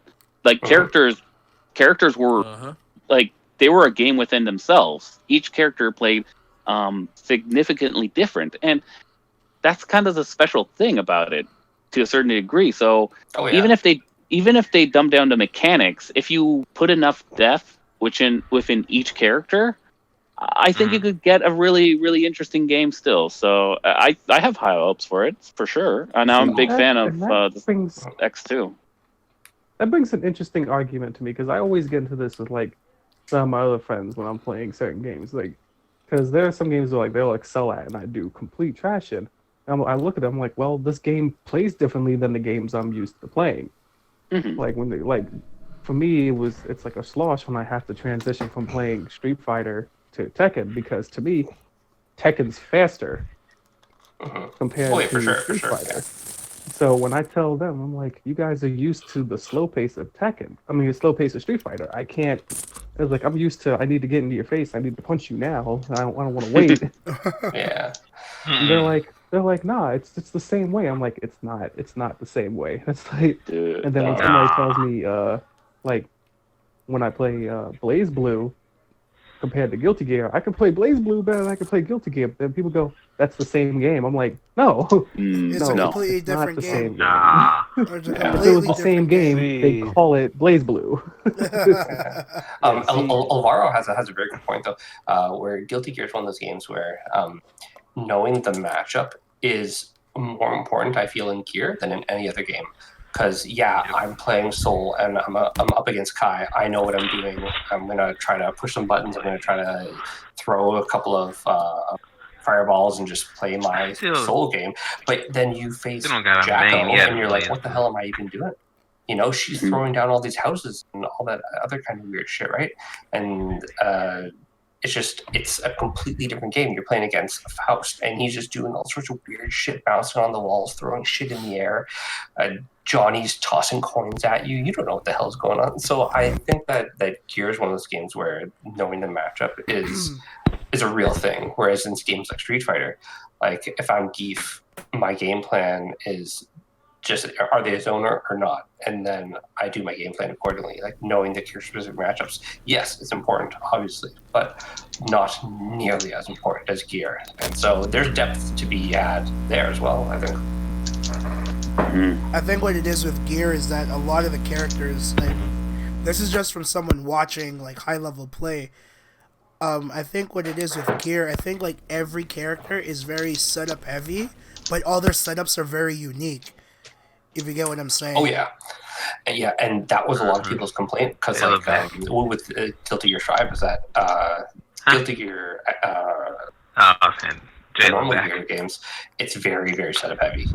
characters were they were a game within themselves. Each character played significantly different, and that's kind of the special thing about it. to a certain degree. So Oh, yeah. even if they dumb down the mechanics, if you put enough depth within each character, I think you could get a really, really interesting game still. So I have high hopes for it, for sure. And I'm a big fan of X2. That brings an interesting argument to me, because I always get into this with like some of my other friends when I'm playing certain games. Like, because there are some games where like they'll excel at and I do complete trash in. I look at them like, well, this game plays differently than the games I'm used to playing. Mm-hmm. Like when they for me, it's like a slosh when I have to transition from playing Street Fighter to Tekken, because to me, Tekken's faster compared to Street Fighter. So when I tell them, I'm like, you guys are used to the slow pace of Tekken. I mean, the slow pace of Street Fighter. I can't. It's like I'm used to. I need to get into your face. I need to punch you now. I don't want to wait. Yeah. And they're like, nah, it's the same way. I'm like, it's not the same way. It's like, Dude, and then when somebody tells me, like, when I play Blaze Blue compared to Guilty Gear, I can play Blaze Blue better than I can play Guilty Gear. But then people go, that's the same game. I'm like, no, It's a completely different not the game. same game. It's a If it completely was the same different game, they call it Blaze Blue. Alvaro has a very good point though, where Guilty Gear is one of those games where knowing the matchup is more important, I feel, in Gear than in any other game. Because I'm playing Soul and I'm up against Kai. I know what I'm doing. I'm gonna try to push some buttons. I'm gonna try to throw a couple of fireballs and just play my Soul game. But then you face Jacko and you're like, what the hell am I even doing? You know, she's throwing down all these houses and all that other kind of weird shit, right? And it's a completely different game. You're playing against Faust, and he's just doing all sorts of weird shit, bouncing on the walls, throwing shit in the air. Johnny's tossing coins at you. You don't know what the hell's going on. So I think that Gear is one of those games where knowing the matchup is a real thing. Whereas in games like Street Fighter, like if I'm Geef, my game plan is just, are they a zoner or not? And then I do my game plan accordingly, like knowing the Gear-specific matchups. Yes, it's important, obviously, but not nearly as important as Gear. And so there's depth to be had there as well, I think. I think what it is with Gear is that a lot of the characters, like, this is just from someone watching like high-level play. I think what it is with Gear, I think like every character is very setup heavy, but all their setups are very unique. If you get what I'm saying. Oh yeah, and that was a lot of people's complaint because with Guilty Gear Strive is that Guilty Gear normal Gear games, it's very, very setup heavy.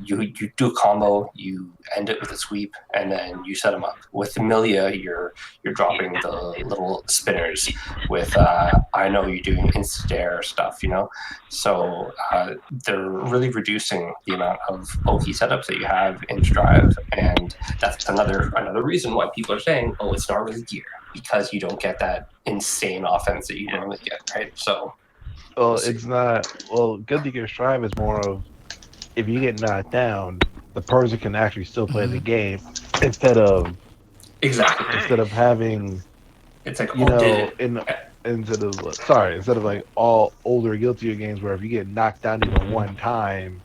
You do a combo, you end it with a sweep, and then you set them up. With Emilia, you're dropping the little spinners. With I know you're doing insta-dare stuff, you know. So they're really reducing the amount of OP setups that you have in Strive, and that's another reason why people are saying, oh, it's not really Gear, because you don't get that insane offense that you normally get, right? So. Well, it's not. Well, Guilty Gear Strive is more of, if you get knocked down, the person can actually still play the game instead of having, it's like, instead of like all older Guilty Gear games where if you get knocked down even one time,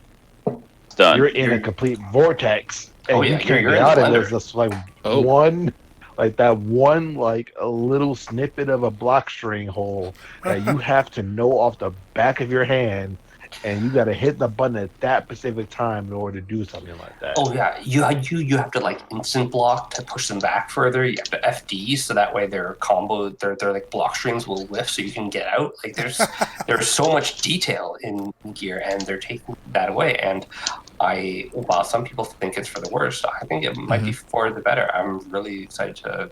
you're in a complete vortex and you can't get out of it. There's just like one. Like that one, like a little snippet of a block string hole that you have to know off the back of your hand, and you got to hit the button at that specific time in order to do something like that. Oh yeah, you have to like instant block to push them back further. You have to FD so that way their combo, their like block strings will lift so you can get out. Like there's so much detail in Gear, and they're taking that away. And while some people think it's for the worst, I think it might be for the better. I'm really excited to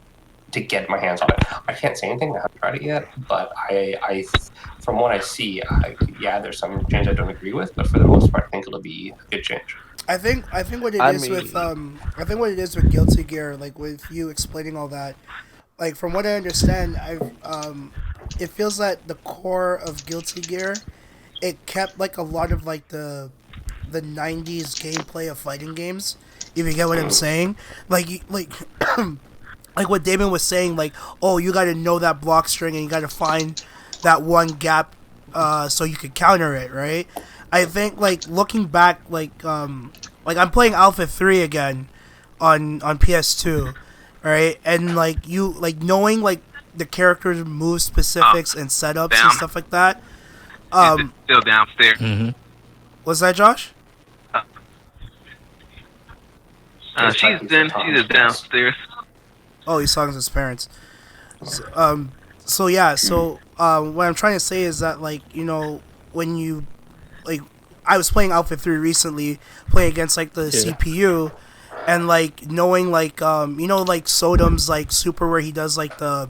get my hands on it. I can't say anything. I haven't tried it yet, but I from what I see, there's some change I don't agree with, but for the most part, I think it'll be a good change. I think what it is with Guilty Gear, like with you explaining all that, like from what I understand, it feels like the core of Guilty Gear, it kept like a lot of like the 90s gameplay of fighting games, if you get what I'm saying. Like like what Damon was saying, like, oh, you got to know that block string and you got to find that one gap so you could counter it, right? I think like looking back, like I'm playing Alpha 3 again on PS2, right? And like knowing like the characters' move specifics and setups and stuff like that. Still downstairs. Mm-hmm. Was that Josh? She's downstairs. Oh, he's talking to his parents. So what I'm trying to say is that like when you like I was playing Alpha 3 recently, playing against like the CPU, and like knowing like like Sodom's like super where he does the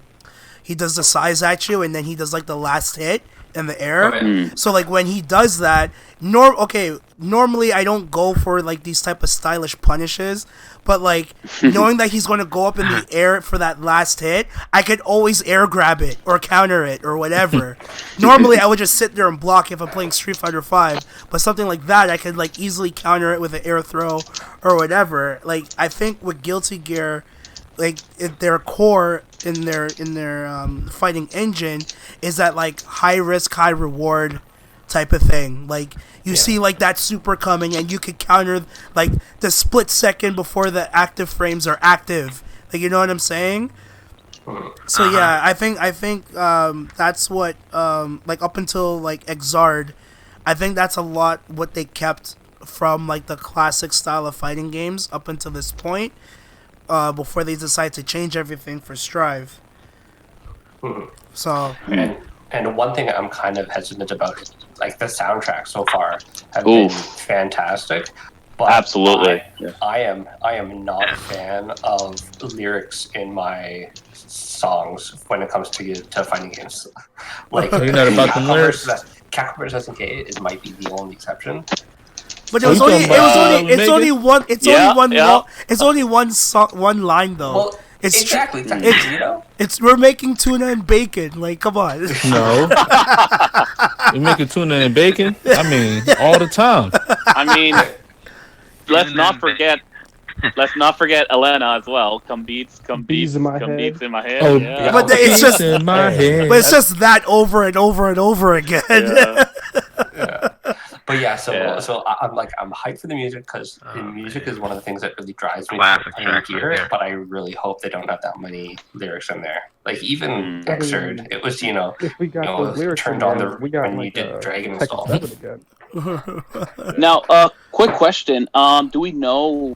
size at you and then he does like the last hit in the air. So like when he does that, normally I don't go for like these type of stylish punishes, but like knowing that he's going to go up in the air for that last hit, I could always air grab it or counter it or whatever. Normally I would just sit there and block if I'm playing Street Fighter 5, but something like that I could like easily counter it with an air throw or whatever. Like I think with Guilty Gear, like their core in their fighting engine is that like high risk, high reward type of thing. Like you see like that super coming and you could counter like the split second before the active frames are active. Like you know what I'm saying? So yeah, I think that's what like up until like Exard, I think that's a lot what they kept from like the classic style of fighting games up until this point. Before they decide to change everything for Strive. So and one thing I'm kind of hesitant about is like the soundtrack so far have been fantastic. But Absolutely. I am not a fan of lyrics in my songs when it comes to fighting games. Like you're not about the lyrics. Capcom vs. SNK might be the only exception. But it's only one line though. Well, it's exactly. We're making tuna and bacon. Like, come on. No. We're making tuna and bacon? I mean, all the time. I mean, let's not forget Elena as well. Come beats in my head. Oh, yeah. But it's just in my head. But it's just that over and over and over again. Yeah. But yeah, so I'm hyped for the music because the music is one of the things that really drives me to playing Gear. But I really hope they don't have that many lyrics in there. Like even Xrd, it was if we got those lyrics turned in on there, we got when you did Dragon Install. Now, quick question: do we know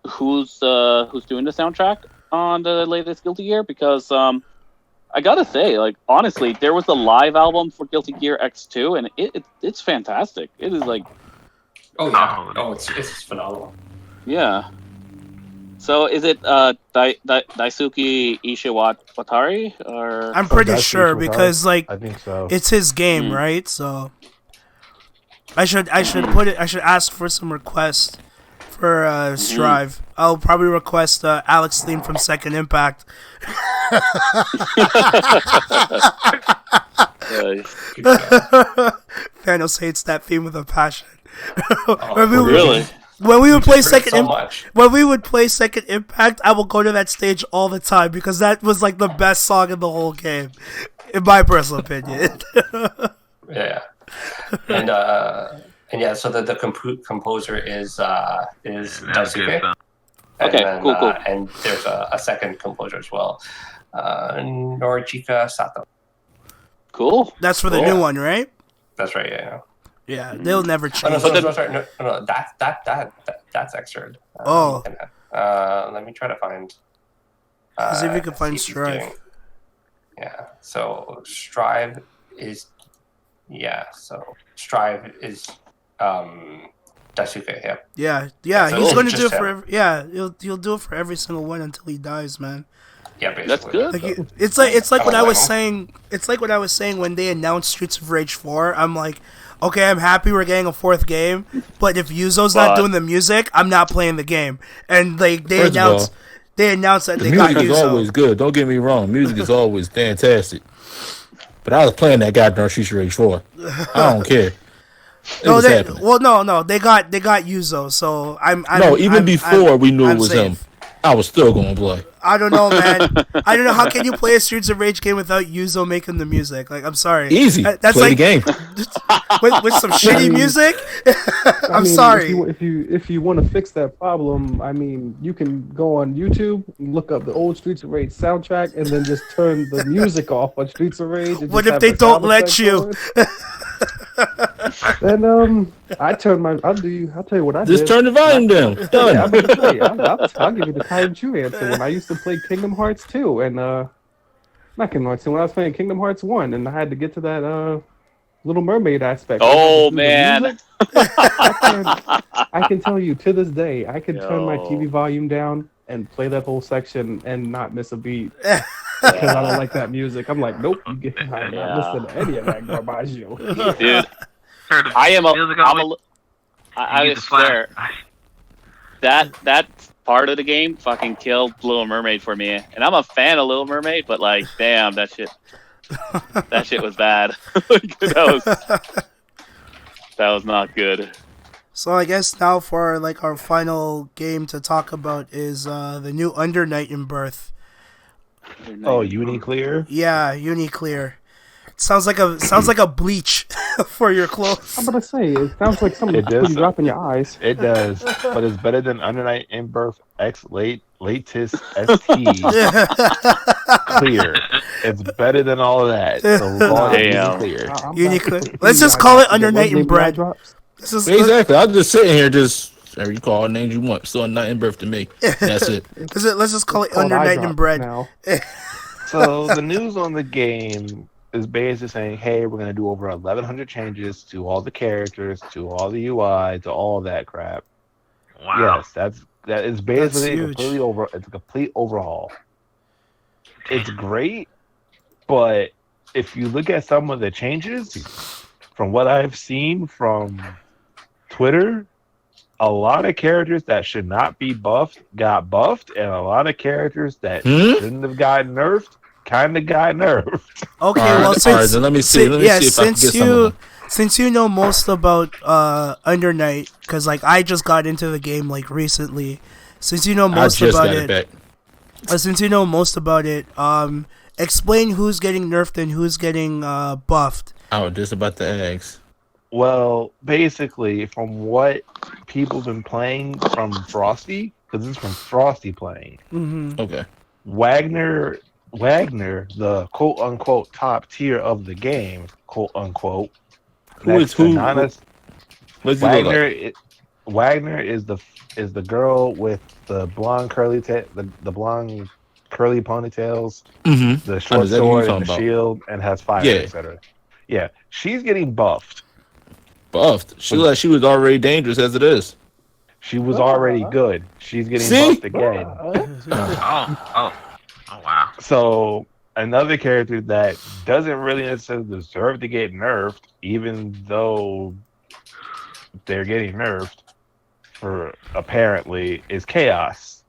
who's doing the soundtrack on the latest Guilty Gear? Because I gotta say, like honestly, there was a live album for Guilty Gear X2, and it's fantastic. It is like, it's phenomenal. Yeah. So is it Daisuke Ishiwatari or? I'm pretty sure because like I think so. It's his game, right? So I should ask for some requests for Strive. I'll probably request Alex theme from Second Impact. Thanos hates that theme with a passion. Really? When we would play Second Impact, I will go to that stage all the time because that was like the best song in the whole game, in my personal opinion. Yeah, and yeah, so the composer is Daisuke. Okay, then, cool. And there's a second composer as well, Norihiko Sato. Cool. That's for the new one, right? That's right. Yeah. Yeah, they'll never change. Sorry. No, that's Xrd. Let me try to find. See if we can find Strive. Yeah. So Strive is. Yeah. So Strive is. Daisuke. Yeah. Yeah. So he's going to do it him. for. He'll do it for every single one until he dies, man. Yeah, basically. That's good. Like, it's like what I was saying. It's like what I was saying when they announced Streets of Rage 4. I'm like, okay, I'm happy we're getting a fourth game, but if Yuzo's not doing the music, I'm not playing the game. And they announced that they got Yuzo. Music is always good. Don't get me wrong. Music is always fantastic. But I was playing that goddamn Streets of Rage 4. I don't care. No, they got Yuzo. So I'm before we knew it was him. I was still going to play. I don't know, man. I don't know. How can you play a Streets of Rage game without Yuzo making the music? Like, I'm sorry. Easy. That's play like the game. with some shitty music. I'm sorry. If you want to fix that problem, I mean, you can go on YouTube, look up the old Streets of Rage soundtrack, and then just turn the music off on Streets of Rage. And What just if have they the don't sound let effects you? Then I'll tell you what I Just did. turn the volume down. Yeah, Done. I'm gonna say, I'll give you the time true answer. When I used to play Kingdom Hearts 2 and not Kingdom Hearts 2, when I was playing Kingdom Hearts 1 and I had to get to that Little Mermaid aspect. Oh man! I can tell you to this day, I can turn my TV volume down and play that whole section and not miss a beat. Because I don't like that music. I'm like, nope, I'm not listening to any of that garbaggio. Dude, I swear that part of the game fucking killed Little Mermaid for me, and I'm a fan of Little Mermaid, but like, damn, that shit was bad. that was not good. So I guess now for like our final game to talk about is the new Under Night in Birth. Oh, Uniclear? Yeah, Uniclear. Sounds like a bleach for your clothes. I'm gonna say it sounds like something you drop in your eyes. It does, but it's better than Under Night in Birth X latest ST Clear. It's better than all of that. So damn. Uniclear. Let's just call it Under Night in Bread. Exactly. I'm just sitting here you call all the names you want. Still Night in Birth to me. That's it. Let's just call it Under Night in Bread. So the news on the game is basically saying, hey, we're going to do over 1,100 changes to all the characters, to all the UI, to all that crap. Wow. Yes, that is basically it's a complete overhaul. It's great, but if you look at some of the changes, from what I've seen from Twitter, a lot of characters that should not be buffed got buffed, and a lot of characters that shouldn't have gotten nerfed kind of got nerfed. Okay, well, then let me see. Let me see if I can get some of them. Since you know most about Under Night, because like I just got into the game like recently. Since you know most about it, explain who's getting nerfed and who's getting buffed. I was just about to ask. Well, basically, from what people have been playing from Frosty, because this is from Frosty playing. Mm-hmm. Okay. Wagner, the quote unquote top tier of the game, quote unquote. Who is who? Wagner is the girl with the blonde curly the blonde curly ponytails, the short sword and the shield, and has fire, etc. Yeah, she's getting buffed. She looked like she was already dangerous as it is. She was already good. She's getting buffed again. Oh, wow. So another character that doesn't really necessarily deserve to get nerfed, even though they're getting nerfed, for apparently, is Chaos.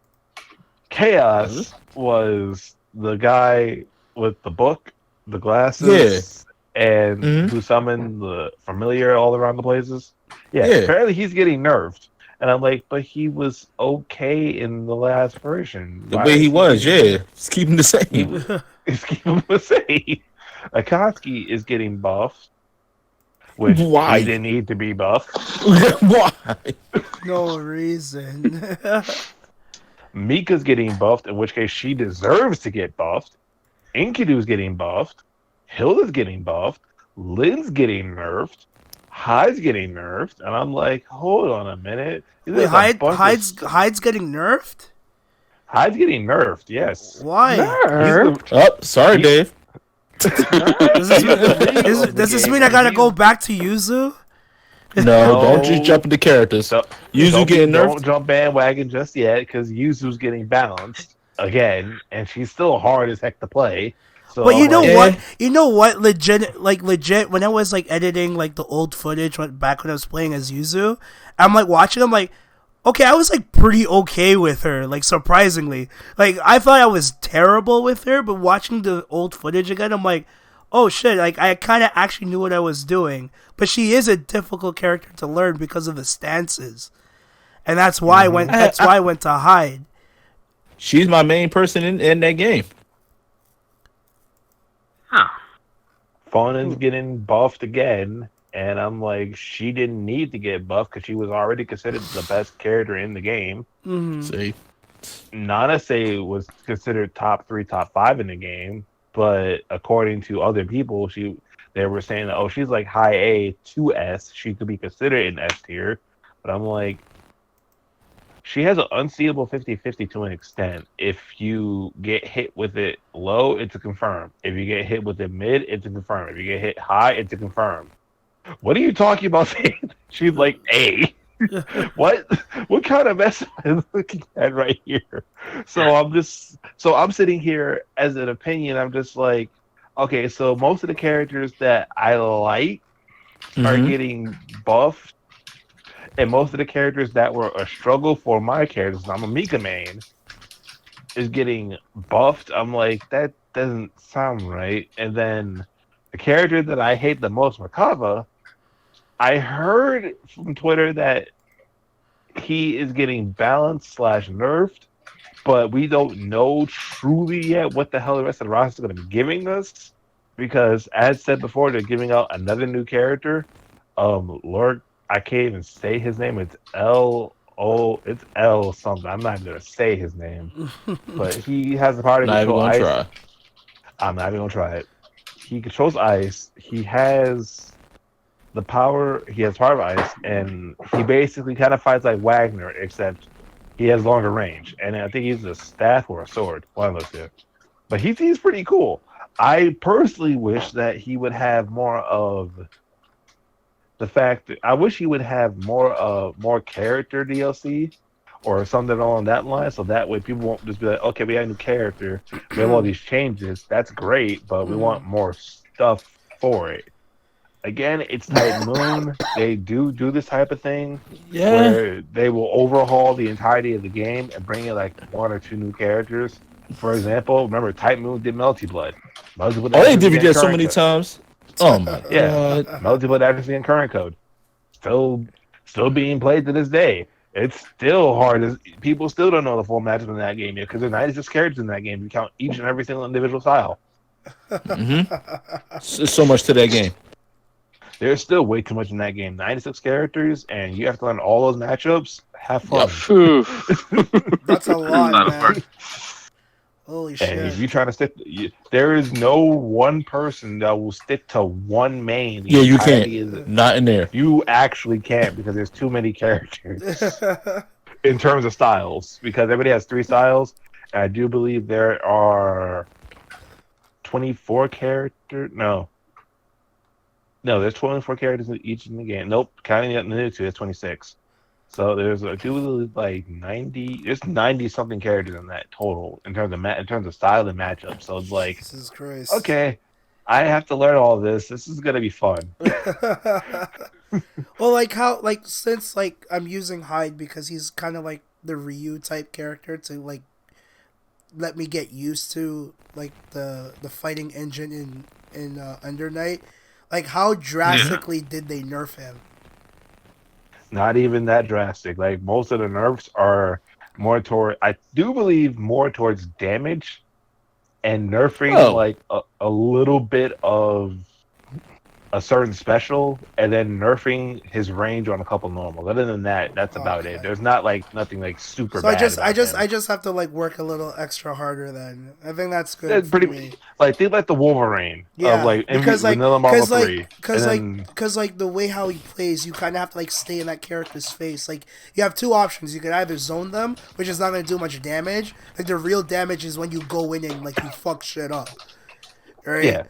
Chaos was the guy with the book, the glasses, and who summoned the familiar all around the places. Yeah, apparently he's getting nerfed. And I'm like, but he was okay in the last version. The way he was, just keep him the same. Just keep him the same. Akatsuki is getting buffed, which he didn't need to be buffed. Why? No reason. Mika's getting buffed, in which case she deserves to get buffed. Enkidu's getting buffed. Hilda's getting buffed. Lynn's getting nerfed. Hyde's getting nerfed, and I'm like, hold on a minute. Wait, Hyde's getting nerfed? Hyde's getting nerfed, yes. Why? Sorry, Dave. Does this mean I gotta go back to Yuzu? No, don't just jump into characters. Yuzu getting nerfed? Don't jump bandwagon just yet, because Yuzu's getting balanced again, and she's still hard as heck to play. So but you know what? You know what? Legit. When I was like editing like the old footage back when I was playing as Yuzu, I'm like watching. I'm like, okay, I was like pretty okay with her. Like surprisingly, like I thought I was terrible with her, but watching the old footage again, I'm like, oh shit! Like I kind of actually knew what I was doing. But she is a difficult character to learn because of the stances, and that's why I went. That's why I went to Hyde. She's my main person in that game. Huh. Fonen's getting buffed again, and I'm like, she didn't need to get buffed because she was already considered the best character in the game. See, Nanase was considered top 3, top 5 in the game, but according to other people, they were saying that, oh, she's like high A to S. She could be considered in S tier, but I'm like, she has an unseeable 50-50 to an extent. If you get hit with it low, it's a confirm. If you get hit with it mid, it's a confirm. If you get hit high, it's a confirm. What are you talking about saying she's like A? What kind of mess am I looking at right here? So I'm sitting here as an opinion. I'm just like, okay, so most of the characters that I like are getting buffed, and most of the characters that were a struggle for my characters, I'm a Mika main, is getting buffed. I'm like, that doesn't sound right. And then the character that I hate the most, Makava, I heard from Twitter that he is getting balanced / nerfed, but we don't know truly yet what the hell the rest of the roster is going to be giving us, because as said before, they're giving out another new character. Lord, I can't even say his name. It's it's L something. I'm not going to say his name, but he has the power to control ice. Try. I'm not even going to try it. He controls ice. He has the power. He has power of ice, and he basically kind of fights like Wagner, except he has longer range. And I think he's a staff or a sword. One of those two. But he's pretty cool. I personally wish that he would have more of the fact that I wish he would have more character DLC or something along that line, so that way people won't just be like, okay, we have a new character, we have all these changes, that's great, but we want more stuff for it. Again, it's Titan Moon. They do this type of thing where they will overhaul the entirety of the game and bring in like 1 or 2 new characters. For example, remember Titan Moon did Melty Blood. They did that so many times. Oh my god! Melty Blood actually in current code, still being played to this day. It's still hard. People still don't know the full matchup in that game yet because there's 96 characters in that game. You count each and every single individual style. So much to that game. There's still way too much in that game. 96 characters, and you have to learn all those matchups. Have fun. That's a lot, man. Holy shit. And if you're trying to stick, there is no one person that will stick to one main. Yeah, you can't. Not in there. You actually can't because there's too many characters in terms of styles. Because everybody has 3 styles. And I do believe there are 24 characters. No, there's 24 characters each in the game. Nope, counting the new 2, it's 26. So there's like 90. There's 90 something characters in that total in terms of style and matchup. So it's like, Jesus Christ. Okay, I have to learn all this. This is gonna be fun. Well, since I'm using Hyde because he's kind of like the Ryu type character to like let me get used to like the fighting engine in Under Night. Like, how drastically did they nerf him? Not even that drastic. Like, most of the nerfs are more toward, I do believe, more towards damage and nerfing like a little bit of a certain special and then nerfing his range on a couple normals. Other than that, that's about it. There's not like nothing like super bad. I just have to like work a little extra harder then. I think that's good. That's pretty me. Like think like the Wolverine of like Vanilla Marvel 3. Because the way how he plays, you kind of have to like stay in that character's face. Like you have 2 options. You can either zone them, which is not going to do much damage. Like the real damage is when you go in and like you fuck shit up. Right? Yeah.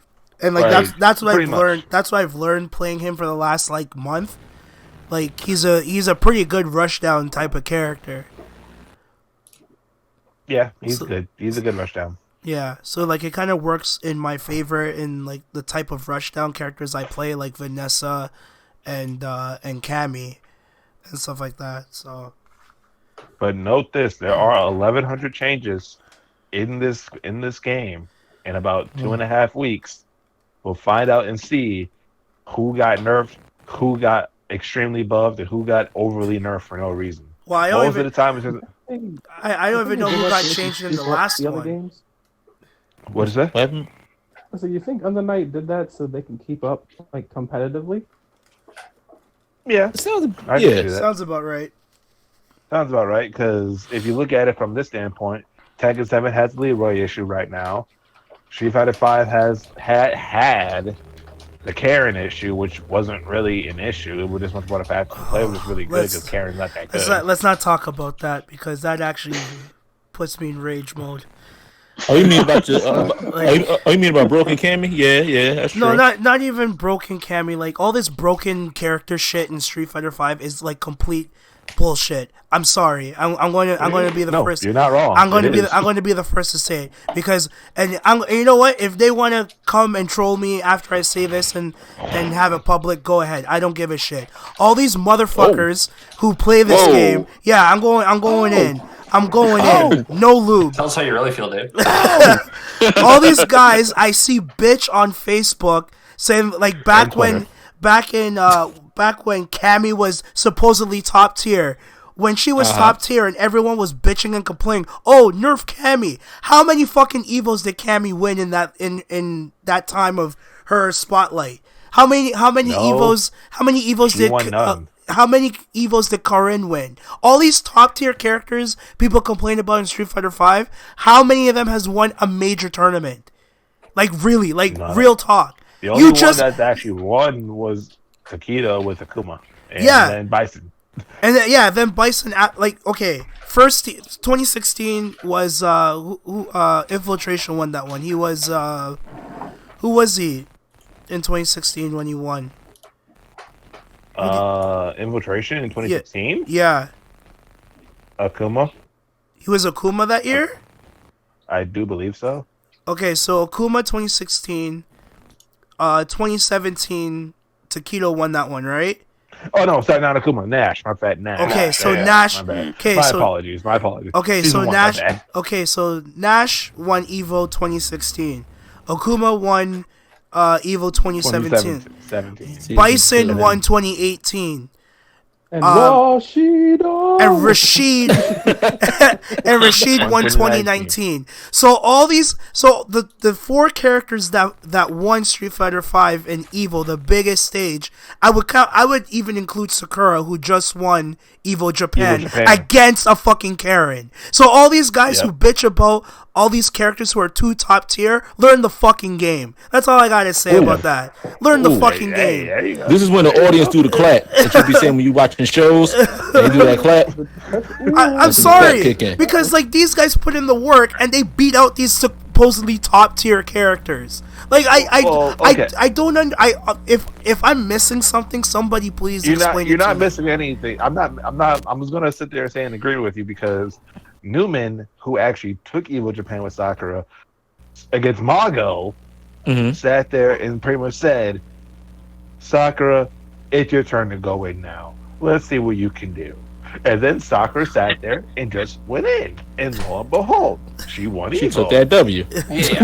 And like that's what I've learned. That's what I've learned playing him for the last like month. Like he's a pretty good rushdown type of character. Yeah, he's good. He's a good rushdown. Yeah, so like it kind of works in my favor in like the type of rushdown characters I play, like Vanessa and Cammy and stuff like that. So, but note this: there are 1,100 changes in this game in about 2.5 weeks. We'll find out and see who got nerfed, who got extremely buffed, and who got overly nerfed for no reason. Well, I don't even know who got changed in the last the other one. games? What is that? What happened? So you think Under Night did that so they can keep up like competitively? Yeah, It sounds, I can yeah. see that. Sounds about right. Sounds about right. Because if you look at it from this standpoint, Tekken 7 has the Leroy issue right now. Street Fighter 5 has had the Karen issue, which wasn't really an issue. It was just much more the fact that the play was just really good because Karen's not that good. Let's not talk about that because that actually puts me in rage mode. Oh, you mean about your? You mean about Broken Cammy? Yeah, that's true. No, not even broken Cammy. Like all this broken character shit in Street Fighter 5 is like complete bullshit. I'm sorry. I'm going to be the first. You're not wrong. I'm going to be the first to say it because you know what? If they want to come and troll me after I say this and have it public, go ahead. I don't give a shit. All these motherfuckers who play this game, yeah, I'm going in. I'm going in. No lube. Tell us how you really feel, Dave. All these guys I see bitch on Facebook saying like back when Cammy was supposedly top tier. When she was top tier and everyone was bitching and complaining, oh, nerf Cammy. How many fucking Evos did Cammy win in that time of her spotlight? How many Evos did Karin win? All these top tier characters people complain about in Street Fighter 5, how many of them has won a major tournament? Like really, like real talk. The only one that actually won was Takeda with Akuma. And then Bison. And then Bison, like, okay, first, 2016 was, Infiltration won that one. He was, who was he in 2016 when he won? Infiltration in 2016? Yeah. Akuma? He was Akuma that year? I do believe so. Okay, so Akuma 2016, 2017, Takedo won that one, right? Oh no, sorry, not Akuma. Nash, my bad. Nash. Okay, so Nash. Okay, my apologies. Okay, so Nash. Okay, so Nash won Evo 2016. Akuma won Evo 2017. Bison won 2018. And Rashid won 2019. So all these, the four characters that won Street Fighter 5 and Evo, the biggest stage, I would even include Sakura, who just won Evo Japan against a fucking Karen. So all these guys who bitch about all these characters who are too top tier, learn the fucking game. That's all I gotta say about that. Learn the fucking game. This is when the audience do the clap. That you be saying when you watching shows, they do that clap. I'm sorry, because like these guys put in the work and they beat out these supposedly top tier characters. Like I don't if I'm missing something, somebody please explain it. You're not missing anything. I'm just gonna sit there and say and agree with you because Newman, who actually took Evo Japan with Sakura against Mago, sat there and pretty much said, Sakura, it's your turn to go in now. Let's see what you can do. And then Sakura sat there and just went in. And lo and behold, she won Evo. She took that W. Yeah. She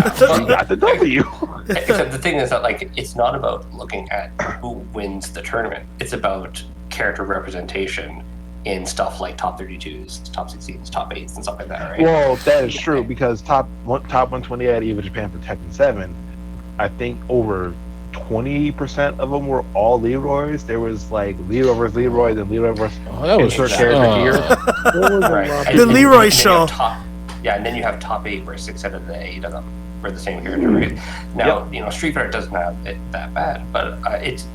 got the W. Except the thing is that like it's not about looking at who wins the tournament. It's about character representation in stuff like top 32s, top 16s, top 8s, and stuff like that, right? Well, that is true because top 120 at Evo Japan for Tekken 7, I think over 20% of them were all Leroys. There was like Leroy versus Leroy, then Leroy versus insert character here. Right. The Leroy show. And then you have top 8 where 6 out of the 8 of them were the same character, right? Now, Street Fighter doesn't have it that bad, but it's,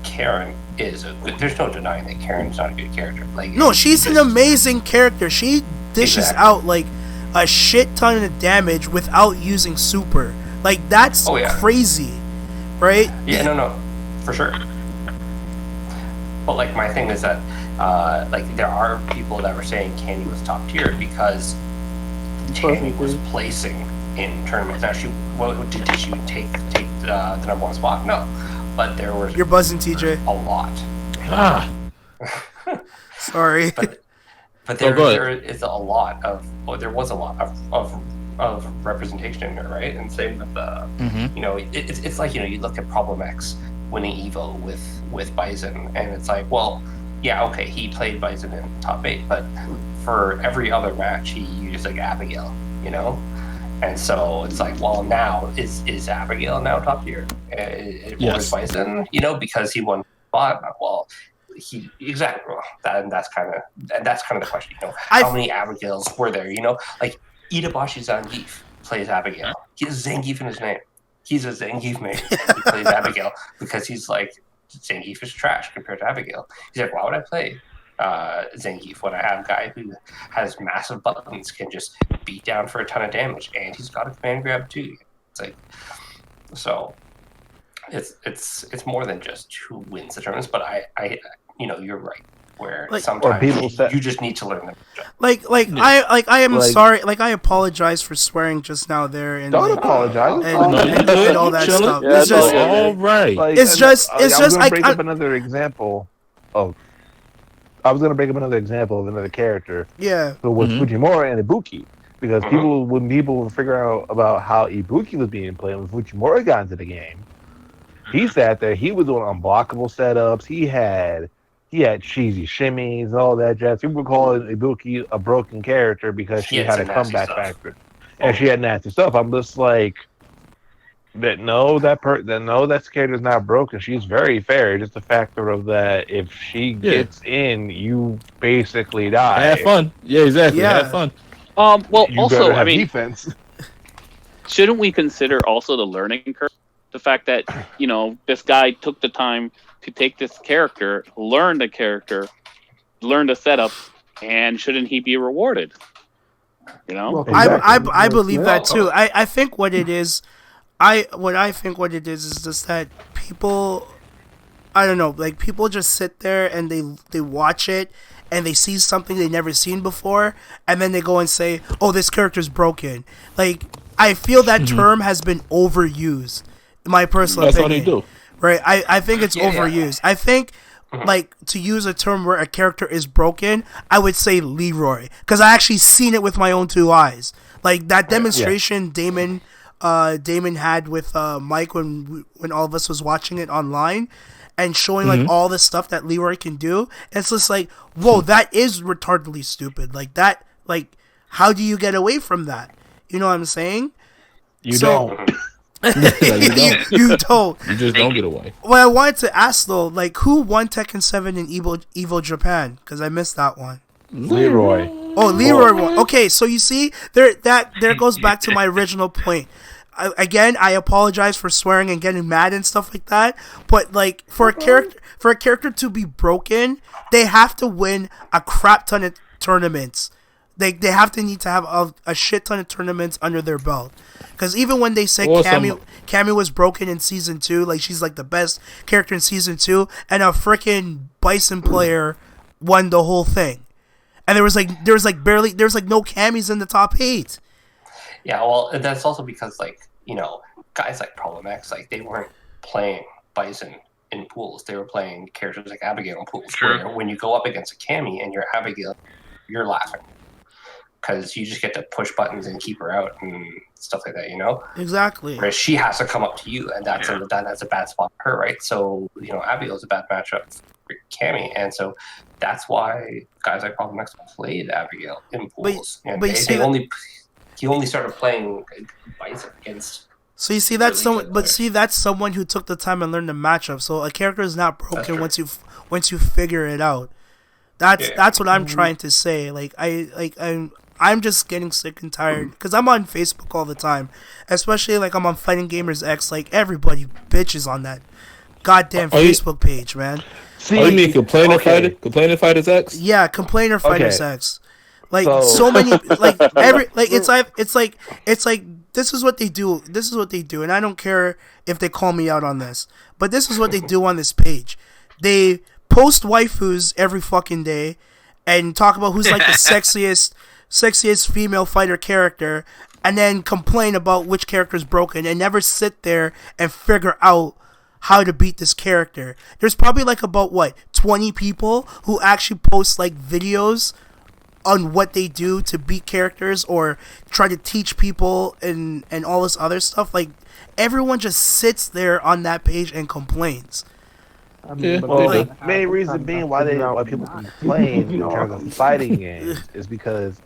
Karen is a good, there's no denying that Karen's not a good character. Like, no, she's an amazing character. She dishes out like a shit ton of damage without using super. Like that's crazy, right? Yeah, no, for sure. But like my thing is that like there are people that were saying Candy was top tier because Candy was placing in tournaments. Now did she take the number one spot? No. But there was You're buzzing, TJ. A lot. Sorry. But there is a lot of there was a lot of representation in there, right? And same with the it's like you look at Problem X winning Evo with Bison and it's like, well, yeah, okay, he played Bison in top 8, but for every other match he used like Abigail, you know. And so it's like, well, now is Abigail now top tier? Or is Bison, you know, because he won spot? Well, exactly. That's kind of the question. You know, how many Abigails were there? You know, like Edpachi Zangief plays Abigail. He has Zangief in his name. He's a Zangief man. He plays Abigail because he's like, Zangief is trash compared to Abigail. He's like, why would I play Zangief when I have a guy who has massive buttons, can just beat down for a ton of damage, and he's got a command grab too. It's like, so it's more than just who wins the tournaments, but I you know, you're right, where like, sometimes you just need to learn them. I am sorry, like I apologize for swearing just now there, and don't like, apologize and all that stuff. Yeah, it's just all right. Like, it's just I was gonna bring up another example of. I was going to bring up another example of another character. Yeah. So with Fujimura and Ibuki. Because when people figure out about how Ibuki was being played, when Fujimura got into the game, he sat there, he was doing unblockable setups, he had cheesy shimmies and all that jazz. People were calling Ibuki a broken character because she had a comeback factor. And she had nasty stuff. I'm just like, that character's not broken. She's very fair. Just the factor of that, if she gets in, you basically die. Have fun. Yeah, exactly. Yeah. Have fun. Well, You also, have I mean, defense. Shouldn't we consider also the learning curve? The fact that, you know, this guy took the time to take this character, learn the setup, and shouldn't he be rewarded? You know, well, exactly. I believe that too. I think what it is. I think what it is just that people, I don't know, like people just sit there and they watch it and they see something they never seen before, and then they go and say, "Oh, this character's broken." Like I feel that term has been overused. In my personal opinion, that's how they do. Right? I think it's overused. I think like to use a term where a character is broken, I would say Leroy, because I actually seen it with my own two eyes. Like that demonstration Damon had with Mike when all of us was watching it online and showing like all the stuff that Leroy can do. It's just like, whoa, that is retardedly stupid. Like that, like how do you get away from that? You know what I'm saying? You don't. You don't. You just don't get away. Well, I wanted to ask though, like who won Tekken 7 in Evo Japan? Because I missed that one. Leroy. Oh, Leroy won. Okay, so you see, there goes back to my original point. I apologize for swearing and getting mad and stuff like that. But like for a character to be broken, they have to win a crap ton of tournaments. They have to need to have a shit ton of tournaments under their belt. Because even when they say Cammy was broken in season 2, like she's like the best character in season 2, and a freaking Bison player won the whole thing. And there was no Cammies in the top 8. Yeah, well, that's also because, like, you know, guys like Problem X, like, they weren't playing Bison in pools. They were playing characters like Abigail in pools. Sure. Where when you go up against a Cammy and you're Abigail, you're laughing. Because you just get to push buttons and keep her out and stuff like that, you know? Exactly. Whereas she has to come up to you, and that's a bad spot for her, right? So, you know, Abigail's a bad matchup for Cammy, and so that's why guys like Problem X played Abigail in pools. He only started playing Bison against. So you see, that's someone who took the time and learned the matchup. So a character is not broken once you figure it out. That's what I'm trying to say. Like I'm just getting sick and tired because I'm on Facebook all the time, especially like I'm on Fighting Gamers X. Like everybody bitches on that goddamn Facebook page, man. See, you mean Complainer Fighters X? Yeah, Complainer Fighters X. Like so many, like every, like it's like this is what they do. This is what they do, and I don't care if they call me out on this, but this is what they do on this page. They post waifus every fucking day, and talk about who's like the sexiest female fighter character, and then complain about which character is broken, and never sit there and figure out how to beat this character. There's probably like about 20 people who actually post like videos on what they do to beat characters or try to teach people and all this other stuff. Like everyone just sits there on that page and complains. I mean, Yeah, but Well, Like- the main reason being why people complain in terms of fighting games is because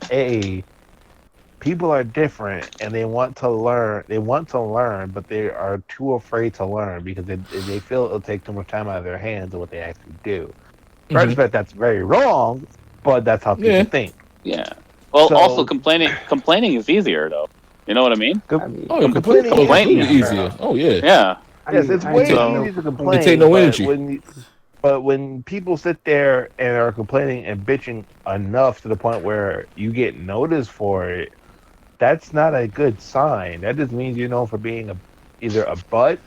people are different and they want to learn. They want to learn, but they are too afraid to learn because they feel it'll take too much time out of their hands of what they actually do. I respect that's very wrong, but that's how people think. Yeah. Well, So- also complaining is easier though. You know what I mean? Complaining is easier. Oh yeah. Yeah. Yes, it's way so- easier to complain. It take no but energy. But when people sit there and are complaining and bitching enough to the point where you get noticed for it, that's not a good sign. That just means you're known for being either a butt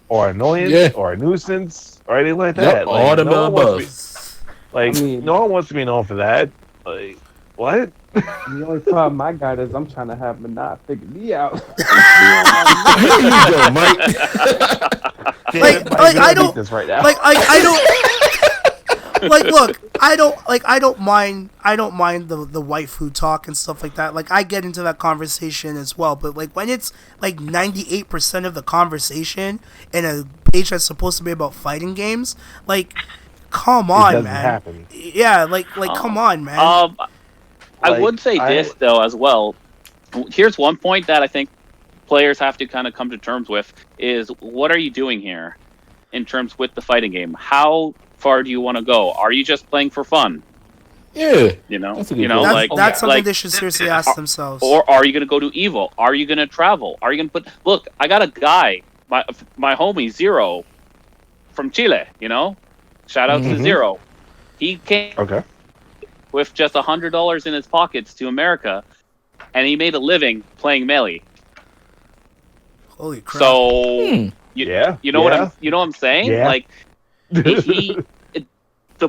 or annoyance or a nuisance or anything like that. Like, all the no one above. wants to be, no one wants to be known for that. Like, what? The only problem I got is I'm trying to have Manat figure me out. Here you go, Mike. Like I don't this right now. like I don't like look, I don't mind the waifu talk and stuff like that. Like I get into that conversation as well, but like when it's like 98% of the conversation in a page that's supposed to be about fighting games, like come on, man. Happen. Yeah, like come on, man. I would say this though as well. Here's one point that I think players have to kind of come to terms with is what are you doing here in terms with the fighting game? How far do you want to go? Are you just playing for fun? Yeah. That's that's something they should seriously ask themselves. Or are you going to go to Evo? Are you going to travel? Are you going to put? Look, I got a guy, my homie Zero, from Chile. Shout out to Zero. He came with just $100 in his pockets to America, and he made a living playing Melee. Holy crap! So you know what I'm saying? Yeah. Like the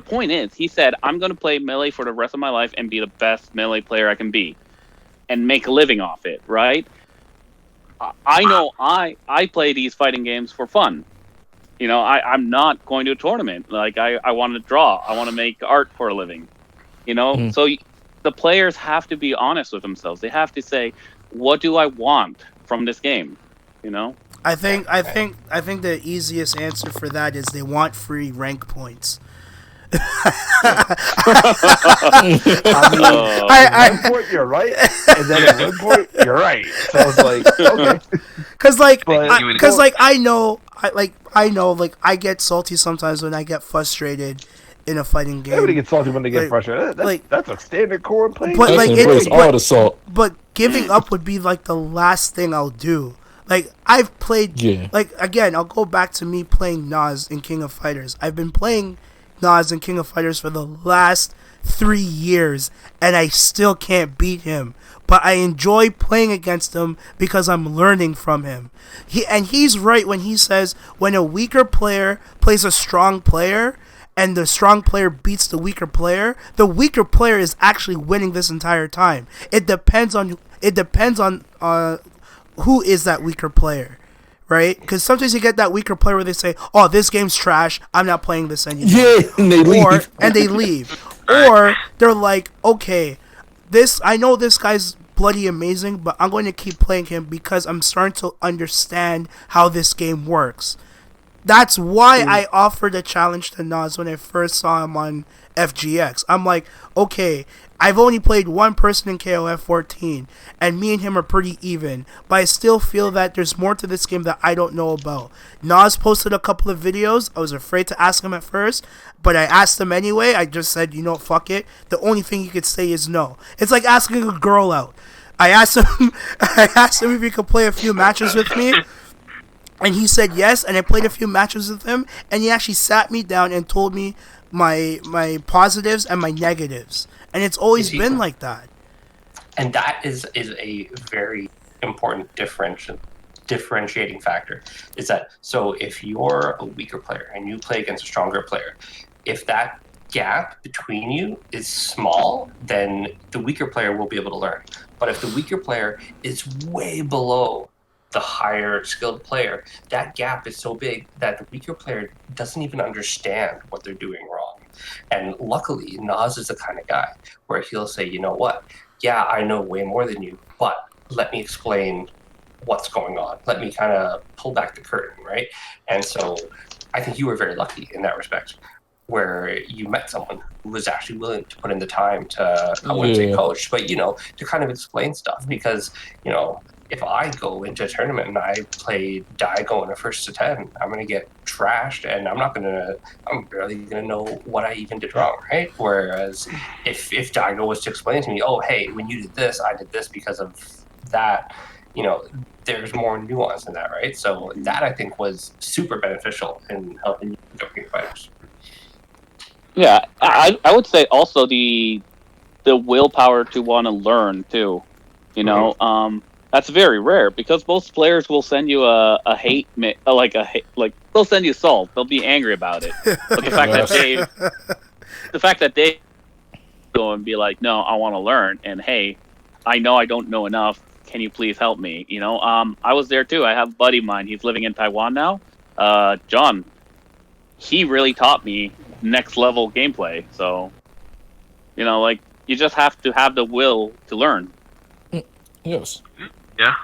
point is, he said, I'm going to play Melee for the rest of my life and be the best Melee player I can be and make a living off it, right? I know I play these fighting games for fun. I'm not going to a tournament. Like, I want to draw. I want to make art for a living. So the players have to be honest with themselves. They have to say, what do I want from this game? I think the easiest answer for that is they want free rank points. At one point you're right, and then at one point you're right. So I was like, okay. Cause I know I get salty sometimes when I get frustrated in a fighting game. Everybody gets salty when they get frustrated. That's a standard core play. But all the salt. But giving up would be like the last thing I'll do. Like I've played, like again, I'll go back to me playing Nas in King of Fighters. I've been playing Nas in King of Fighters for the last 3 years, and I still can't beat him. But I enjoy playing against him because I'm learning from him. He's right when he says when a weaker player plays a strong player, and the strong player beats the weaker player is actually winning this entire time. It depends on who is that weaker player, right? Because sometimes you get that weaker player where they say, "Oh, this game's trash. I'm not playing this anymore." Yeah, and they leave. Or they're like, "Okay, I know this guy's bloody amazing, but I'm going to keep playing him because I'm starting to understand how this game works." That's why I offered a challenge to Nas when I first saw him on FGX. I'm like, okay, I've only played one person in KOF 14, and me and him are pretty even, but I still feel that there's more to this game that I don't know about. Nas posted a couple of videos. I was afraid to ask him at first, but I asked him anyway. I just said, fuck it. The only thing you could say is no. It's like asking a girl out. I asked him if he could play a few matches with me. And he said yes, and I played a few matches with him, and he actually sat me down and told me my positives and my negatives. And it's always been like that. And that is a very important differentiating factor. Is that so if you're a weaker player and you play against a stronger player, if that gap between you is small, then the weaker player will be able to learn. But if the weaker player is way below the higher skilled player, that gap is so big that the weaker player doesn't even understand what they're doing wrong. And luckily, Nas is the kind of guy where he'll say, you know what? Yeah, I know way more than you, but let me explain what's going on. Let me kind of pull back the curtain, right? And so I think you were very lucky in that respect, where you met someone who was actually willing to put in the time to, I wouldn't say coach, but, to kind of explain stuff. Because, if I go into a tournament and I play Daigo in a 1st to 10, I'm going to get trashed, and I'm barely going to know what I even did wrong, right? Whereas if Daigo was to explain to me, oh, hey, when you did this, I did this because of that, there's more nuance in that, right? So that, I think, was super beneficial in helping you become King Fighters. Yeah, I would say also the willpower to want to learn too. That's very rare because most players will send you a hate they'll send you salt. They'll be angry about it. But the fact that they go and be like, no, I want to learn, and hey, I know I don't know enough. Can you please help me? I was there too. I have a buddy of mine. He's living in Taiwan now. John. He really taught me next level gameplay. So, you just have to have the will to learn. Yes. Yeah.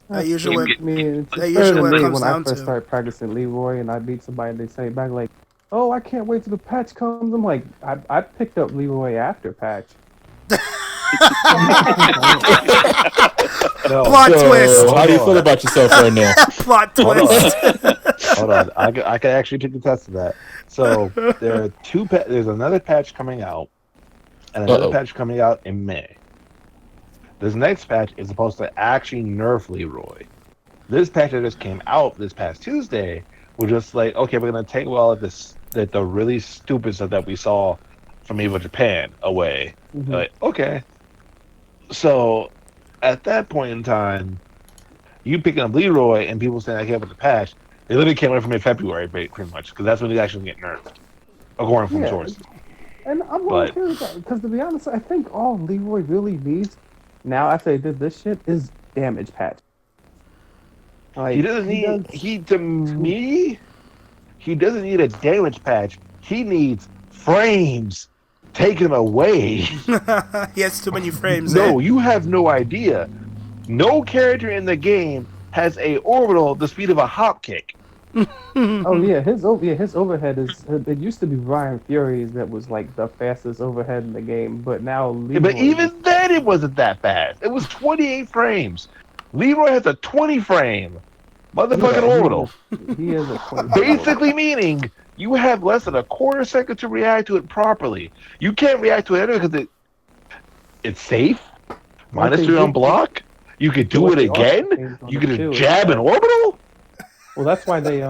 That usually when what it comes when I down first to. started practicing Leroy and I beat somebody and they say back like, oh, I can't wait till the patch comes. I'm like, I picked up Leroy after patch. Plot twist. How do you feel about yourself right now? Plot twist. Hold on. I can actually take the test of that. So there are there's another patch coming out, and another patch coming out in May. This next patch is supposed to actually nerf Leroy. This patch that just came out this past Tuesday was just like, okay, we're gonna take all of the really stupid stuff that we saw from Evo Japan away. Mm-hmm. Like, okay. So at that point in time, you picking up Leroy and people saying I came up with the patch, they literally came away from in February pretty much, because that's when they actually get nerfed, according from sources. And I'm okay with that, because to be honest, I think all Leroy really needs now after they did this shit is damage patch. Like, he doesn't need he doesn't need a damage patch. He needs frames taken away. He has too many frames. No, you have no idea. No character in the game has a orbital the speed of a hop kick. Oh yeah, his overhead is. It used to be Ryan Fury's that was like the fastest overhead in the game, but now Leroy. But even then, it wasn't that fast. It was 28 frames. Leroy has a 20 frame motherfucking orbital. He is a 20. Basically meaning you have less than a quarter second to react to it properly. You can't react to it because it's safe. -3 on block. You could do it again. You could jab an orbital. Well, that's why they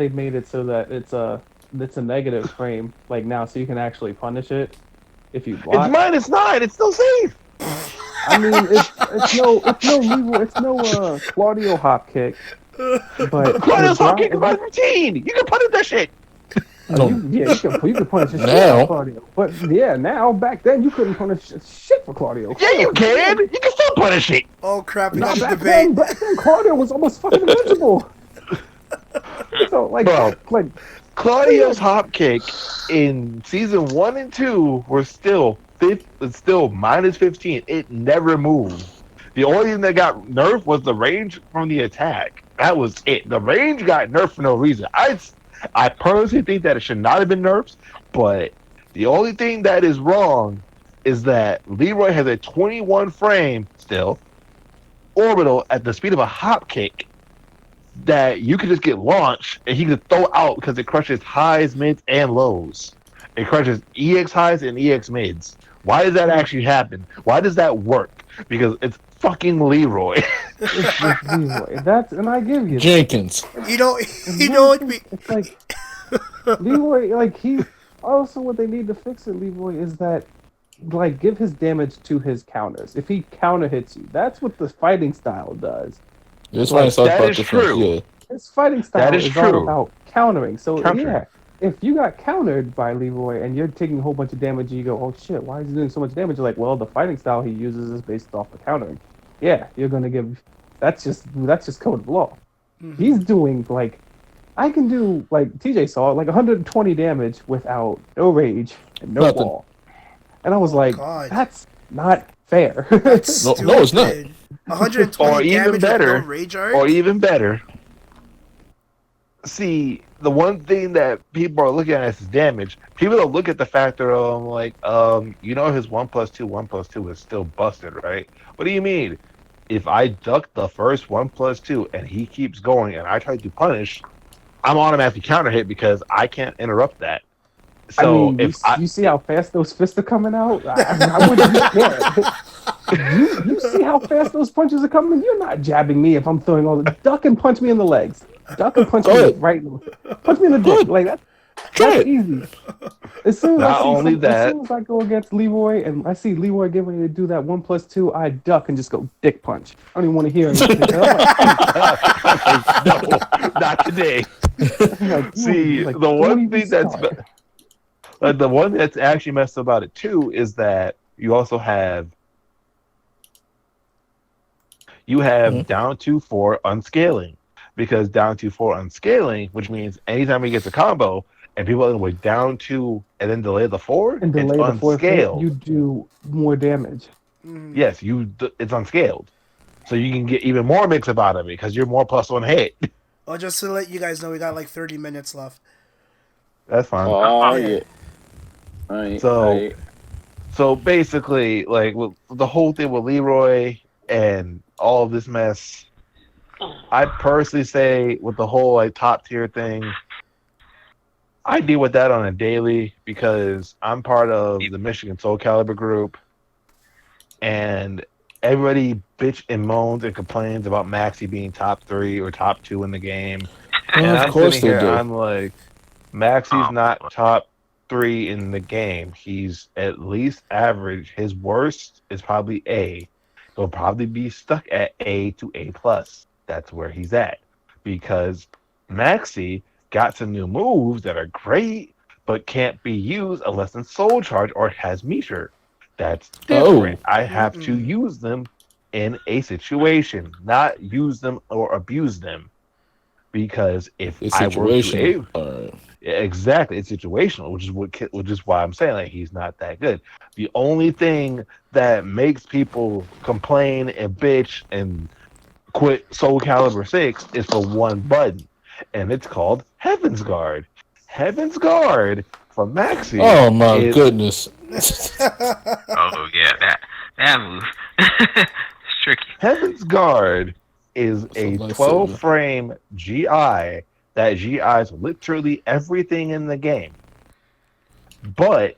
made it so that it's a negative frame like now, so you can actually punish it if you block. It's -9. It's still safe. I mean, it's no Claudio hop kick. But Claudio's hop kick is my routine. You can punish that shit. You can punish shit for Claudio. But yeah, now back then you couldn't punish shit for Claudio. Yeah, you can. You can still punish it. Oh crap! We got a back debate. then Claudio was almost fucking invincible. So Claudio's hop kick in season 1 and 2 were still -15. It never moved. The only thing that got nerfed was the range from the attack. That was it. The range got nerfed for no reason. I personally think that it should not have been nerfed, but the only thing that is wrong is that Leroy has a 21 frame still orbital at the speed of a hop kick that you could just get launched and he could throw out because it crushes highs, mids, and lows. It crushes EX highs and EX mids. Why does that actually happen? Why does that work? Because it's fucking Leroy. Leroy. And I give you Jenkins. You know what me. It's like Leroy, also what they need to fix in Leroy is that give his damage to his counters. If he counter hits you, that's what the fighting style does. That's why I saw about the true. Yeah. His fighting style is true. all about countering. So yeah, if you got countered by Leroy and you're taking a whole bunch of damage, and you go, oh shit, why is he doing so much damage? You're like, well, the fighting style he uses is based off of countering. Yeah, you're gonna give. That's just code of law. Mm-hmm. He's doing I can do TJ saw 120 damage without no rage and no wall, and I was like, that's not fair. That's no, it's not. 120 or even damage better, with no rage art? or even better. See, the one thing that people are looking at is damage. People don't look at the factor of his 1+2 is still busted, right? What do you mean? If I duck the first 1+2 and he keeps going and I try to punish, I'm automatically counter hit because I can't interrupt that. So you see how fast those fists are coming out? I wouldn't be scared. You see how fast those punches are coming? You're not jabbing me if I'm throwing all the duck and punch me in the legs. Duck and punch me right. Punch me in the dick. Like that's easy. As soon as I go against Leroy and I see Leroy getting ready to do that 1+2, I duck and just go dick punch. I don't even want to hear anything. No, not today. See, the one thing the one that's actually messed about it too is that you also have down 2-4 unscaling, because down 2-4 unscaling, which means anytime he gets a combo and people are going down 2 and then delay the 4, and delay it's the 4, unscaled. You do more damage. Yes, it's unscaled, so you can get even more mix about it because you're more +1 hit. Oh, just to let you guys know, we got like 30 minutes left. That's fine. Oh yeah. Right. So basically, like with the whole thing with Leroy and all of this mess, I personally say with the whole top tier thing, I deal with that on a daily because I'm part of the Michigan Soul Calibur group, and everybody bitch and moans and complains about Maxi being top 3 or top 2 in the game. And I'm sitting here, I'm like, Maxi's not top 3 in the game. He's at least average. His worst is probably A. He'll probably be stuck at A to A+. That's where he's at. Because Maxi got some new moves that are great, but can't be used unless in Soul Charge or has meter. That's different. I have to use them in a situation, not use them or abuse them. Because if I were to exactly, it's situational, which is why I'm saying he's not that good. The only thing that makes people complain and bitch and quit Soul Calibur 6 is for one button, and it's called Heaven's Guard. Heaven's Guard for Maxi. Oh my goodness! Oh yeah, that move. It's tricky. Heaven's Guard is a 12-frame GI that GIs literally everything in the game. But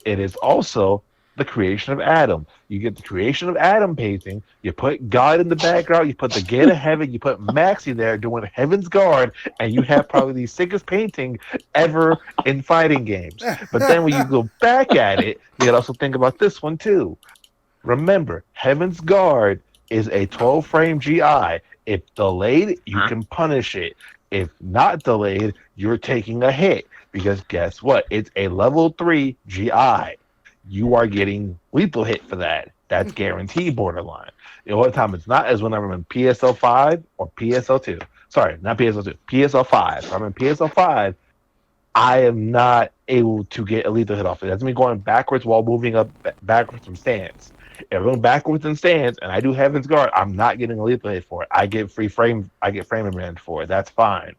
it is also the creation of Adam. You get the creation of Adam painting, you put God in the background, you put the Gate of Heaven, you put Maxi there doing Heaven's Guard, and you have probably the sickest painting ever in fighting games. But then when you go back at it, you can also think about this one too. Remember, Heaven's Guard is a 12-frame GI. If delayed, you can punish it. If not delayed, you're taking a hit. Because guess what? It's a level 3 GI. You are getting lethal hit for that. That's guaranteed borderline. The only time it's not is when I'm in PSL 5 or PSL 2. Sorry, not PSL 2. PSL 5. If I'm in PSL 5, I am not able to get a lethal hit off it. That's me going backwards while moving up backwards from stance. If I'm going backwards in stance and I do Heaven's Guard, I'm not getting a lethal hit for it. I get frame advantage for it. That's fine.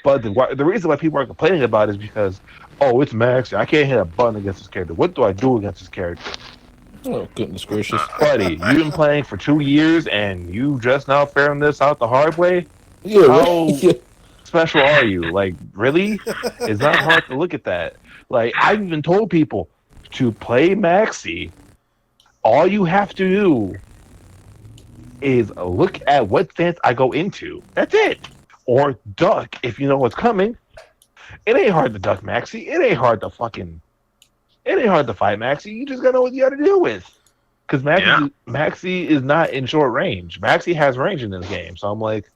But the reason why people are complaining about it is because, it's Max. I can't hit a button against this character. What do I do against this character? Oh, goodness gracious. Buddy, you've been playing for 2 years and you just now figuring this out the hard way? Yeah, How special are you? Like, really? It's not hard to look at that. Like, I've even told people to play Maxi. All you have to do is look at what stance I go into. That's it. Or duck if you know what's coming. It ain't hard to duck Maxi. It ain't hard to fight Maxi. You just gotta know what you gotta deal with. Because Maxi is not in short range. Maxi has range in this game. So I'm like,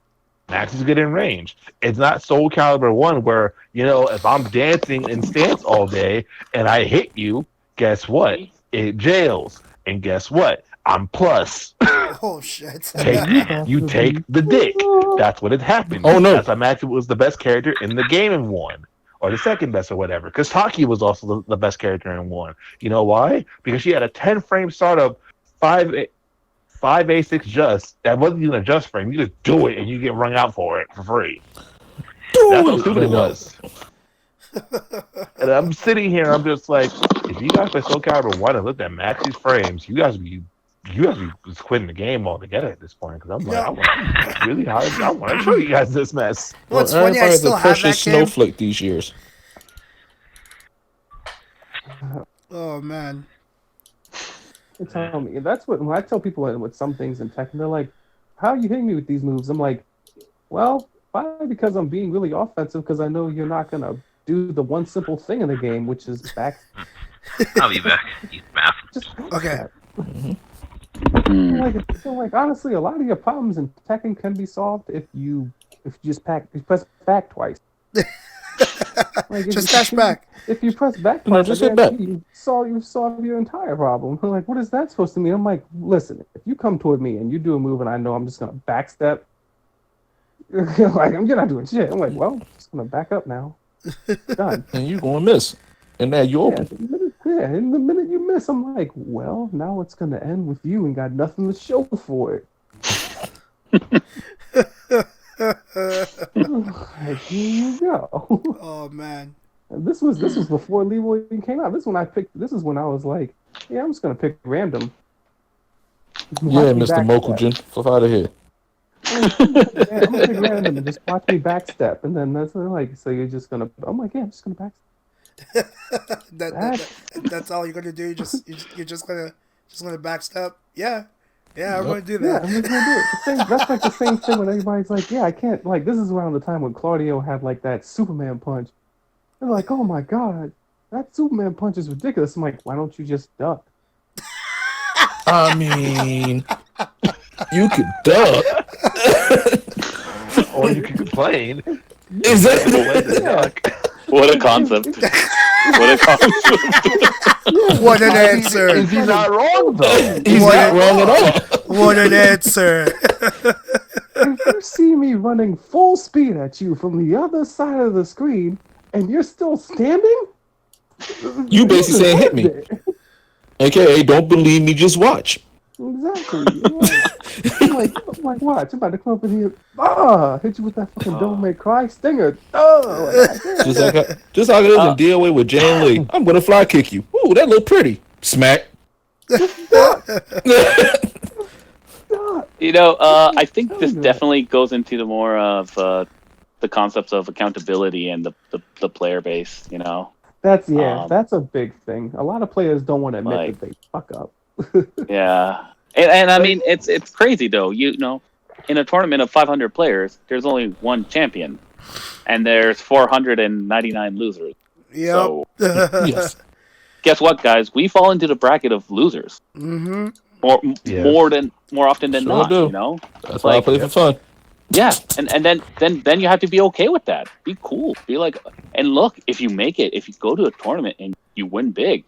Maxi's good in range. It's not Soul Calibur 1 where, if I'm dancing in stance all day and I hit you, guess what? It jails. And guess what? I'm plus. Oh shit! You take the dick. That's what had happened. Oh no! That's why Maxi was the best character in the game in 1, or the second best, or whatever. Because Taki was also the best character in 1. You know why? Because she had a 10-frame startup, 5A6 just. That wasn't even a just frame. You just do it and you get rung out for it for free. That's how stupid it was. And I'm sitting here, I'm just like, if you guys play Soul Calibur 1 and look at Max's frames, you guys be just quitting the game altogether at this point. Because I'm like, I want to show you guys this mess. Well, it's funny, I everybody's still a have that precious game. snowflake these years. Oh man. They tell me that's what when I tell people with some things in Tekken, they're like, "How are you hitting me with these moves?" I'm like, "Well, probably because I'm being really offensive because I know you're not gonna do the one simple thing in the game, which is back." I'll be back. He's baffled. Just Okay. like honestly, a lot of your problems in Tekken can be solved if you just press back twice. Like, Just dash back. If you press back No, twice, just hit back. you solve your entire problem. I'm like, what is that supposed to mean? I'm like, listen, if you come toward me and you do a move and I know I'm just gonna backstep, like you're not doing shit. I'm like, well, I'm just gonna back up now. Done. And you're going to miss. And now you open. And the minute you miss, I'm like, well, now it's gonna end with you and got nothing to show for it. Here you go. Oh man. And this was before Leroy came out. This is when I was like, yeah, I'm just gonna pick random. Yeah, Mr. Mokujin. Fuck out of here. I'm gonna pick random and just watch me backstep, and then that's like, so you're just gonna. I'm like, yeah, I'm just gonna backstep. That's all you're gonna do. You're just gonna backstep. Yeah, I'm gonna do that. Yeah, I'm just gonna do it. That's like the same thing when everybody's like, yeah, I can't. Like, this is around the time when Claudio had like that Superman punch. They're like, oh my god, that Superman punch is ridiculous. I'm like, why don't you just duck? I mean, you could duck. Or you can complain. Exactly. What a concept. What a concept. What an answer. Is he not wrong though? He's not wrong at all. What an answer. If you see me running full speed at you from the other side of the screen and you're still standing, You basically saying hit me. AKA, don't believe me, just watch. Exactly. I'm like, watch. I'm about to come up in here. Hit you with that fucking Don't Make Cry stinger. Just like it is in DOA with Jan Lee. I'm gonna fly kick you. Ooh, that look pretty. Smack. I think this definitely goes into the more of the concepts of accountability and the player base. That's a big thing. A lot of players don't want to admit that they fuck up. Yeah, and I mean it's crazy though. In a tournament of 500 players, there's only one champion, and there's 499 losers. Yep. So, Yes. guess what, guys? We fall into the bracket of losers. Mm-hmm. More often than Sure not. do. That's why I play for fun. Yeah, and then you have to be okay with that. Be cool. Be like, and look, if you make it, if you go to a tournament and you win big,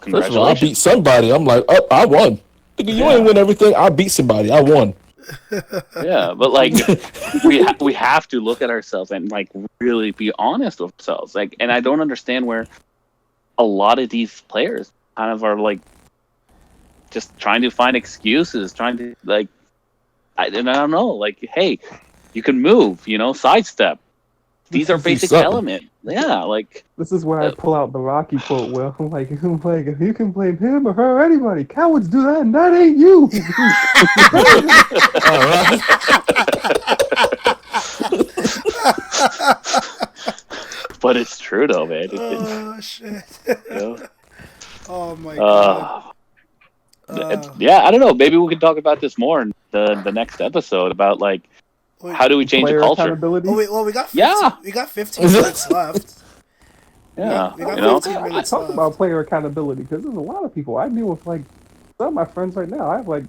First of all, I beat somebody. I'm like, oh, I won. Nigga, you ain't win everything. I beat somebody. I won. Yeah, but like we have to look at ourselves and like really be honest with ourselves. Like, and I don't understand where a lot of these players kind of are like just trying to find excuses, trying to like, I don't know, like, hey, you can move, sidestep. These are basic elements. Yeah, like this is where I pull out the Rocky quote. Well, I'm like, you can blame him or her or anybody. Cowards do that, and that ain't you. But it's true though, man. Oh shit. Oh my god. I don't know. Maybe we can talk about this more in the next episode about like how do we change the culture. Oh wait, well we got 15 minutes left. Yeah, we got 15 I minutes talk left. about player accountability because there's a lot of people I deal with. Like some of my friends right now, I have like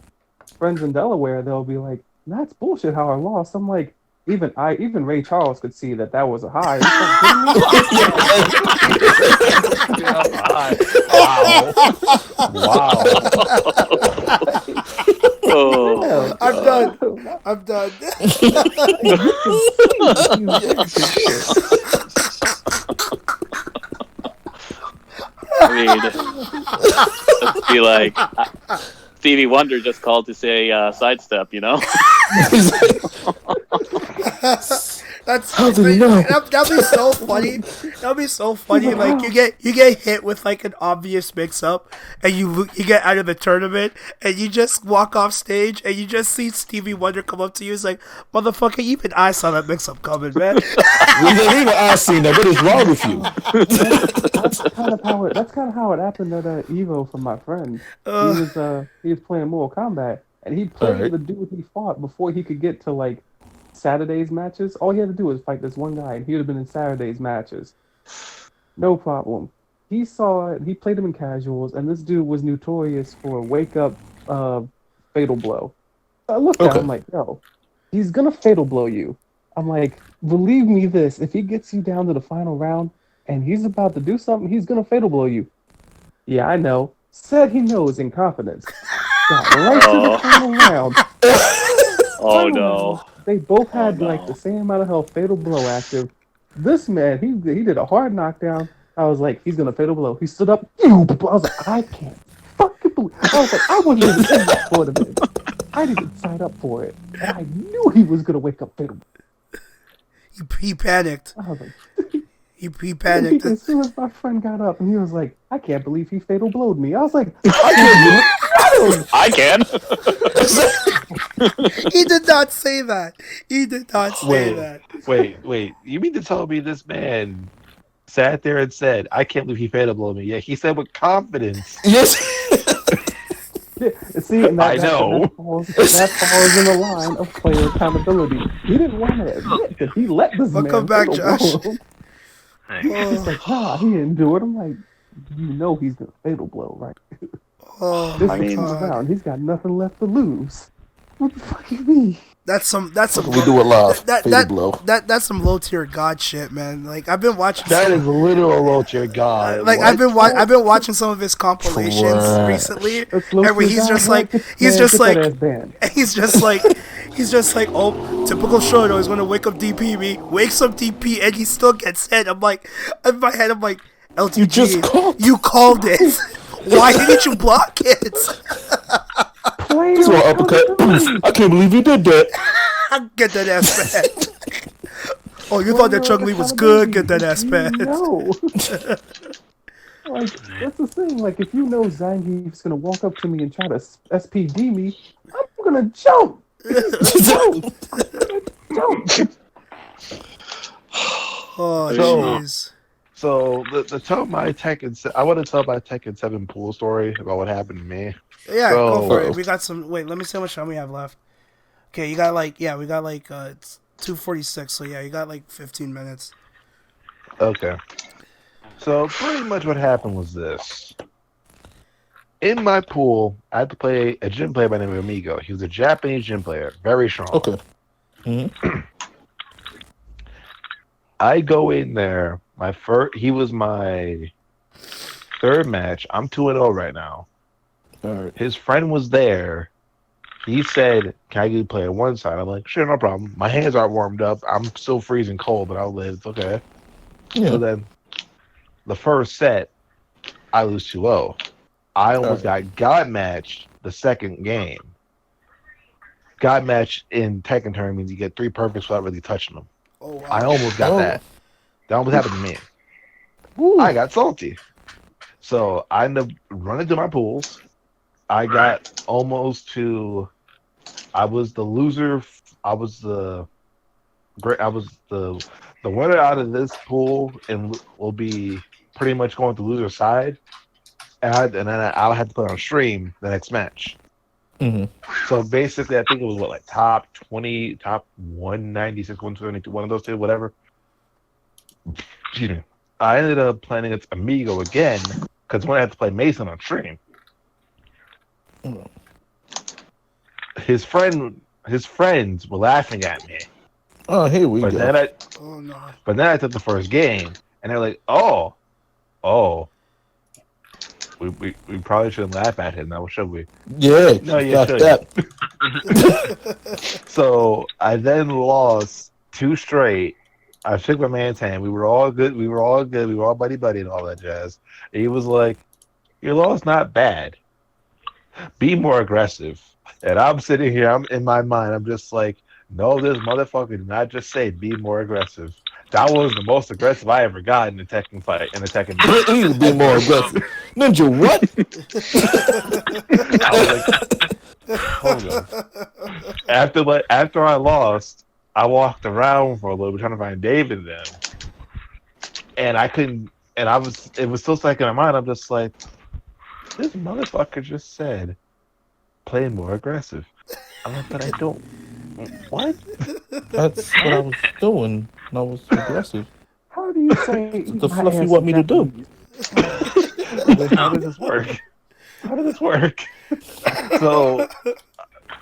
friends in Delaware. They'll be like, "That's bullshit how I lost." I'm like, even Ray Charles could see that was a high. Wow. Oh, I'm done. I mean, let's be like Stevie Wonder just called to say sidestep, How do you know? That'd be so funny. That'd be so funny. Like you get hit with like an obvious mix up, and you get out of the tournament, and you just walk off stage, and you just see Stevie Wonder come up to you. It's like, motherfucker, even I saw that mix up coming, man. Even I seen that. What is wrong with you? That's kind of how it happened at Evo for my friend. He was playing Mortal Kombat, and he played the dude he fought before he could get to like Saturday's matches. All he had to do was fight this one guy, and he would have been in Saturday's matches. No problem. He saw it. He played him in casuals, and this dude was notorious for wake up fatal blow. I looked at him, I'm like, yo, he's gonna fatal blow you. I'm like, believe me this, if he gets you down to the final round and he's about to do something, he's gonna fatal blow you. Yeah, I know. Said he knows in confidence. Got right to the final round. Oh no. They both had like the same amount of health, fatal blow active. This man, he did a hard knockdown. I was like, he's gonna fatal blow. He stood up. I was like, I can't fucking believe. I was like, I wasn't even in that tournament. I didn't sign up for it, and I knew he was gonna wake up fatal. He panicked. I was like, he panicked. As soon as my friend got up, and he was like, I can't believe he fatal blowed me. I was like, I can't believe it. I can. He did not say that. He did not say that. Wait. You mean to tell me this man sat there and said, I can't believe he fatal blowed me? Yeah, he said with confidence. Yes. See, and I know. That falls in the line of player accountability. He didn't want to admit that he let this man Welcome back, Josh. He's like, he didn't do it. I'm like, you know he's going to fatal blow, right? This round, he's got nothing left to lose. What the fuck you mean? That's some. We do it live. That's some low tier god shit, man. Like I've been watching. That is literal low tier god. Like I've been watching some of his compilations recently, and where he's just like, oh, typical Shoto is gonna wake up DP me, wakes up DP, and he still gets hit. I'm like, in my head, I'm like, LTG, you called it. Why didn't you block it? This one uppercut. I can't believe you did that. Get that ass back. Oh, you thought that Chun-Li was good? Get that ass back. No. Like, that's the thing. Like, if you know Zangief's gonna walk up to me and try to SPD me, I'm gonna jump. Oh, jeez. So the tell my Tekken, I want to tell my Tekken 7 pool story about what happened to me. Yeah, go for it. We got some. Wait, let me see how much time we have left. Okay, we got like 2:46. So yeah, you got like 15 minutes. Okay. So pretty much what happened was this. In my pool, I had to play a gym player by the name of Amigo. He was a Japanese gym player, very strong. Okay. Mm-hmm. I go in there. He was my third match. I'm 2-0 right now. All right. His friend was there. He said, "Can I get you play on one side?" I'm like, "Sure, no problem." My hands aren't warmed up. I'm still freezing cold, but I'll live. It's okay. Yeah. So then, the first set, I lose 2-0. I almost got matched the second game. God match in Tekken tournament means you get 3 perfects without really touching them. Oh, wow. I almost got that. That almost happened to me. Ooh. I got salty. So I ended up running to my pools. I got almost to. I was the loser. I was the winner out of this pool, and will be pretty much going to loser side. And then I'll have to play on stream the next match. Mm-hmm. So basically, I think it was top 20, top 196, 172, one of those two, whatever. Excuse me. I ended up playing against Amigo again because when I had to play Mason on stream, his friends were laughing at me. Oh, here we go. But then I took the first game, and they're like, "Oh, we probably shouldn't laugh at him now, should we?" Yeah, no, you shouldn't. So I then lost 2 straight. I shook my man's hand. We were all good. We were all buddy and all that jazz. And he was like, "Your loss not bad. Be more aggressive." And I'm sitting here. I'm in my mind. I'm just like, No, this motherfucker did not just say be more aggressive. That was the most aggressive I ever got in a Tekken fight. In a Tekken match. Please be more aggressive. Ninja, what? I was like, hold on. After I lost, I walked around for a little bit trying to find David and them, and I couldn't. And it was still stuck in my mind. I'm just like, this motherfucker just said, play more aggressive. I'm like, but I don't. What? That's what I was doing. And I was aggressive. How do you say What the fluff you want me to do? How does this work? How does this work? So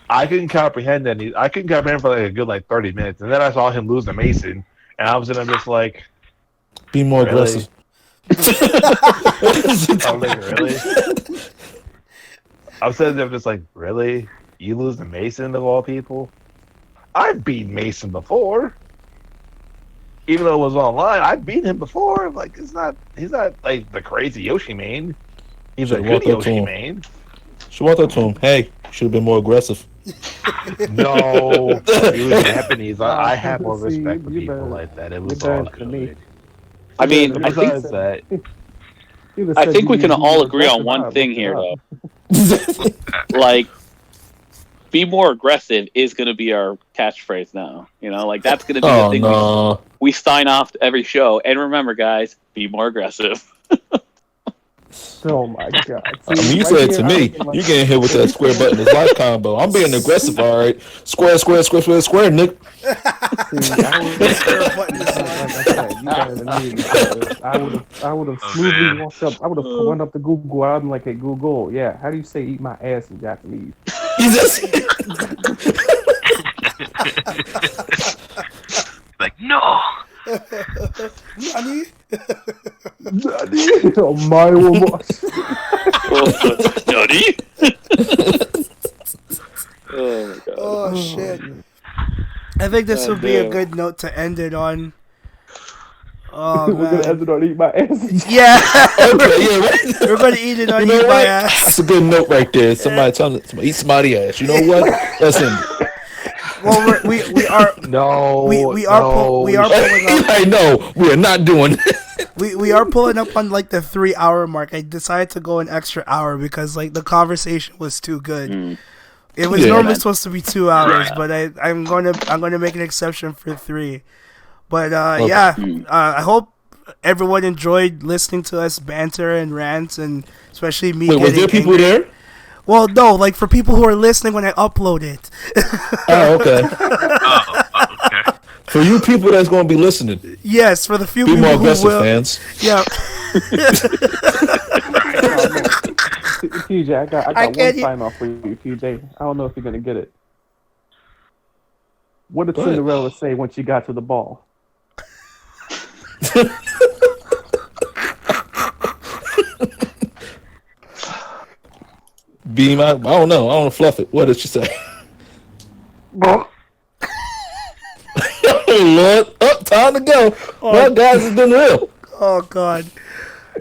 I couldn't comprehend any. I couldn't comprehend for like a good 30 minutes, and then I saw him lose to Mason, and I'm just like, be more really? aggressive. I'm like, really? I'm sitting there just like, really? You lose to Mason of all people? I've beaten Mason before. Even though it was online, I've beaten him before. Like, he's not like the crazy Yoshi main. He's a good Yoshi main. She walked up to him. Hey, should have been more aggressive. No, he was Japanese. I have more respect for people like that. It was all good. I mean, I think we can all agree on one thing here, though. Like, be more aggressive is going to be our catchphrase now. That's going to be the thing we sign off every show. And remember, guys, be more aggressive. Oh my god! I mean, you said to me, you getting hit with that square button is life combo. I'm being aggressive, all right. Square, Nick. I would have smoothly walked up. I would have went up to Google. I'm like, hey Google, yeah, how do you say eat my ass in Japanese? Like, no. Nani? Oh my god! Nani? Oh shit! I think this would be a good note to end it on. Oh, we're gonna end it on eat my ass. Yeah. Okay, yeah, right. We're gonna eat it on eat my ass. That's a good note right there. Somebody telling eat somebody's ass. You know what? Let's end it. Well, we are no. We are pulling up. I know we are not doing. We are pulling up on the 3 hour mark. I decided to go an extra hour because the conversation was too good. It was normally supposed to be 2 hours, but I'm gonna make an exception for 3. But I hope everyone enjoyed listening to us banter and rants, and especially me. Wait, was there people there? Well, no, for people who are listening when I upload it. Oh, okay. Okay. For you people that's going to be listening. Yes, for the few be people more aggressive who will. Fans. Yeah. TJ, I got one sign off for you, TJ. I don't know if you're going to get it. What did Cinderella say when she got to the ball? Beam, I don't know. I don't fluff it. What did she say? Oh, Lord. Time to go. Well, guys, it's been real. Oh, God.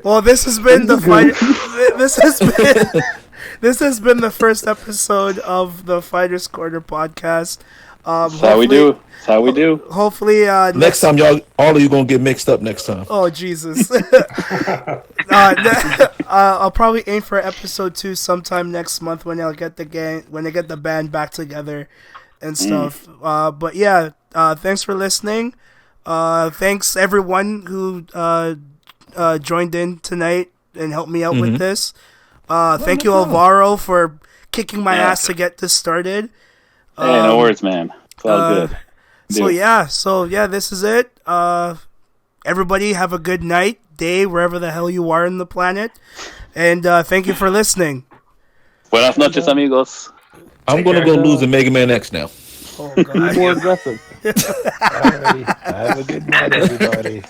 Well, this has been the This has been the first episode of the Fighters Corner podcast. That's how we do. Hopefully, next time, all of you gonna get mixed up next time. Oh Jesus! I'll probably aim for episode 2 sometime next month when I get the band back together and stuff. But yeah, thanks for listening. Thanks everyone who joined in tonight and helped me out with this. Thank you, Alvaro, for kicking my ass to get this started. Hey, no worries, man. It's all good. So yeah, this is it. Everybody have a good night, day, wherever the hell you are in the planet. And thank you for listening. Buenas noches, amigos. I'm going to go lose a Mega Man X now. Oh, God. Be more aggressive. Have a good night, everybody.